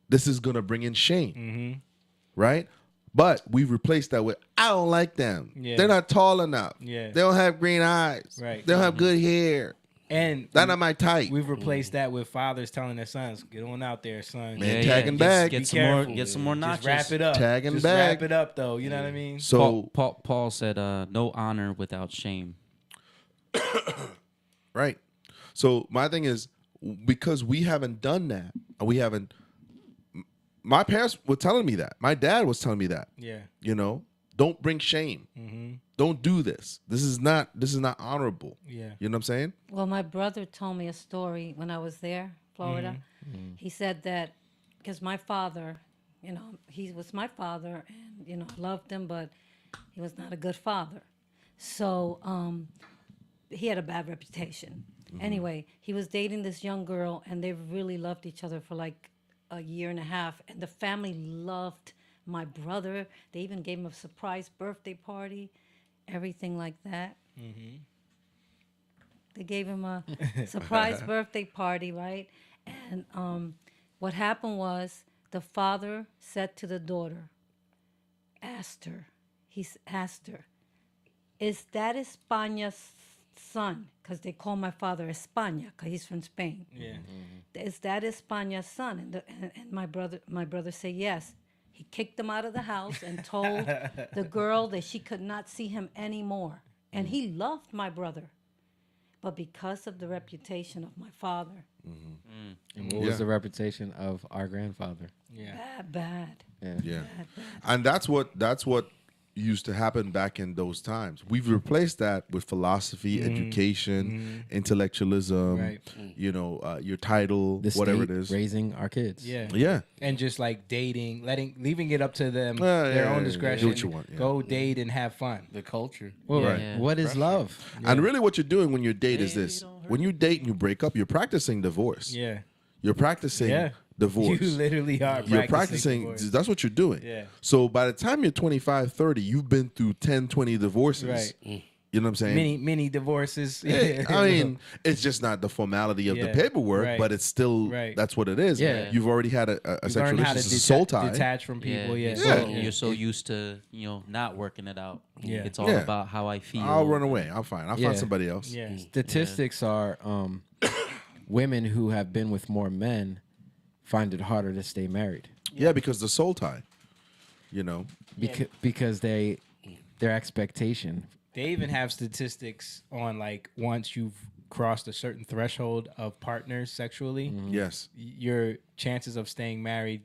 This is gonna bring in shame, Mm-hmm. right? But we've replaced that with I don't like them. Yeah. They're not tall enough. Yeah. They don't have green eyes. Right. They don't have good hair. And They're not my type. We've replaced that with fathers telling their sons, "Get on out there, son. Man, tag and bag. Get Be some more. careful. Get some more Just notches. wrap it up. Tag and Just bag. wrap it up, though. You know what I mean? So Paul said, "No honor without shame." right. So my thing is, because we haven't done that, and we haven't. My parents were telling me that. My dad was telling me that. Yeah. You know, don't bring shame. Mhm. Don't do this. This is not honorable. Yeah. You know what I'm saying? Well, my brother told me a story when I was there, Florida. He said that because my father, he was my father, and I loved him, but he was not a good father. So he had a bad reputation. Anyway, he was dating this young girl, and they really loved each other for like a year and a half, and the family loved my brother. They even gave him a surprise birthday party, everything like that. Mm-hmm. They gave him a surprise birthday party, right? And what happened was the father said to the daughter, asked her, is that España's son? Because they call my father España, because he's from Spain. Yeah. Is that España's son? And my brother said yes. He kicked him out of the house and told the girl that she could not see him anymore. And he loved my brother. But because of the reputation of my father, And what was the reputation of our grandfather? Yeah. bad. Yeah. And that's what used to happen back in those times. We've replaced that with philosophy, education, intellectualism, Right. Your title, The whatever state it is. raising our kids. Yeah. Yeah. And just like dating, leaving it up to them, Yeah, their yeah, own yeah. discretion. Do what you want, yeah. Go date and have fun. The culture. Well, Yeah. what is love? And really what you're doing when you date is this. When you date and you break up, you're practicing divorce. Yeah. You're practicing Yeah. divorce. You literally are. You're practicing. divorce. That's what you're doing. Yeah. So by the time you're 25, 30, you've been through 10, 20 divorces. Right. You know what I'm saying? Many divorces. Yeah, I mean, it's just not the formality of the Yeah, paperwork, right, but it's still, right. that's what it is. Yeah. You've already had a You sexual learn how to relationship, it's a soul tie. detach from people. Yeah. You're so used to not working it out. Yeah. It's all Yeah. about how I feel. I'll run away. I'm fine. I'll Yeah. find somebody else. Yeah. Statistics are women who have been with more men find it harder to stay married. Yeah, because the soul tie, Because their expectation. They even have statistics on like once you've crossed a certain threshold of partners sexually, Yes. your chances of staying married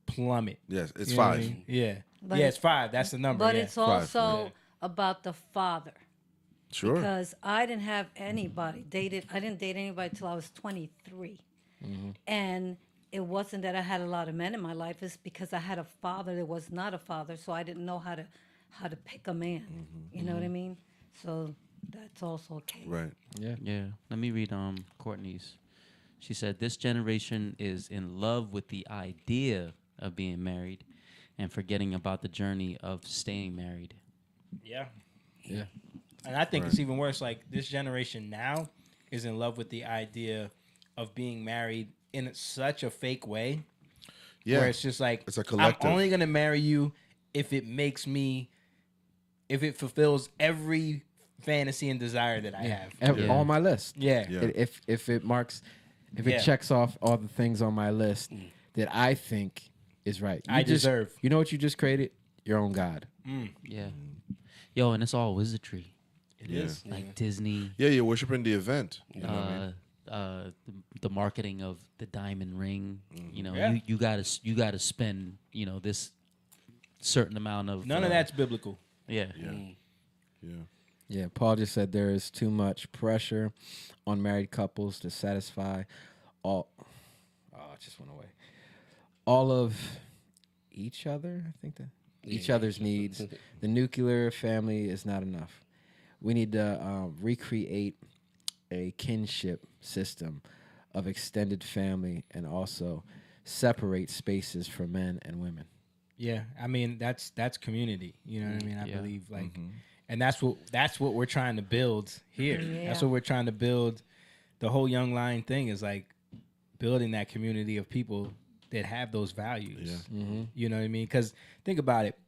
plummet. Yes, it's You know what I 5. mean? Yeah. But It's 5. That's the number. But yeah. it's 5, also yeah. about the father. Sure. Because I didn't have anybody I didn't date anybody till I was 23. And it wasn't that I had a lot of men in my life. It's because I had a father that was not a father, so I didn't know how to pick a man. You know what I mean? So that's also a case. Right. Yeah. Let me read Courtney's. She said, "This generation is in love with the idea of being married and forgetting about the journey of staying married." Yeah. Yeah. And I think it's even worse. Like this generation now is in love with the idea of being married in such a fake way. Yeah. Where it's just like It's a collective. I'm only gonna marry you if it fulfills every fantasy and desire that I have. On my list. Yeah. If it Yeah. checks off all the things on my list that I think is right. I deserve. You know what you just created? Your own God. Yeah. Yo, and it's all wizardry. It is. Like Disney. Yeah, you're worshiping the event. You know what I mean? The marketing of the diamond ring. Yeah. You gotta spend this certain amount of. None of that's biblical. Yeah. Yeah, Paul just said there is too much pressure on married couples to satisfy all. Oh, it just went away. All of each other, I think that each other's needs. The nuclear family is not enough. We need to recreate a kinship system of extended family and also separate spaces for men and women. Yeah, I mean that's community. You know what I mean? I Yeah. believe like, and that's what we're trying to build here. That's what we're trying to build. The whole Young Lion thing is like building that community of people that have those values. You know what I mean? Because think about it.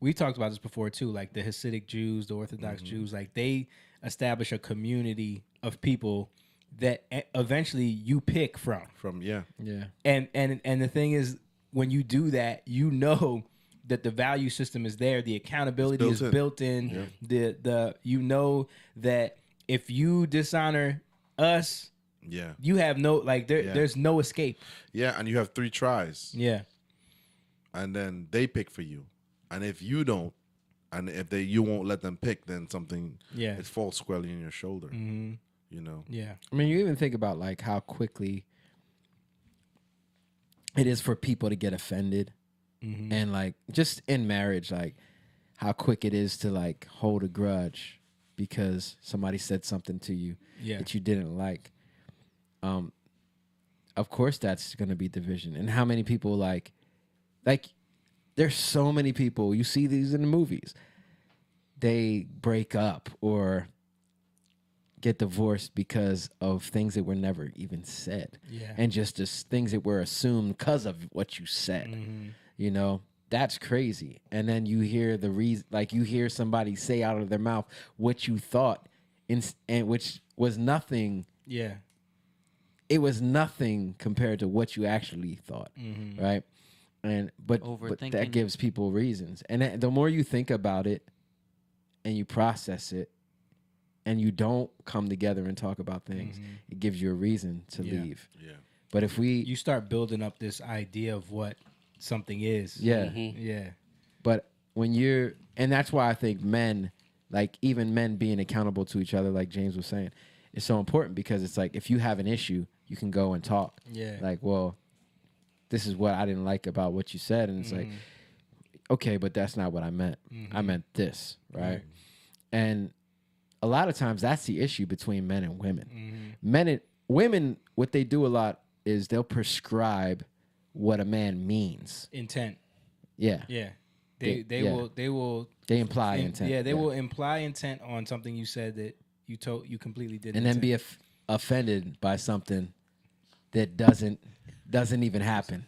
We talked about this before too. Like the Hasidic Jews, the Orthodox Jews, like they establish a community of people that eventually you pick from. Yeah. And the thing is, when you do that, you know that the value system is there, the accountability is built in. The you know that if you dishonor us, you have no there's no escape. Yeah, and you have 3 tries. Yeah. And then they pick for you. And if you don't, and if you won't let them pick, then something it falls squarely in your shoulder. You know. Yeah. I mean, you even think about like how quickly it is for people to get offended, and like just in marriage, like how quick it is to like hold a grudge because somebody said something to you that you didn't like. Of course, that's going to be division. And how many people like there's so many people, you see these in the movies, they break up or get divorced because of things that were never even said. And just things that were assumed because of what you said. You know, that's crazy. And then you hear the reason, like you hear somebody say out of their mouth what you thought, and which was nothing. Yeah. It was nothing compared to what you actually thought, right? And but that gives people reasons, and the more you think about it, and you process it, and you don't come together and talk about things, it gives you a reason to leave. Yeah. But if you start building up this idea of what something is, yeah. But when and that's why I think men, like even men being accountable to each other, like James was saying, is so important because it's like if you have an issue, you can go and talk. Yeah. Like, well, this is what I didn't like about what you said, and it's like, okay, but that's not what I meant. I meant this, right? And a lot of times that's the issue between men and women. Men and women, what they do a lot is they'll prescribe what a man means. Intent. Yeah. Yeah. They will imply intent. Yeah, they will imply intent on something you said that you completely didn't. And then be offended by something that doesn't even happen.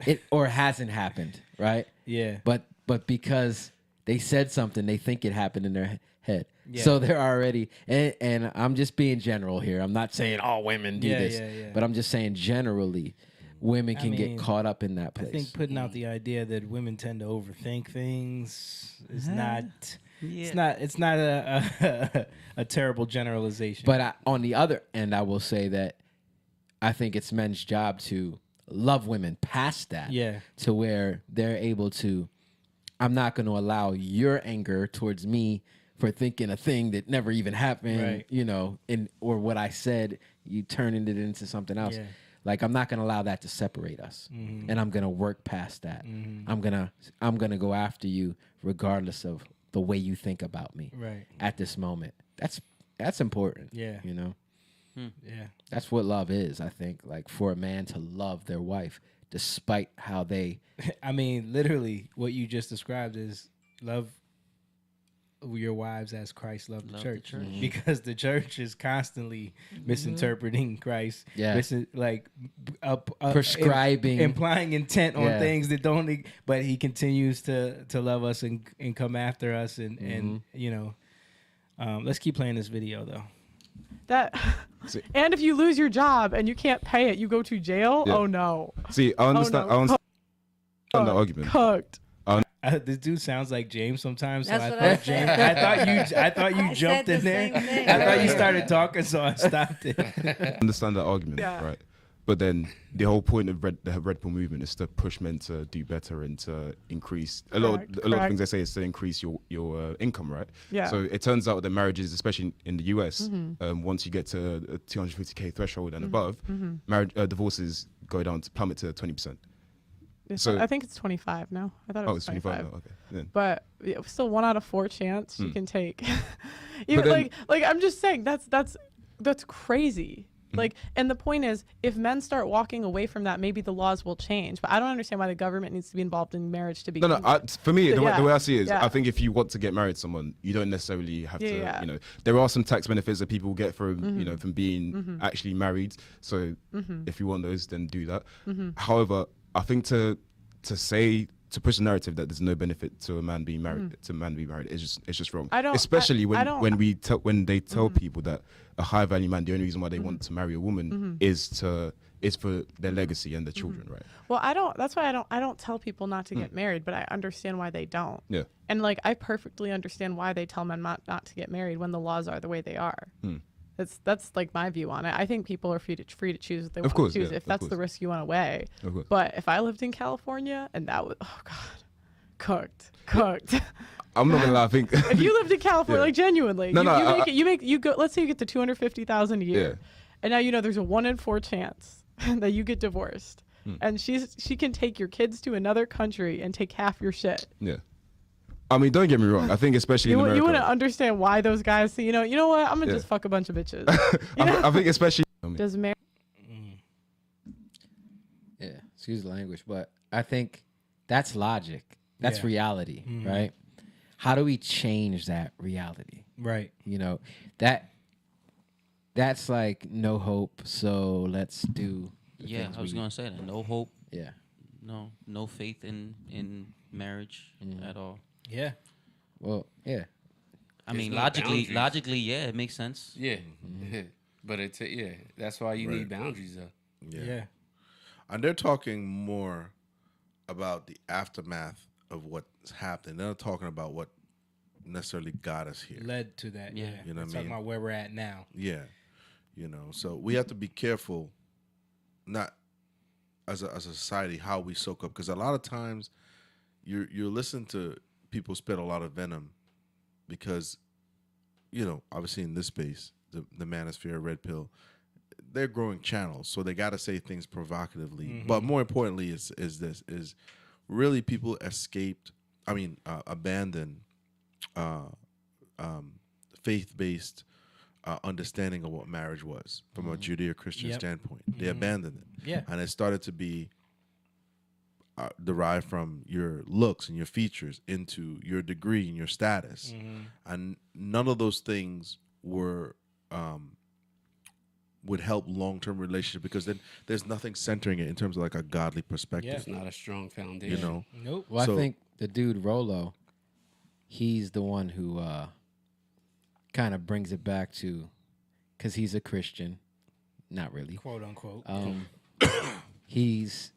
It or hasn't happened, right? Yeah. But because they said something, they think it happened in their head. Yeah. So they're already and I'm just being general here. I'm not saying all women do this, but I'm just saying generally women can get caught up in that place. I think putting out the idea that women tend to overthink things is not it's not a terrible generalization. But on the other end, I will say that I think it's men's job to love women past that. Yeah. To where they're able to, I'm not going to allow your anger towards me for thinking a thing that never even happened, Right. you know, or what I said, you turning it into something else. Yeah. Like, I'm not going to allow that to separate us. And I'm going to work past that. I'm going to go after you regardless of the way you think about me Right. at this moment. That's important. Yeah. You know? Yeah. That's what love is, I think. Like, for a man to love their wife despite how they... I mean, literally, what you just described is love your wives as Christ loved the church. Because the church is constantly misinterpreting Christ. Yeah. Prescribing. Implying intent on things that don't... But he continues to love us and come after us. And you know... let's keep playing this video, though. And if you lose your job and you can't pay it, you go to jail. Yeah. Oh no. See, I understand. Oh, no. I understand the argument. Cooked. This dude sounds like James sometimes. So That's I what thought I James. said. I thought you I jumped said in the there. same thing. I thought you started talking, so I stopped it. I understand that argument, Yeah. right? But then the whole point of the Red Pill movement is to push men to do better and to increase a lot of things they say is to increase your income, right? Yeah. So it turns out that marriages, especially in the US, once you get to a 250K threshold and above, marriage divorces go down to plummet to 20%. So I think it's 25 now. I thought it oh, was it's 25 now. Okay. Then. But yeah, still 1 out of 4 chance you Hmm. can take. But Even then- like I'm just saying that's crazy. Like, and the point is, if men start walking away from that, maybe the laws will change. But I don't understand why the government needs to be involved in marriage to begin No, with. for me, the way I see it is, Yeah. I think if you want to get married to someone, you don't necessarily have to, Yeah. you know, there are some tax benefits that people get from, you Mhm. know, from being Mhm. actually married. So Mhm. if you want those, then do that. Mhm. However, I think to push a narrative that there's no benefit to a man being married, Mhm. to a man being married, it's just wrong. I don't- Especially I don't- when they tell people that a high value man, the only reason why they want to marry a woman Mhm. is for their legacy and their children, right? Well, that's why I don't tell people not to get married, but I understand why they don't. Yeah. And like I perfectly understand why they tell men not to get married when the laws are the way they are. Hmm. That's like my view on it. I think people are free to choose what they Of want course, to choose yeah, if of that's the course. risk you want to weigh. Of course. But if I lived in California and that was cooked. I'm not gonna lie, I think If you lived in California, Yeah. like genuinely, No, you, no, you I- make it, you go. Let's say you get to 250,000 a year, and now you know there's a 1 in 4 chance that you get divorced, and she can take your kids to another country and take half your shit. Yeah. I mean, don't get me wrong. I think especially in You America. wouldn't understand why those guys say, you know what? I'm gonna Yeah. just fuck a bunch of bitches. I think especially. Does marriage? Yeah, excuse the language, but I think that's logic. That's Yeah. reality, Mhm. right? How do we change that reality? Right. You know, that's like no hope, so let's do the Yeah, things I was we- gonna say that. No hope. Yeah. No faith in marriage at all. Yeah. Well, yeah. I There's mean, no logically, boundaries. yeah, it makes sense. Yeah, but it's that's why you need boundaries though. Yeah. And they're talking more about the aftermath of what's happened. They're not talking about what necessarily got us here. Led to that. Yeah. You know what I Talking mean? about where we're at now. Yeah. You know, so we have to be careful, not as a society, how we soak up, because a lot of times you listen to people spit a lot of venom because, you know, obviously in this space, the manosphere, red pill, they're growing channels, so they got to say things provocatively. But more importantly, is really people abandon faith-based understanding of what marriage was from a Judeo-Christian Yep. standpoint. They abandoned it. Yeah. And it started to be derived from your looks and your features into your degree and your status. And none of those things would help long-term relationship, because then there's nothing centering it in terms of like a godly perspective. It's not a strong foundation. You know? Nope. Well, So- I think the dude Rolo, he's the one who kind of brings it back to, because he's a Christian, not really, Quote unquote. He's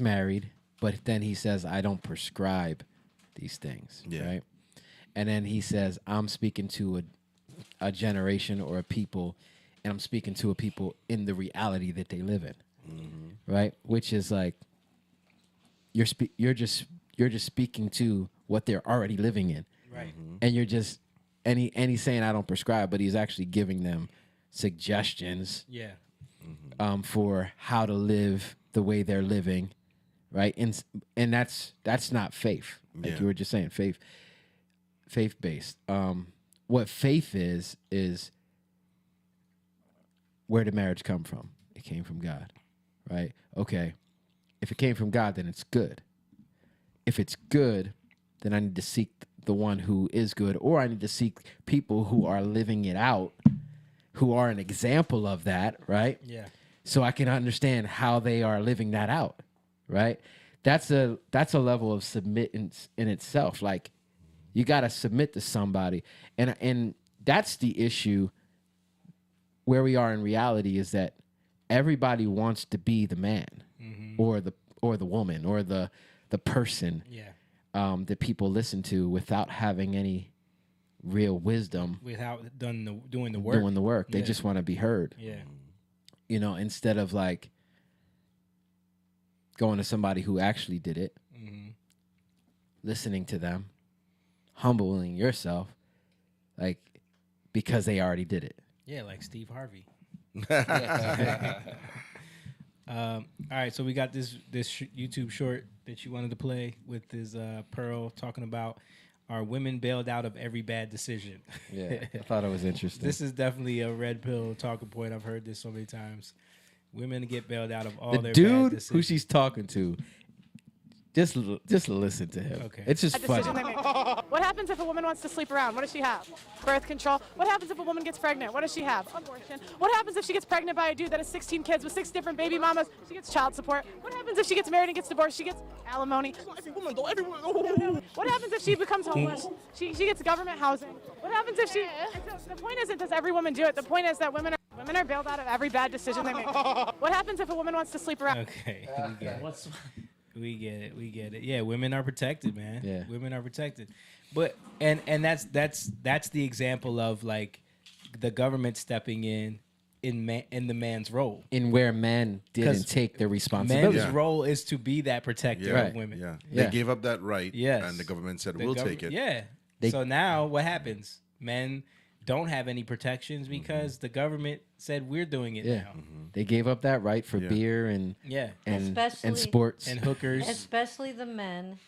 married, but then he says, "I don't prescribe these things." Yeah. Right, and then he says, "I'm speaking to a generation or a people, and I'm speaking to a people in the reality that they live in." Right, which is like you're just speaking to what they're already living in, Right. and you're just and he's saying I don't prescribe, but he's actually giving them suggestions, Yeah. for how to live the way they're living, right? And that's not faith, like Yeah. you were just saying, faith based. What faith is where did marriage come from? It came from God, right? Okay, if it came from God, then it's good. If it's good, then I need to seek the one who is good, or I need to seek people who are living it out, who are an example of that, right? Yeah. So I can understand how they are living that out, right? That's a level of submittance in itself. Like, you got to submit to somebody, and that's the issue. Where we are in reality is that everybody wants to be the man, or the woman, or the person, Yeah. that people listen to without having any real wisdom, Without doing the work. They Yeah. just want to be heard. Yeah. You know, instead of like going to somebody who actually did it, listening to them, humbling yourself, like, because they already did it. Yeah, like Steve Harvey. All right, so we got this YouTube short that you wanted to play with is Pearl talking about are women bailed out of every bad decision. Yeah, I thought it was interesting. This is definitely a red pill talking point. I've heard this so many times. Women get bailed out of all The their bad dude decisions. who she's talking to, just listen to him. Okay. It's just A decision funny. they make. What happens if a woman wants to sleep around? What does she have? Birth control. What happens if a woman gets pregnant? What does she have? Abortion. What happens if she gets pregnant by a dude that has 16 kids with 6 different baby mamas? She gets child support. What happens if she gets married and gets divorced? She gets alimony. Every woman, though, every woman. What happens if she becomes homeless? She gets government housing. What happens if she? And so the point isn't does every woman do it. The point is that women are bailed out of every bad decision they make. What happens if a woman wants to sleep around? Okay. We get it. We get it. Yeah, women are protected, man. Yeah. Women are protected. But and that's the example of like the government stepping in the man's role. In where men didn't take their responsibility. Men's role is to be that protector of women. Yeah. Yeah. They gave up that right. Yes. And the government said, The we'll gov- take it. Yeah. So now what happens? Men don't have any protections because the government said we're doing it Yeah. now. They gave up that right for beer and and sports and hookers. Especially the men.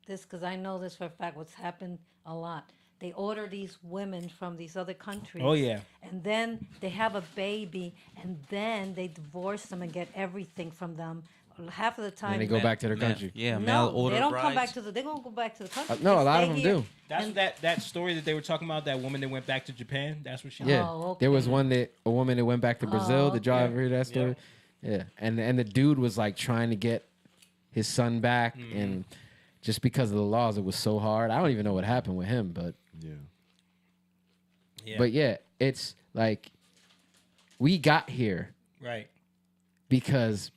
This because I know this for a fact. What's happened a lot. They order these women from these other countries. Oh, yeah. And then they have a baby, and then they divorce them and get everything from them. Half of the time, they go back to their country. Yeah, no, mail order they don't come back brides. to the. They're gonna go back to the country. No, a They lot of stay them here. do. That's that story that they were talking about. That woman that went back to Japan. That's what she. Yeah, Oh, there was one that a woman that went back to Brazil. Did y'all okay. ever hear that story? Yeah, and the dude was like trying to get his son back, and just because of the laws, it was so hard. I don't even know what happened with him, but but yeah, it's like we got here Right. because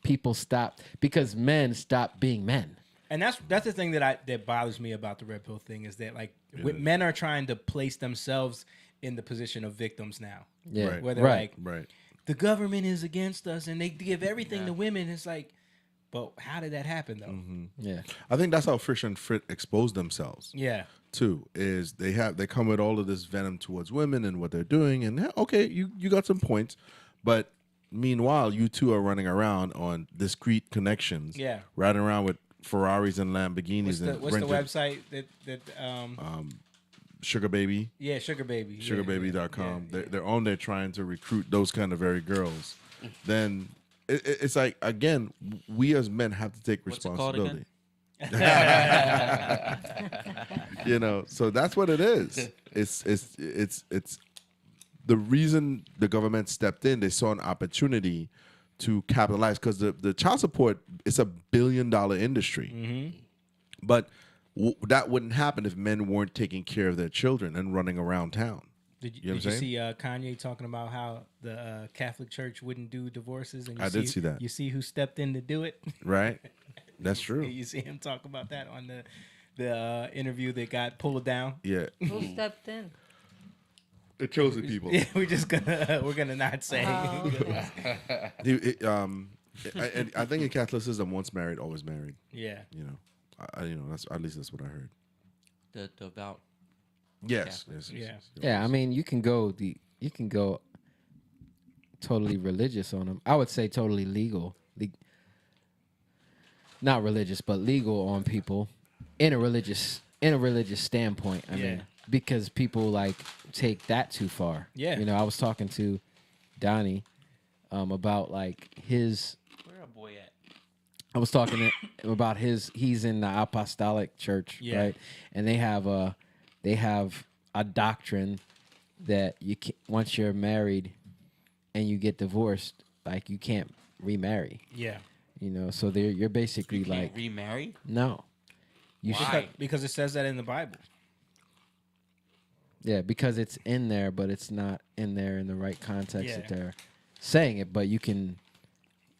because men stopped being men. And that's the thing that bothers me about the red pill thing is that like men are trying to place themselves in the position of victims now. Yeah. Right. Where they're Right. like, the government is against us and they give everything to women. It's like, but how did that happen though? Yeah. I think that's how Fish and Frit exposed themselves. Yeah. Too is they come with all of this venom towards women and what they're doing, and okay, you got some points, but meanwhile you two are running around on discreet connections. Yeah. Riding around with Ferraris and Lamborghinis What's the and website that Sugar Baby. Yeah, Sugar Baby. Sugarbaby.com. They're on there trying to recruit those kind of very girls. Then it's like again, we as men have to take responsibility. You know, so that's what it is. It's the reason the government stepped in. They saw an opportunity to capitalize because the child support is $1 billion industry, but that wouldn't happen if men weren't taking care of their children and running around town. Did know you what I'm see Kanye talking about how the Catholic Church wouldn't do divorces? And I did see that. You see who stepped in to do it? Right? That's true. You see him talk about that on the interview that got pulled down. Yeah. Who stepped in? The chosen people. Yeah, we're gonna not say. Oh, okay. I think in Catholicism, once married, always married. Yeah. You know, that's at least that's what I heard. The devout. Yes. Yeah, I mean, you can go totally religious on them. I would say totally legal. Not religious, but legal on people in a religious standpoint. I mean, because people like take that too far. Yeah. You know, I was talking to Donnie about like his. Where a boy at? I was talking to him about he's in the apostolic church, right? And they have a doctrine that you can, once you're married and you get divorced, like you can't remarry. Yeah. You know, so you're basically You can't like remarry? No. Because it says that in the Bible. Yeah, because it's in there, but it's not in there in the right context Yeah. that they're saying it. But you can,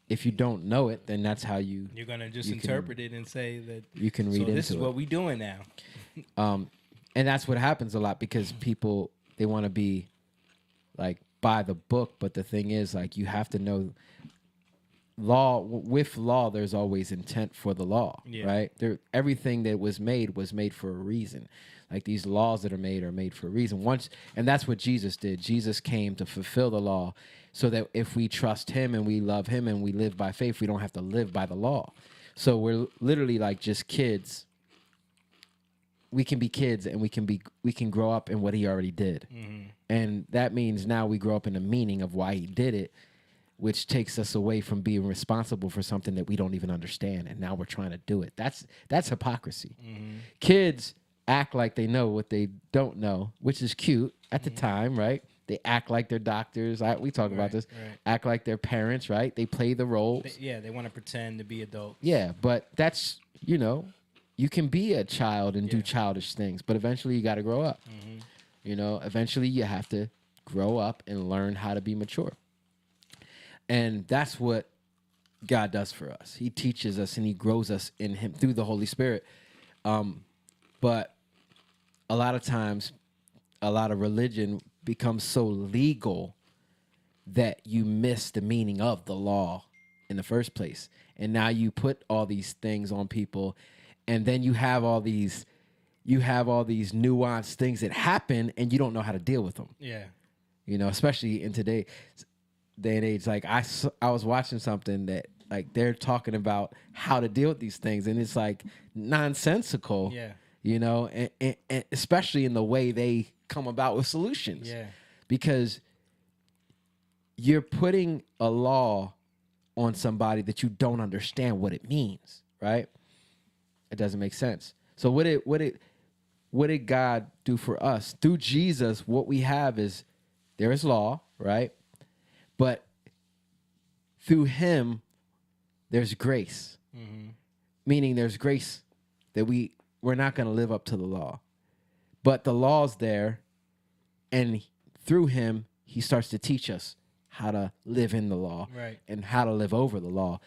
if you don't know it, then that's how you're gonna just interpret it and say that you can read so into this is it. what we doing now. And that's what happens a lot because people they want to be like by the book, but the thing is like you have to know with law there's always intent for the law, right? Everything that was made for a reason. Like these laws that are made for a reason. And that's what Jesus did. Jesus came to fulfill the law so that if we trust him and we love him and we live by faith, we don't have to live by the law. So we're literally like just kids. We can be kids, and we can grow up in what he already did. And that means now we grow up in the meaning of why he did it, which takes us away from being responsible for something that we don't even understand. And now we're trying to do it. That's hypocrisy. Kids act like they know what they don't know, which is cute at the time, right? They act like they're doctors. We talk about this. Right. Act like they're parents, right? They play the roles. They want to pretend to be adults. Yeah, but that's, you can be a child and do childish things, but eventually you got to grow up. Eventually you have to grow up and learn how to be mature. And that's what God does for us. He teaches us and he grows us in him through the Holy Spirit. But a lot of times, a lot of religion becomes so legal that you miss the meaning of the law in the first place. And now you put all these things on people, and then you have all these nuanced things that happen, and you don't know how to deal with them. Yeah. Especially in today's day and age. Like I was watching something that like they're talking about how to deal with these things, and it's like nonsensical. Yeah. And especially in the way they come about with solutions. Yeah. Because you're putting a law on somebody that you don't understand what it means, right? It doesn't make sense. So what did God do for us? Through Jesus, what we have is there is law, right? But through him, there's grace. Meaning there's grace that we're not going to live up to the law. But the law's there, and through him, he starts to teach us how to live in the law and how to live over the law.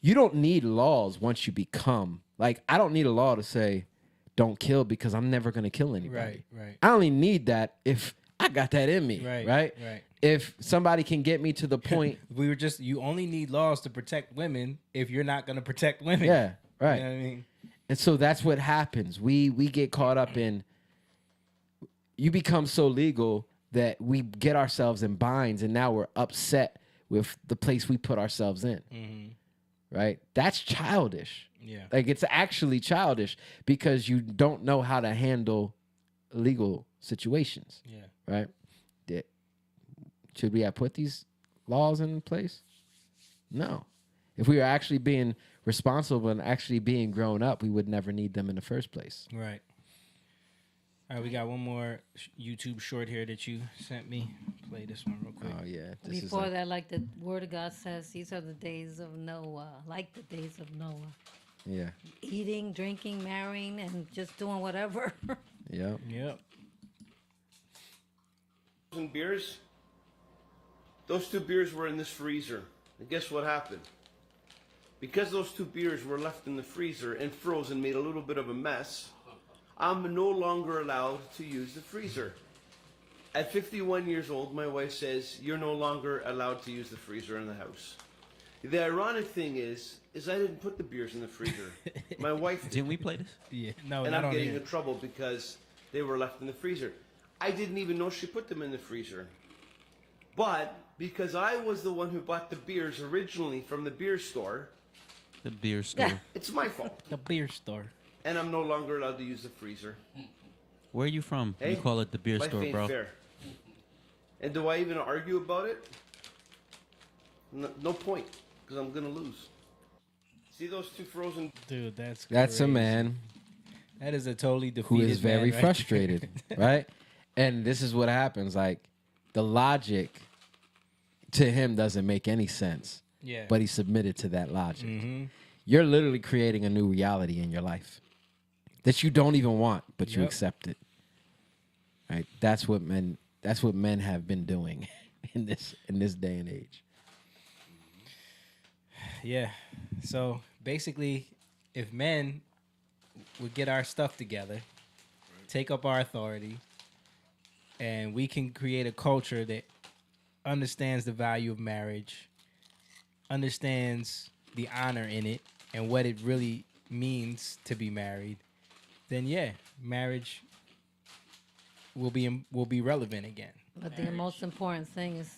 You don't need laws once you become, like, I don't need a law to say, don't kill because I'm never going to kill anybody. Right. I only need that if I got that in me, right? If somebody can get me to the point. You only need laws to protect women if you're not going to protect women. Yeah, right. You know what I mean? And so that's what happens. We get caught up in, you become so legal that we get ourselves in binds, and now we're upset with the place we put ourselves in. Right? That's childish. Yeah. Like, it's actually childish because you don't know how to handle legal situations. Yeah. Right? Should we have put these laws in place? No. If we were actually being responsible and actually being grown up, we would never need them in the first place. Right. All right, we got one more YouTube short here that you sent me. Play this one real quick. Oh, yeah. Before that, like the Word of God says, these are the days of Noah, like the days of Noah. Yeah. Eating, drinking, marrying, and just doing whatever. Yep. And beers, those 2 beers were in this freezer. And guess what happened? Because those 2 beers were left in the freezer and frozen, made a little bit of a mess, I'm no longer allowed to use the freezer. At 51 years old, my wife says, you're no longer allowed to use the freezer in the house. The ironic thing is I didn't put the beers in the freezer. My wife did. Didn't we play this? Yeah. No, and not I'm on getting here. in trouble because they were left in the freezer. I didn't even know she put them in the freezer. But because I was the one who bought the beers originally from the beer store, The beer store. it's my fault. The beer store. And I'm no longer allowed to use the freezer. Where are you from? Hey, You call it the beer by store, Faith bro. Fair. And do I even argue about it? No point, because I'm going to lose. See those 2 frozen... Dude, that's a crazy. man That is a totally defeated who is very man right frustrated, there. right? And this is what happens. Like, the logic to him doesn't make any sense. Yeah. But he submitted to that logic. Mhm. You're literally creating a new reality in your life that you don't even want, but you Yep. accept it. Right? That's what men have been doing in this day and age. Yeah. So basically, if men would get our stuff together, take up our authority, and we can create a culture that understands the value of marriage, understands the honor in it, and what it really means to be married, then yeah, marriage will be relevant again. But the most important thing is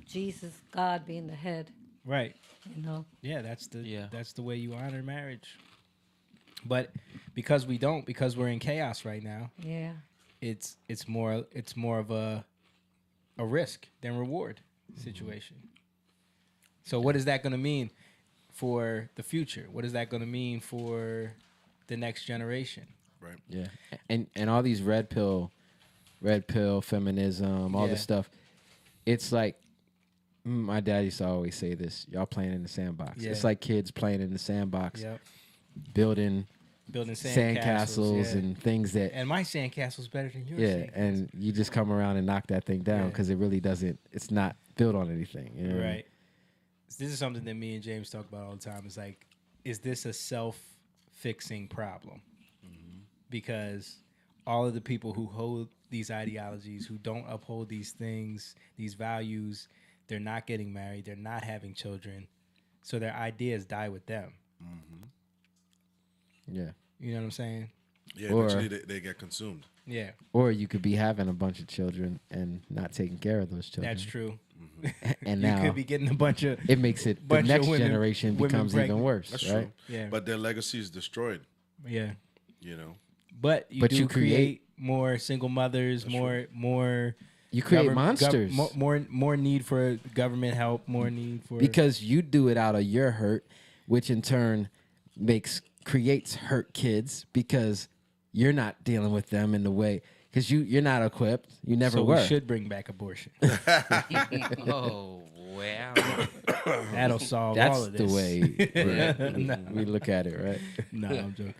Jesus, God being the head. Right. You know. Yeah, that's the way you honor marriage. But because we're in chaos right now. Yeah. It's more of a risk than reward situation. So what is that going to mean for the future? What is that going to mean for the next generation? Right. Yeah. And all these red pill feminism, all this stuff. It's like my dad used to always say this, y'all playing in the sandbox. Yeah. It's like kids playing in the sandbox. Yep. Building sandcastles and things that. And my sandcastle's better than yours. Yeah, and you just come around and knock that thing down because it really doesn't. It's not built on anything. You know what I mean? Right. This is something that me and James talk about all the time. It's like, is this a self-fixing problem? Because all of the people who hold these ideologies, who don't uphold these things, these values, they're not getting married, they're not having children, so their ideas die with them. Yeah. You know what I'm saying? Yeah, Or- eventually they get consumed. Yeah. Or you could be having a bunch of children and not taking care of those children. That's true. And You now could be getting a bunch of. it makes it the bunch of next women- generation women becomes even pregnant. worse, That's right? true. Yeah. But their legacy is destroyed. Yeah. You know. But you But do you create more single mothers, more. You create govern- monsters. more need for government help. More need for Because you do it out of your hurt, which in turn creates hurt kids because you're not dealing with them in the way because you're not equipped. You never so were. we should bring back abortion. Oh wow, that'll solve That's all of the this. way we look at it, right? No, I'm joking.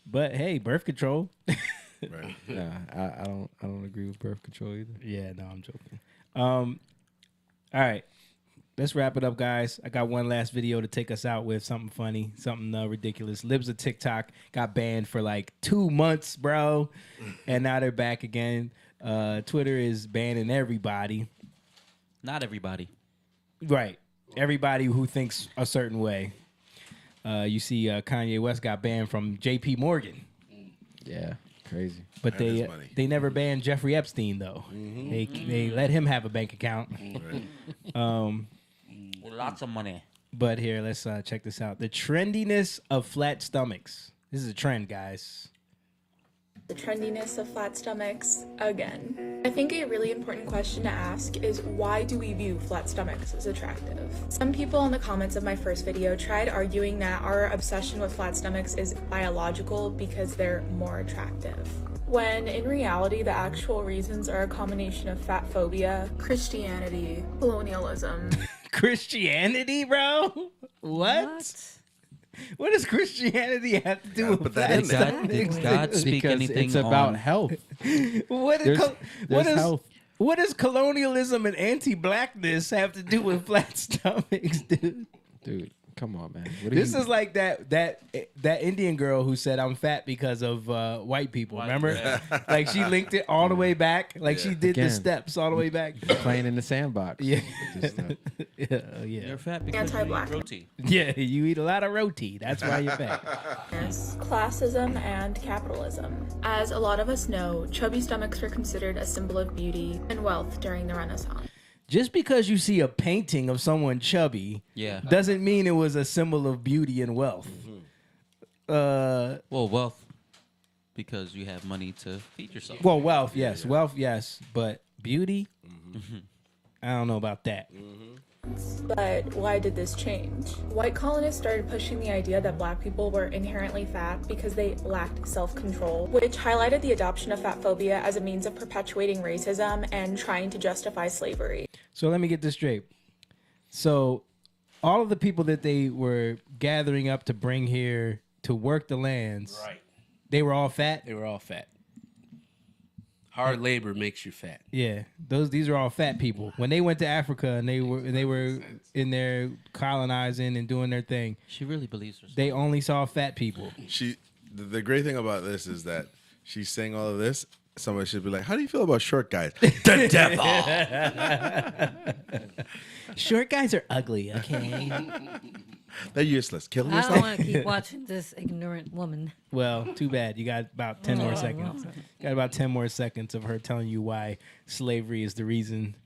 But hey, birth control. Right. Nah, I don't agree with birth control either. Yeah, no, I'm joking. All right. Let's wrap it up, guys. I got one last video to take us out with something funny, something ridiculous. Libs of TikTok got banned for like 2 months, bro. And now they're back again. Twitter is banning everybody. Not everybody. Right. Everybody who thinks a certain way. You see Kanye West got banned from JP Morgan. Yeah, crazy. But That is money. they never banned Jeffrey Epstein, though. They let him have a bank account. With lots of money. But here, let's check this out. The trendiness of flat stomachs. This is a trend, guys. The trendiness of flat stomachs again. I think a really important question to ask is why do we view flat stomachs as attractive? Some people in the comments of my first video tried arguing that our obsession with flat stomachs is biological because they're more attractive. When in reality, the actual reasons are a combination of fat phobia, Christianity, colonialism. Christianity, bro? What? What does Christianity have to do with put that flat in there. stomachs? Did God speak Because anything it's about on health. What is There's health. what does colonialism and anti-blackness have to do with flat stomachs, dude? Dude, come on, man. What are This you- is like that Indian girl who said I'm fat because of white people. Remember? Like she linked it all the way back. Like she did the Again. steps all the way back. playing in the sandbox. Yeah. Just, yeah. You're fat because you eat Anti-black. roti. Yeah, you eat a lot of roti. That's why you're fat. Classism and capitalism. As a lot of us know, chubby stomachs were considered a symbol of beauty and wealth during the Renaissance. Just because you see a painting of someone chubby Yeah. doesn't mean it was a symbol of beauty and wealth. Well, wealth because you have money to feed yourself. Well, wealth, yes. Wealth, yes. But beauty? I don't know about that. But why did this change? White colonists started pushing the idea that black people were inherently fat because they lacked self-control, which highlighted the adoption of fat phobia as a means of perpetuating racism and trying to justify slavery. So let me get this straight. So all of the people that they were gathering up to bring here to work the lands, Right. they were all fat? They were all fat. Hard labor makes you fat. Yeah, these are all fat people. When they went to Africa and they were in there colonizing and doing their thing, She really believes herself. they only saw fat people. The great thing about this is that she's saying all of this. Somebody should be like, "How do you feel about short guys?" The devil. Short guys are ugly. Okay. They're useless. Kill I don't yourself. want to keep watching this ignorant woman. Well, too bad. You got about 10 more seconds. Got about 10 more seconds of her telling you why slavery is the reason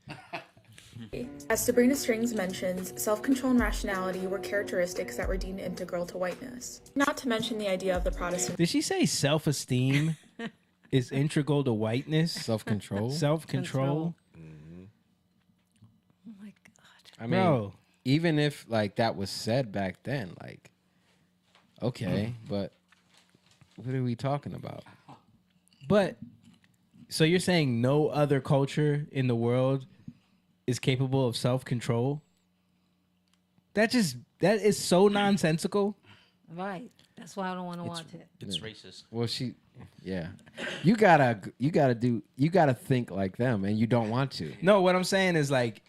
As Sabrina Strings mentions, self-control and rationality were characteristics that were deemed integral to whiteness. Not to mention the idea of the Protestant. Did she say self-esteem is integral to whiteness? Self-control? Self-control? Oh my God. I mean, Bro. even if like that was said back then, like, okay, but what are we talking about? But so you're saying no other culture in the world is capable of self-control? That is so nonsensical. Right. That's why I don't want to watch it. It's racist. Well, yeah, you gotta think like them, and you don't want to. No, what I'm saying is like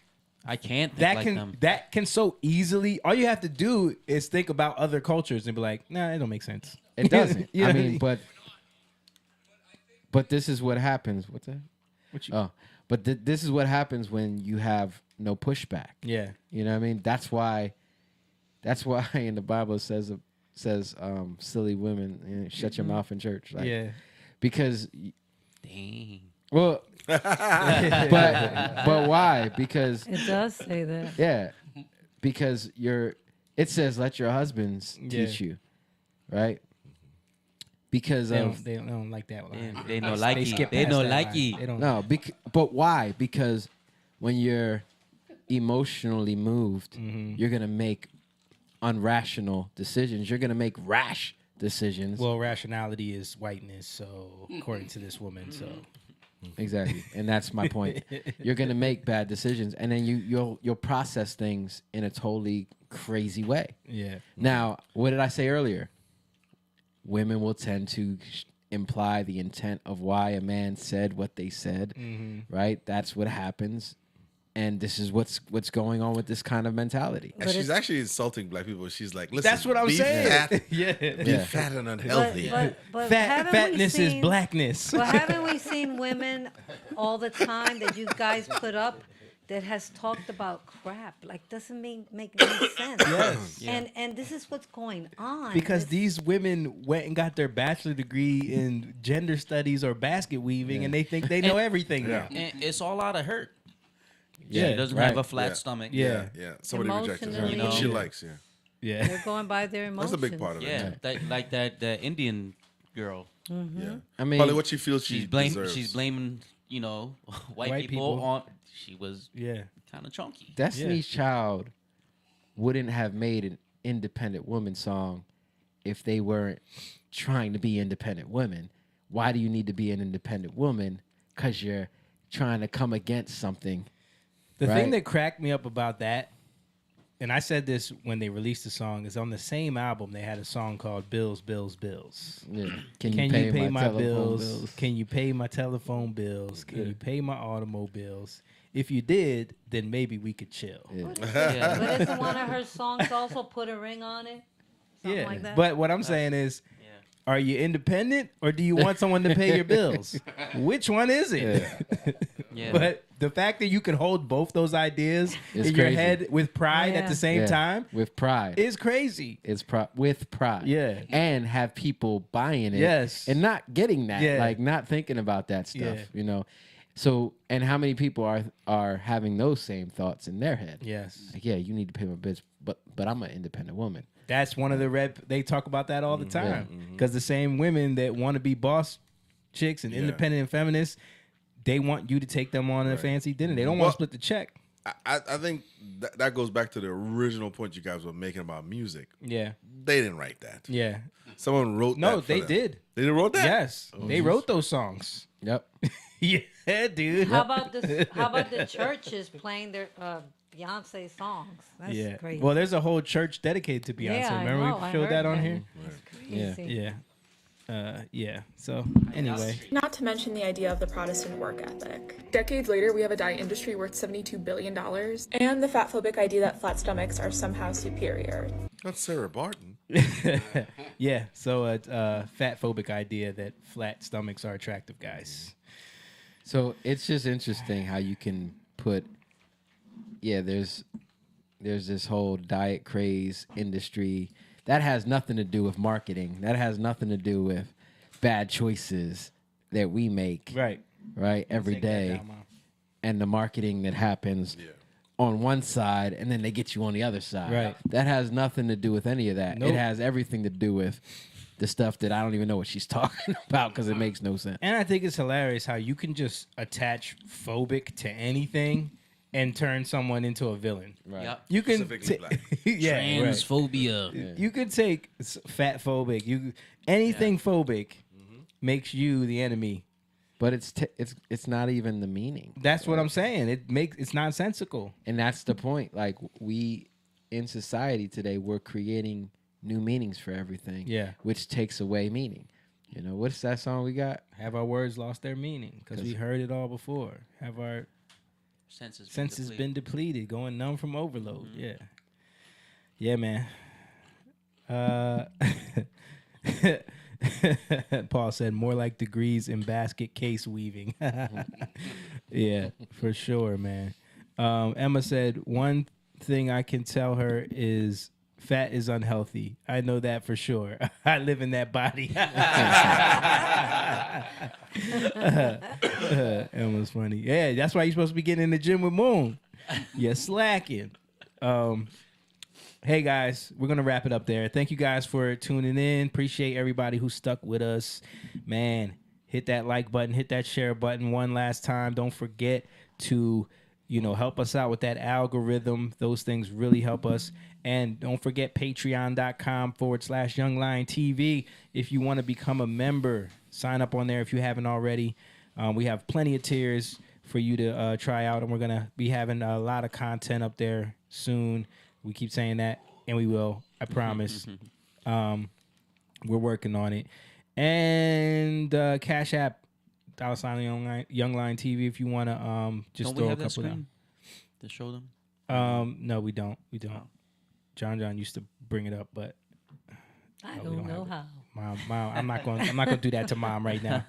I can't think that like can them. that can so easily. All you have to do is think about other cultures and be like, nah, it don't make sense. It doesn't. You know I what mean, but this is what happens. What's that? What you? Oh, but this is what happens when you have no pushback. Yeah. You know what I mean? That's why in the Bible it says silly women, shut your mouth in church. Like, Yeah. Because Dang. well, but why? Because It does say that. yeah, because it says let your husbands teach you, right? Because They of don't like that line. They no like They it. skip They past no that like line. it. They don't. no, but why? Because when you're emotionally moved, you're gonna make unrational decisions. You're gonna make rash decisions. Well, rationality is whiteness, so according to this woman, so Exactly, and that's my point. You're gonna make bad decisions, and then you'll process things in a totally crazy way. Yeah. Now, what did I say earlier? Women will tend to imply the intent of why a man said what they said. Right? That's what happens, and this is what's going on with this kind of mentality. And she's actually insulting black people. She's like, listen, That's what I'm be saying. Fat, Yeah. Be fat and unhealthy. But Fatness is blackness. But haven't we seen women all the time that you guys put up that has talked about crap? Like, doesn't make any sense. Yes. And this is what's going on. Because these women went and got their bachelor degree in gender studies or basket weaving, and they think they know everything now. And it's all out of hurt. Yeah, She doesn't right. have a flat Yeah. stomach. Yeah. Yeah, somebody rejected her. Emotionally. She likes, Yeah. They're going by their emotions. That's a big part of Yeah, it. that Indian girl. Yeah. I mean, Probably what she feels she deserves. She's blaming, white, White people people. on. She was Yeah. kind of chunky. Destiny's Child wouldn't have made an independent woman song if they weren't trying to be independent women. Why do you need to be an independent woman? Because you're trying to come against something. The right? thing that cracked me up about that, and I said this when they released the song, is on the same album they had a song called Bills, Bills, Bills. Yeah. Can you pay my telephone bills? Can you pay my telephone bills? Can you pay my automobiles? If you did, then maybe we could chill. Yeah. But isn't one of her songs also Put a Ring on it? Something like that? But what I'm saying is, are you independent or do you want someone to pay your bills? Which one is it? Yeah. But the fact that you can hold both those ideas It's in your crazy. head with pride at the same Yeah. time With pride. is crazy. It's with pride. Yeah. And have people buying it. Yes. And not getting that. Yeah. Like not thinking about that stuff. Yeah. So and how many people are having those same thoughts in their head? Yes. Like, yeah, you need to pay my bills, but I'm an independent woman. That's one of the they talk about that all the time. Because the same women that want to be boss chicks and independent and feminists, they want you to take them on a fancy dinner. They don't want to split the check. I think that goes back to the original point you guys were making about music. Yeah. They didn't write that. Yeah. Someone wrote that. No, for they them. did. They wrote that? Yes. They wrote those songs. Yep. Yeah, dude. How about this? How about the churches playing their Beyonce songs? That's crazy. Well, there's a whole church dedicated to Beyonce. Yeah, I Remember know. we I showed that heard on that. here? That's crazy. Yeah. So anyway. Not to mention the idea of the Protestant work ethic. Decades later, we have a diet industry worth $72 billion, and the fatphobic idea that flat stomachs are somehow superior. That's Sarah Barton. Yeah. So a fat phobic idea that flat stomachs are attractive guys. So it's just interesting how you can put, there's this whole diet craze industry that has nothing to do with marketing. That has nothing to do with bad choices that we make. Right. Every Take that day. down, Mom. And the marketing that happens on one side and then they get you on the other side. Right. That has nothing to do with any of that. Nope. It has everything to do with the stuff that I don't even know what she's talking about because it makes no sense. And I think it's hilarious how you can just attach phobic to anything and turn someone into a villain. Right. Yep. You can Specifically black. Transphobia. You could take fat phobic. Anything phobic makes you the enemy. But it's not even the meaning. That's what I'm saying. It's nonsensical. And that's the point. Like we in society today, we're creating new meanings for everything. Yeah. Which takes away meaning. You know, what's that song we got? Have our words lost their meaning? Because we heard it all before. Have our senses been depleted, going numb from overload. Yeah. Yeah, man. Paul said more like degrees in basket case weaving. Yeah, for sure, man. Emma said one thing I can tell her is fat is unhealthy. I know that for sure. I live in that body. Emma's funny. Yeah, that's why you're supposed to be getting in the gym with Moon. You're slacking. Hey guys, we're gonna wrap it up there. Thank you guys for tuning in. Appreciate everybody who stuck with us. Man, hit that like button, hit that share button one last time. Don't forget to, help us out with that algorithm. Those things really help us. And don't forget patreon.com/youngliontv. If you want to become a member, sign up on there if you haven't already. We have plenty of tiers for you to try out, and we're gonna be having a lot of content up there soon. We keep saying that, and we will. I promise. We're working on it. And Cash App, $Youngline TV, if you want to just throw a couple down. To show them? No, we don't. We don't. John used to bring it up, but I don't know how. Mom, I'm not going to do that to Mom right now.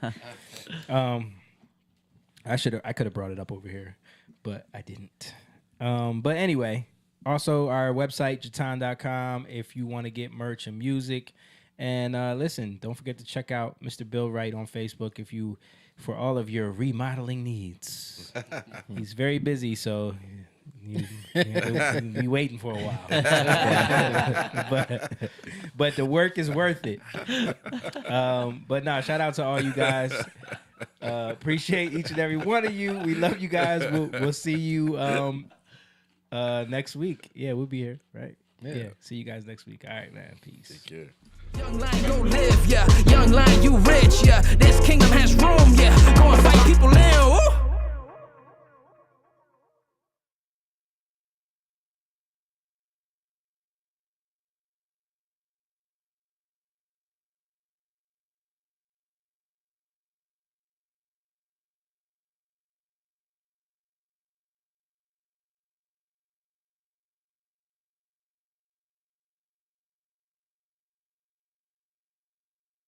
I could have brought it up over here, but I didn't. But anyway. Also, our website, jatan.com, if you want to get merch and music. And listen, don't forget to check out Mr. Bill Wright on Facebook for all of your remodeling needs. He's very busy, so you'll be waiting for a while. but the work is worth it. But no, shout out to all you guys. Appreciate each and every one of you. We love you guys. We'll see you next week. Yeah, we'll be here, right? Yeah. See you guys next week. All right, man. Peace. Take care. Young lion, go live, yeah. Young lion, you rich, yeah. This kingdom has room, yeah. Go and fight people in.